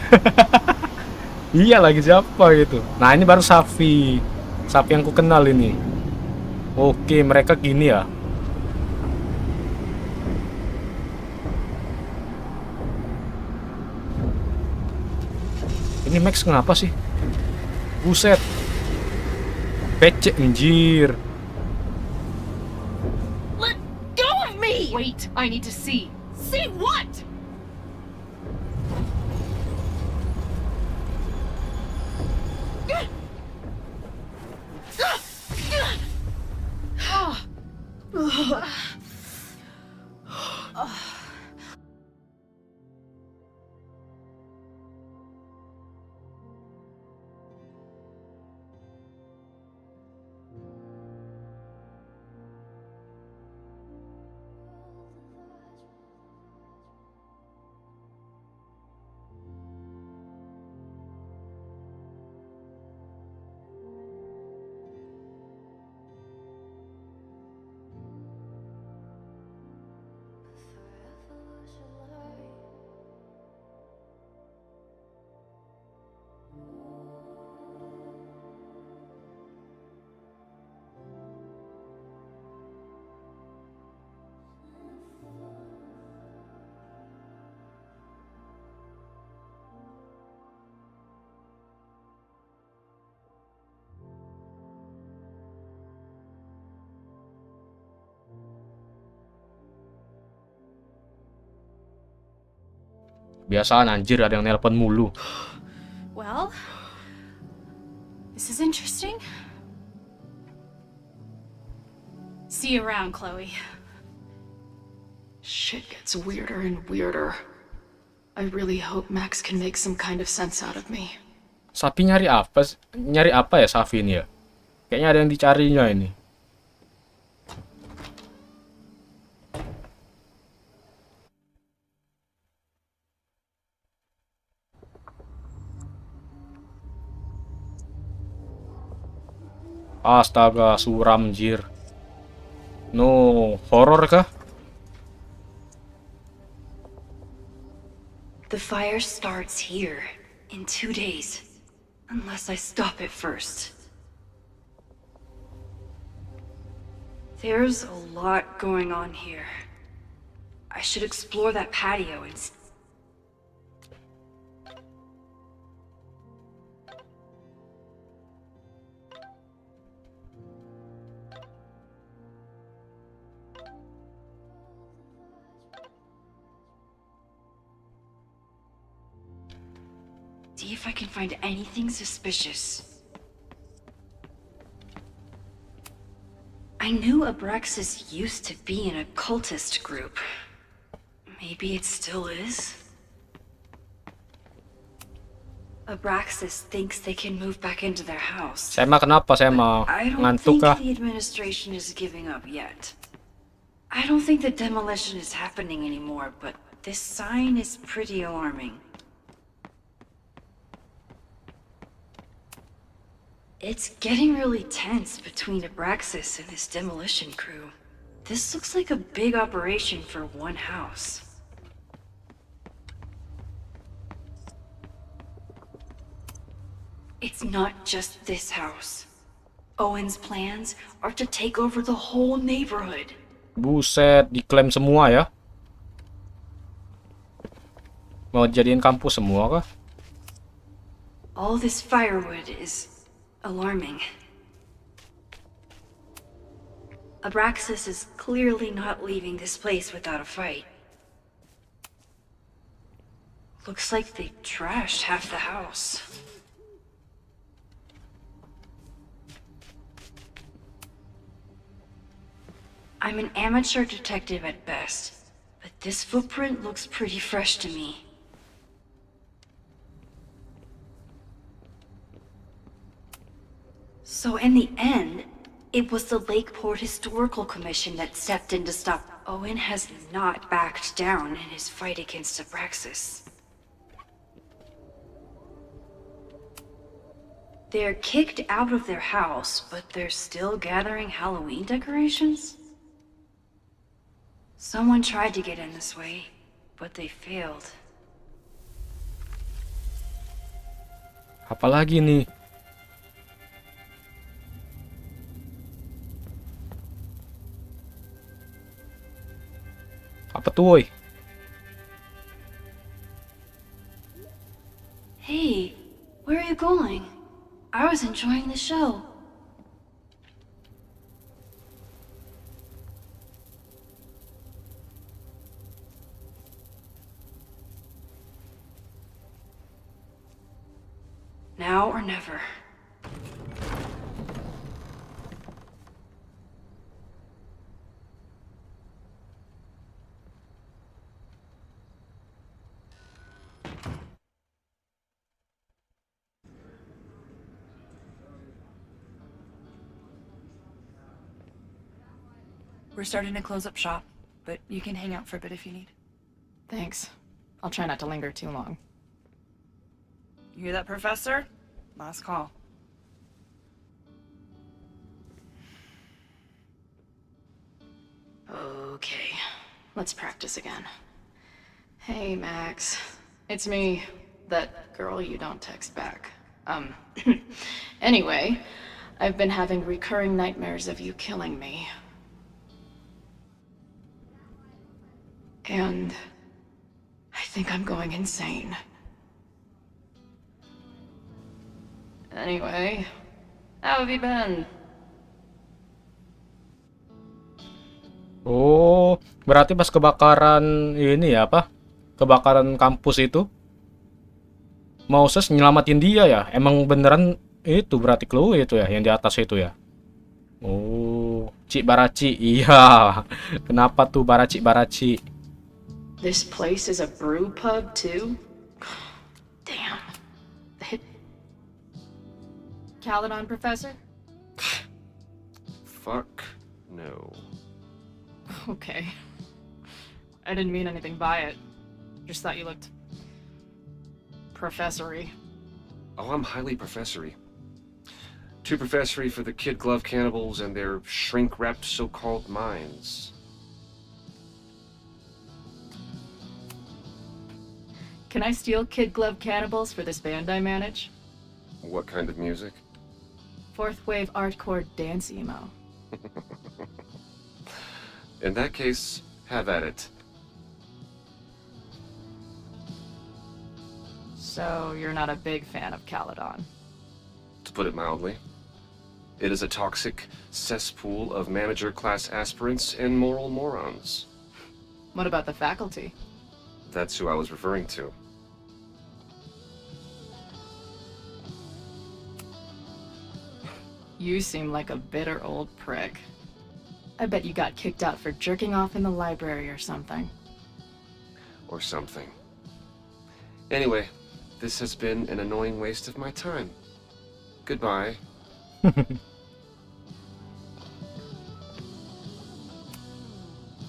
Iya lagi siapa gitu. Nah ini baru Safi. Sapi yang ku kenal ini. Oke, mereka gini ya. Ini Max kenapa sih? Buset. Pece anjir. Let go of me! Wait, I need to see. See what? Biasaan anjir ada yang nelpon mulu. Well, this is interesting. See you around, Chloe. Shit gets weirder and weirder. I really hope Max can make some kind of sense out of me. Sapi nyari apa? Nyari apa ya Safi ini ya? Kayaknya ada yang dicarinya ini. Astaga, suram jir. No, horor kah? The fire starts here in 2 days, unless I stop it first. There's a lot going on here. I should explore that patio and see if I can find anything suspicious. I knew Abraxas used to be in a cultist group. Maybe it still is? Abraxas thinks they can move back into their house. Sema kenapa Sema? I don't Ngantuk think kah? the administration is giving up yet. I don't think the demolition is happening anymore, but this sign is pretty alarming. It's getting really tense between Abraxas and this demolition crew. This looks like a big operation for one house. It's not just this house. Owen's plans are to take over the whole neighborhood. Buset, diklaim semua ya. Mau jadiin kampus semua kah? All this firewood is alarming. Abraxas is clearly not leaving this place without a fight. Looks like they trashed half the house. I'm an amateur detective at best, but this footprint looks pretty fresh to me. So in the end, it was the Lakeport Historical Commission that stepped in to stop. Owen has not backed down in his fight against Abraxas. They're kicked out of their house, but they're still gathering Halloween decorations? Someone tried to get in this way, but they failed. Apalagi nih? Apa tuh, woi? Hey, where are you going? I was enjoying the show. Now or never. We're starting to close up shop, but you can hang out for a bit if you need. Thanks. I'll try not to linger too long. You hear that, Professor? Last call. Okay, let's practice again. Hey, Max. It's me, that girl you don't text back. Anyway, I've been having recurring nightmares of you killing me. And I think I'm going insane. Anyway, how have you been? Oh, berarti pas kebakaran ini ya apa? Kebakaran kampus itu, Moses nyelamatin dia ya? Emang beneran itu berarti Chloe itu ya, yang di atas itu ya? Oh, Cik Baraci, iya. Kenapa tuh Baraci? This place is a brew pub, too? Damn. Caledon, Professor? Fuck no. Okay. I didn't mean anything by it. Just thought you looked... professory. Oh, I'm highly professory. Too professory for the kid glove cannibals and their shrink-wrapped so-called minds. Can I steal kid glove cannibals for this band I manage? What kind of music? Fourth wave artcore dance emo. In that case, have at it. So, you're not a big fan of Caledon? To put it mildly. It is a toxic cesspool of manager-class aspirants and moral morons. What about the faculty? That's who I was referring to. You seem like a bitter old prick. I bet you got kicked out for jerking off in the library or something. Or something. Anyway, this has been an annoying waste of my time. Goodbye.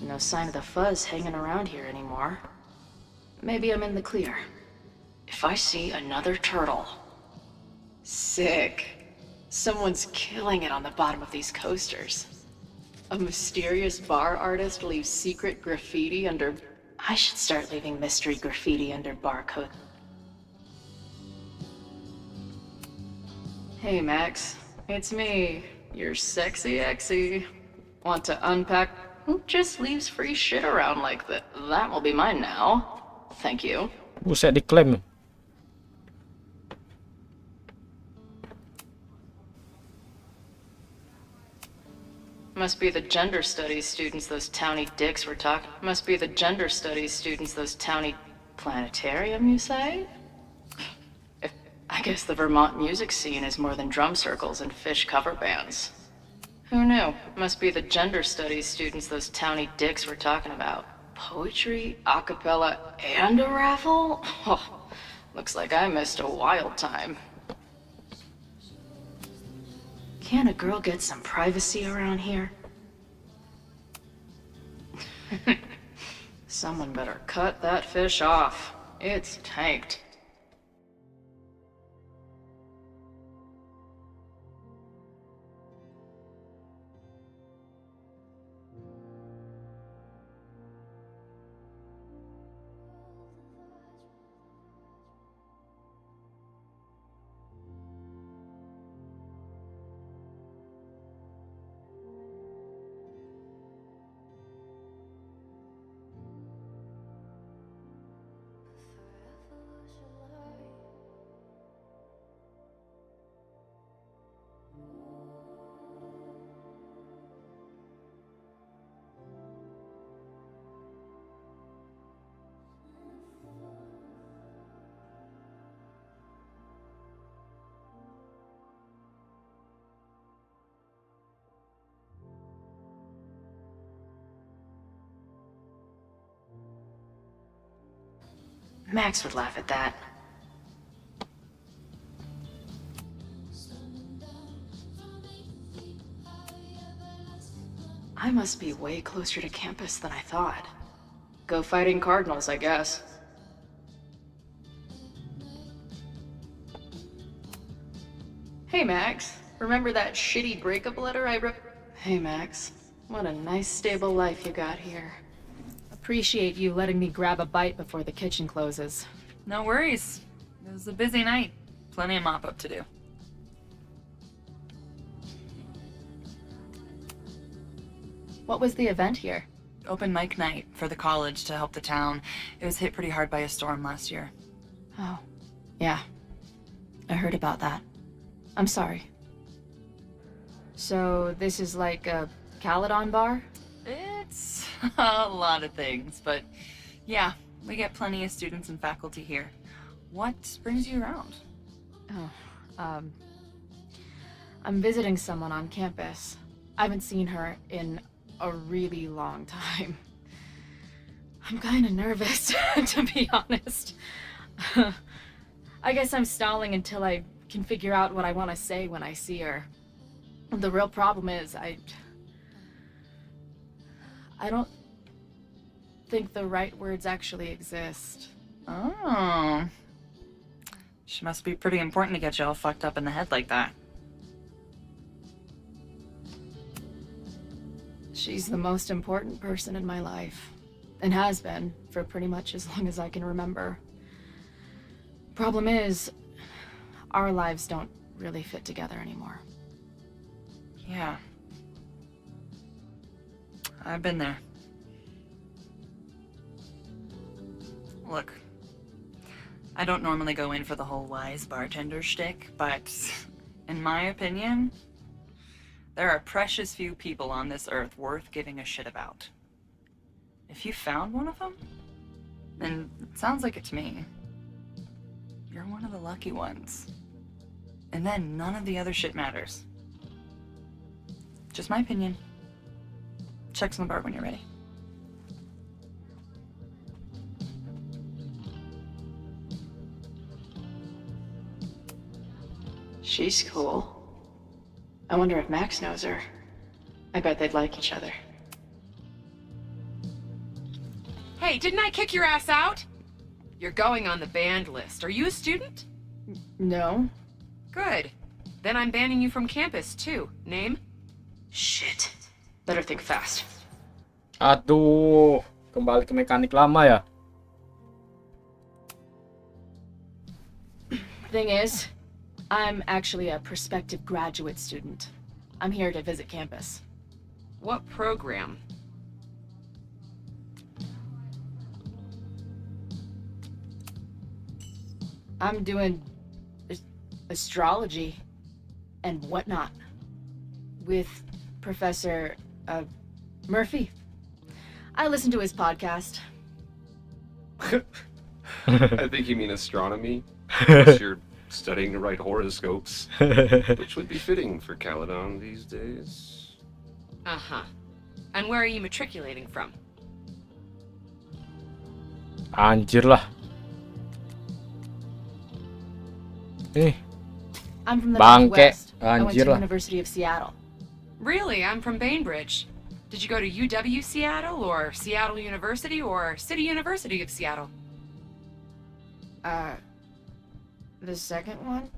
No sign of the fuzz hanging around here anymore. Maybe I'm in the clear. If I see another turtle... Sick. Someone's killing it on the bottom of these coasters. A mysterious bar artist leaves secret graffiti under... I should start leaving mystery graffiti under barcode. Hey Max, it's me, your sexy exy. Want to unpack? Who just leaves free shit around like that? That will be mine now. Thank you. Buset, diklaim. Must be the gender studies students those towny dicks were talking. Must be the gender studies students those towny... Planetarium, you say? I guess the Vermont music scene is more than drum circles and fish cover bands. Who knew? Must be the gender studies students those towny dicks were talking about. Poetry, a cappella, and a raffle? Oh, looks like I missed a wild time. Can't a girl get some privacy around here? Someone better cut that fish off. It's tanked. Max would laugh at that. I must be way closer to campus than I thought. Go fighting Cardinals, I guess. Hey, Max. Remember that shitty breakup letter I wrote? Hey, Max. What a nice, stable life you got here. Appreciate you letting me grab a bite before the kitchen closes. No worries. It was a busy night. Plenty of mop-up to do. What was the event here? Open mic night for the college to help the town. It was hit pretty hard by a storm last year. Oh, yeah. I heard about that. I'm sorry. So this is like a Caledon bar? It's a lot of things, but yeah, we get plenty of students and faculty here. What brings you around? Oh, I'm visiting someone on campus. I haven't seen her in a really long time. I'm kind of nervous, to be honest. I guess I'm stalling until I can figure out what I want to say when I see her. The real problem is I don't think the right words actually exist. Oh. She must be pretty important to get you all fucked up in the head like that. She's the most important person in my life, and has been for pretty much as long as I can remember. Problem is, our lives don't really fit together anymore. Yeah. I've been there. Look, I don't normally go in for the whole wise bartender shtick, but in my opinion, there are precious few people on this earth worth giving a shit about. If you found one of them, then it sounds like it to me. You're one of the lucky ones. And then none of the other shit matters. Just my opinion. Check's on the bar when you're ready. She's cool. I wonder if Max knows her. I bet they'd like each other. Hey, didn't I kick your ass out? You're going on the banned list. Are you a student? No. Good. Then I'm banning you from campus, too. Name? Shit. Better think fast. Aduh, kembali ke mekanik lama ya. Thing is, I'm actually a prospective graduate student. I'm here to visit campus. What program? I'm doing astrology and whatnot with Professor Murphy. I listen to his podcast. I think you mean astronomy. Unless you're studying to write horoscopes, which would be fitting for Caledon these days. Uh-huh. And where are you matriculating from? Anjir lah. I'm from the Bangke. Northwest. I went to Anjir lah. University of Seattle. Really? I'm from Bainbridge. Did you go to UW Seattle, or Seattle University, or City University of Seattle? The second one?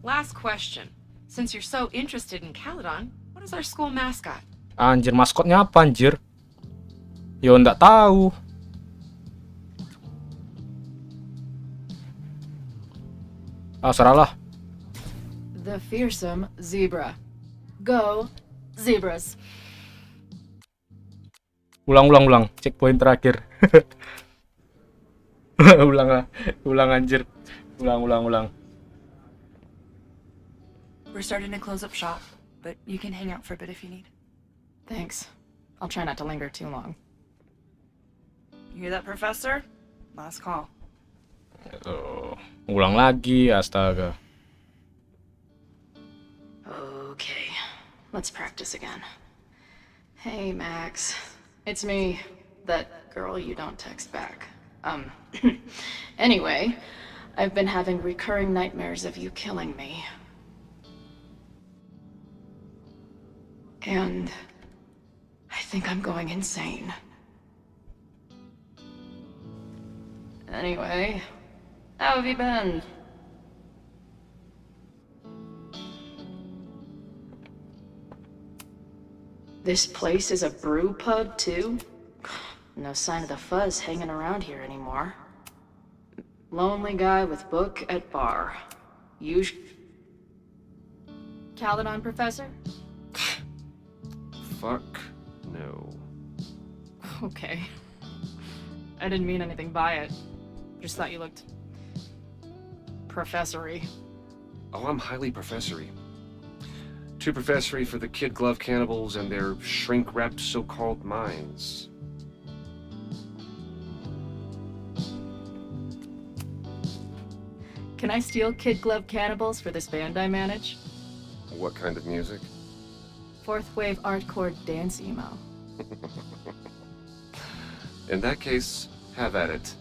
Last question. Since you're so interested in Caledon, what is our school mascot? Anjir, maskotnya apa anjir? Yo ndak tahu. Ah, seralah. The fearsome zebra. Go, zebras. Ulang. Checkpoint terakhir. Ulang anjir. Ulang. We're starting to close up shop, but you can hang out for a bit if you need. Thanks. I'll try not to linger too long. You hear that, Professor? Last call. Ulang lagi, astaga. Okay, let's practice again. Hey, Max. It's me, that girl you don't text back. Anyway, I've been having recurring nightmares of you killing me. And I think I'm going insane. Anyway, how have you been? This place is a brew pub, too? No sign of the fuzz hanging around here anymore. Lonely guy with book at bar. Caledon, Professor? Fuck no. Okay. I didn't mean anything by it. Just thought you looked... professory. Oh, I'm highly professory. Too professory for the kid glove cannibals and their shrink-wrapped so-called minds. Can I steal kid glove cannibals for this band I manage? What kind of music? Fourth wave artcore dance emo. In that case, have at it.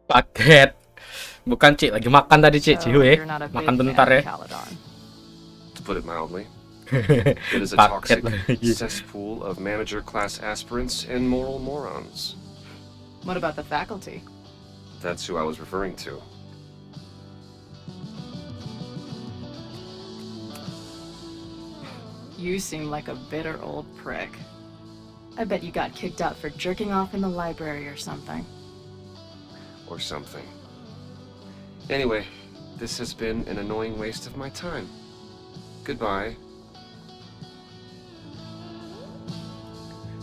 Paket. Bukan Cik, lagi makan tadi Cik. So, Cihuy. you're not a big Makan fan bentar of ya. Caledon. To put it mildly. It is a Paket toxic lagi. cesspool of manager class aspirants and moral morons. What about the faculty? That's who I was referring to. You seem like a bitter old prick. I bet you got kicked out for jerking off in the library or something. Or something. Anyway, this has been an annoying waste of my time. Goodbye.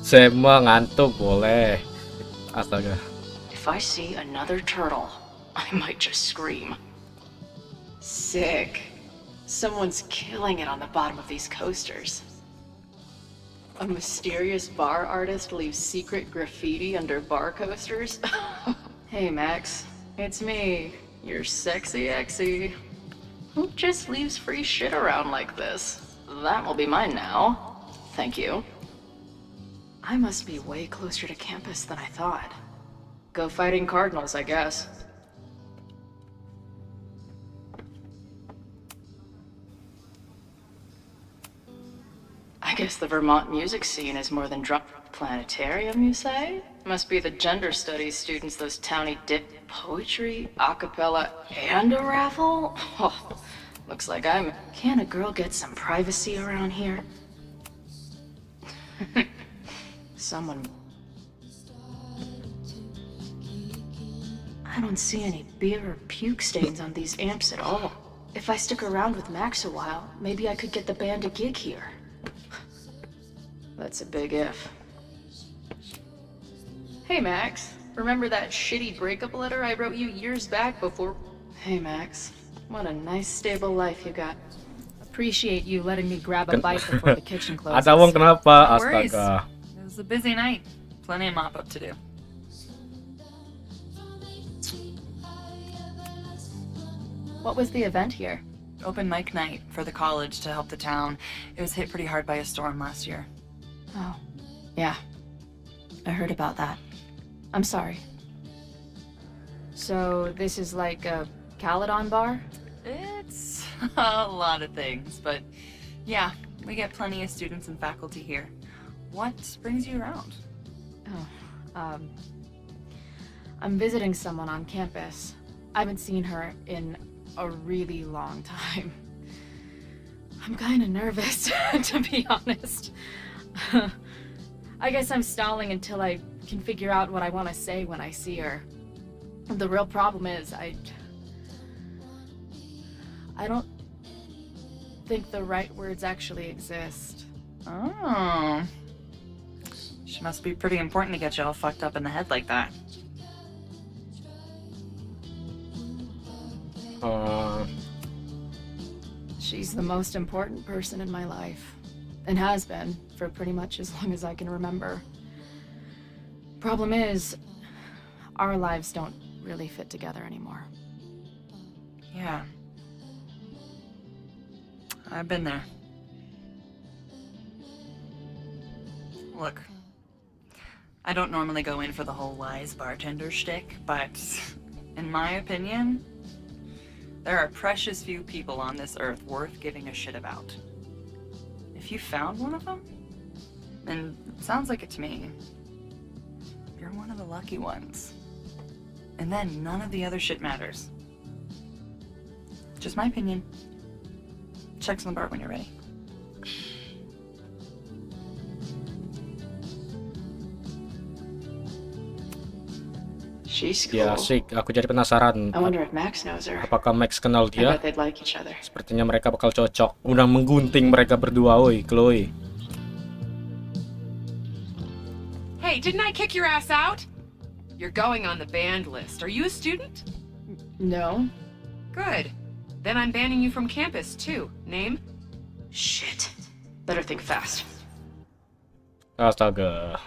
Semua ngantuk boleh. Astaga. If I see another turtle, I might just scream. Sick. Someone's killing it on the bottom of these coasters. A mysterious bar artist leaves secret graffiti under bar coasters? Hey Max, it's me, your sexy exy. Who just leaves free shit around like this? That will be mine now. Thank you. I must be way closer to campus than I thought. Go fighting cardinals, I guess. I guess the Vermont music scene is more than drop planetarium, you say? Must be the gender studies students those townie dip poetry, a cappella, and a raffle? Oh, looks like I'm... Can a girl get some privacy around here? Someone... I don't see any beer or puke stains on these amps at all. If I stick around with Max a while, maybe I could get the band a gig here. That's a big if. Hey Max, remember that shitty breakup letter I wrote you years back before? Hey Max, what a nice stable life you got. Appreciate you letting me grab a bite before the kitchen closes. Ada wong kenapa? No worries. Astaga. It was a busy night. Plenty of mop up to do. What was the event here? Open mic night for the college to help the town. It was hit pretty hard by a storm last year. Oh, yeah. I heard about that. I'm sorry. So this is like a Caledon bar? It's a lot of things, but yeah, we get plenty of students and faculty here. What brings you around? Oh, I'm visiting someone on campus. I haven't seen her in a really long time. I'm kind of nervous, to be honest. I guess I'm stalling until I can figure out what I want to say when I see her. The real problem is I don't think the right words actually exist. Oh. She must be pretty important to get you all fucked up in the head like that. She's the most important person in my life, and has been for pretty much as long as I can remember. Problem is, our lives don't really fit together anymore. Yeah. I've been there. Look, I don't normally go in for the whole wise bartender shtick, but in my opinion, there are precious few people on this earth worth giving a shit about. If you found one of them, and it sounds like it to me, you're one of the lucky ones. And then none of the other shit matters. Just my opinion. Checks on the bar when you're ready. She's cool. Ya asik, aku jadi penasaran. I wonder if Max knows her. Apakah Max kenal I dia? bet they'd like each other. Sepertinya mereka bakal cocok. Udah menggunting mereka berdua, oi, Chloe. Hey, didn't I kick your ass out? You're going on the banned list. Are you a student? No. Good. Then I'm banning you from campus, too. Name? Shit. Better think fast. Astaga.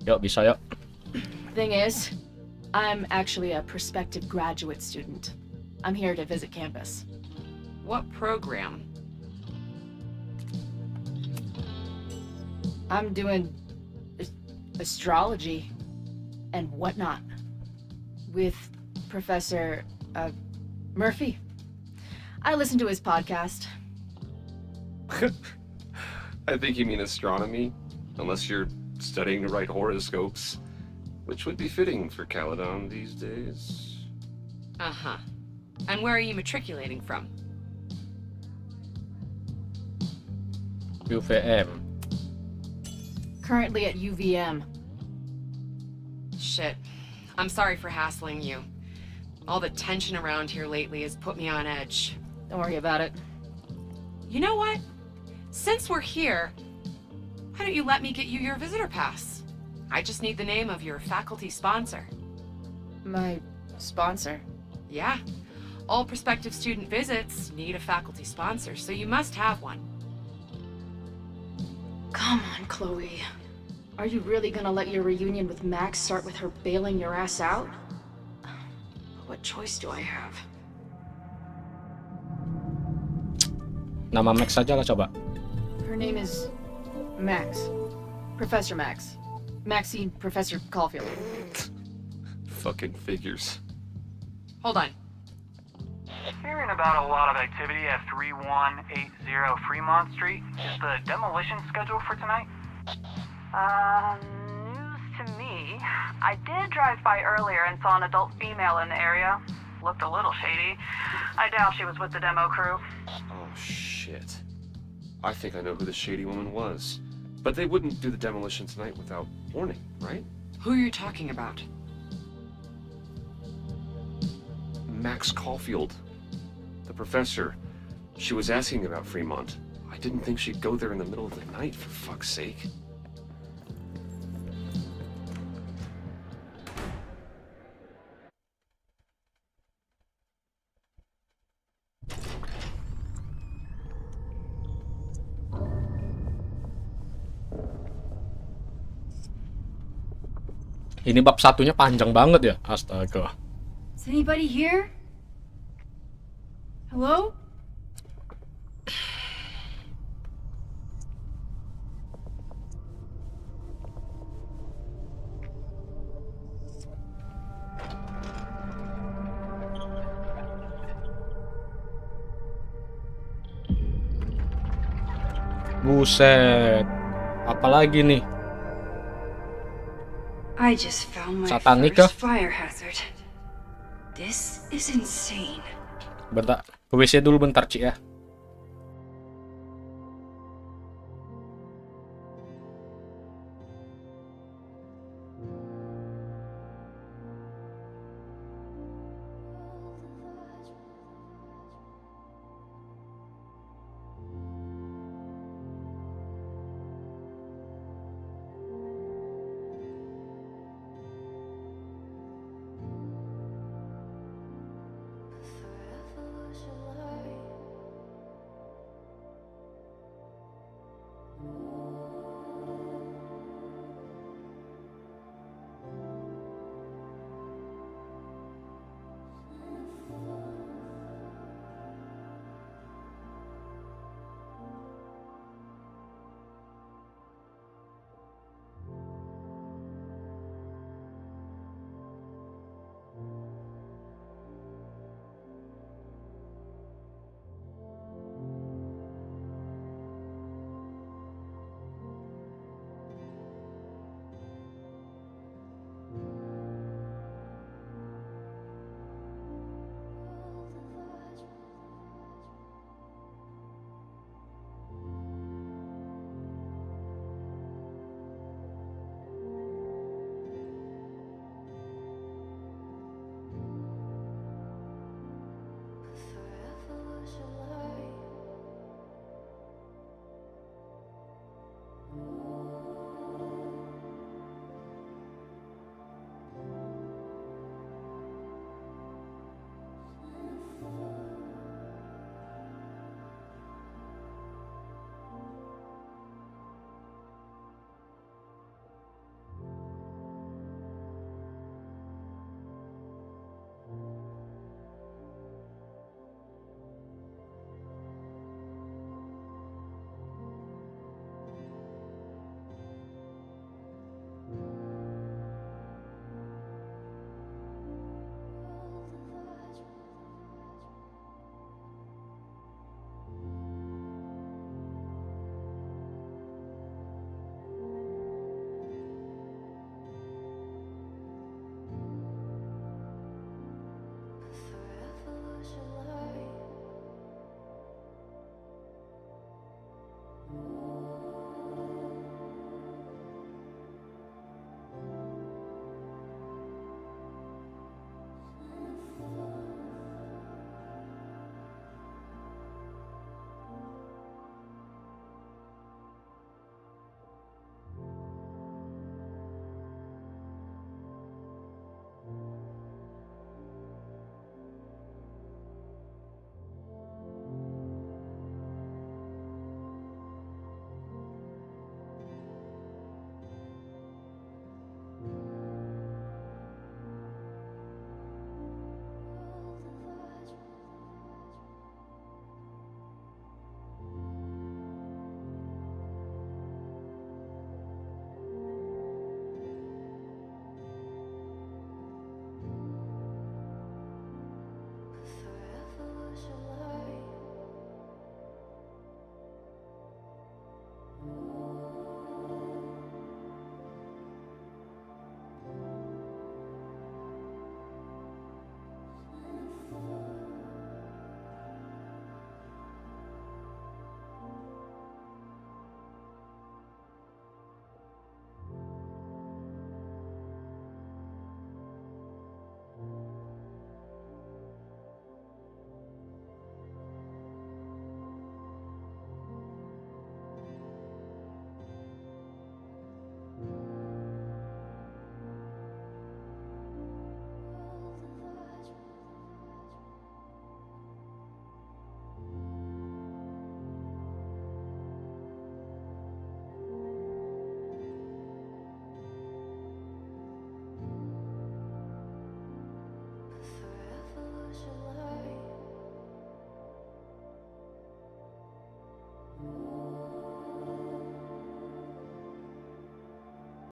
Yuk, bisa yuk. Thing is, I'm actually a prospective graduate student. I'm here to visit campus. What program? I'm doing astrology and whatnot. with Professor Murphy. I listen to his podcast. I think you mean astronomy, unless you're studying to write horoscopes, which would be fitting for Caledon these days. Uh-huh. And where are you matriculating from? UVM. Currently at UVM. Shit. I'm sorry for hassling you. All the tension around here lately has put me on edge. Don't worry about it. You know what? Since we're here, why don't you let me get you your visitor pass? I just need the name of your faculty sponsor. My sponsor? Yeah. All prospective student visits need a faculty sponsor, so you must have one. Come on, Chloe. Are you really gonna let your reunion with Max start with her bailing your ass out? What choice do I have? Nama Max saja lah coba. Her name is Max. Professor Max. Maxine Professor Caulfield. Fucking figures. Hold on. Hearing about a lot of activity at 3180 Fremont Street. Is the demolition scheduled for tonight? News to me. I did drive by earlier and saw an adult female in the area. Looked a little shady. I doubt she was with the demo crew. Oh, shit. I think I know who the shady woman was. But they wouldn't do the demolition tonight without warning, right? Who are you talking about? Max Caulfield. The professor. She was asking about Fremont. I didn't think she'd go there in the middle of the night, for fuck's sake. Ini bab satunya panjang banget ya, astaga. Is anybody here? Hello? Buset. Apalagi nih? I just found my Satanik first kah? fire hazard. This is insane. Bentar, ke WC dulu bentar, Ci ya.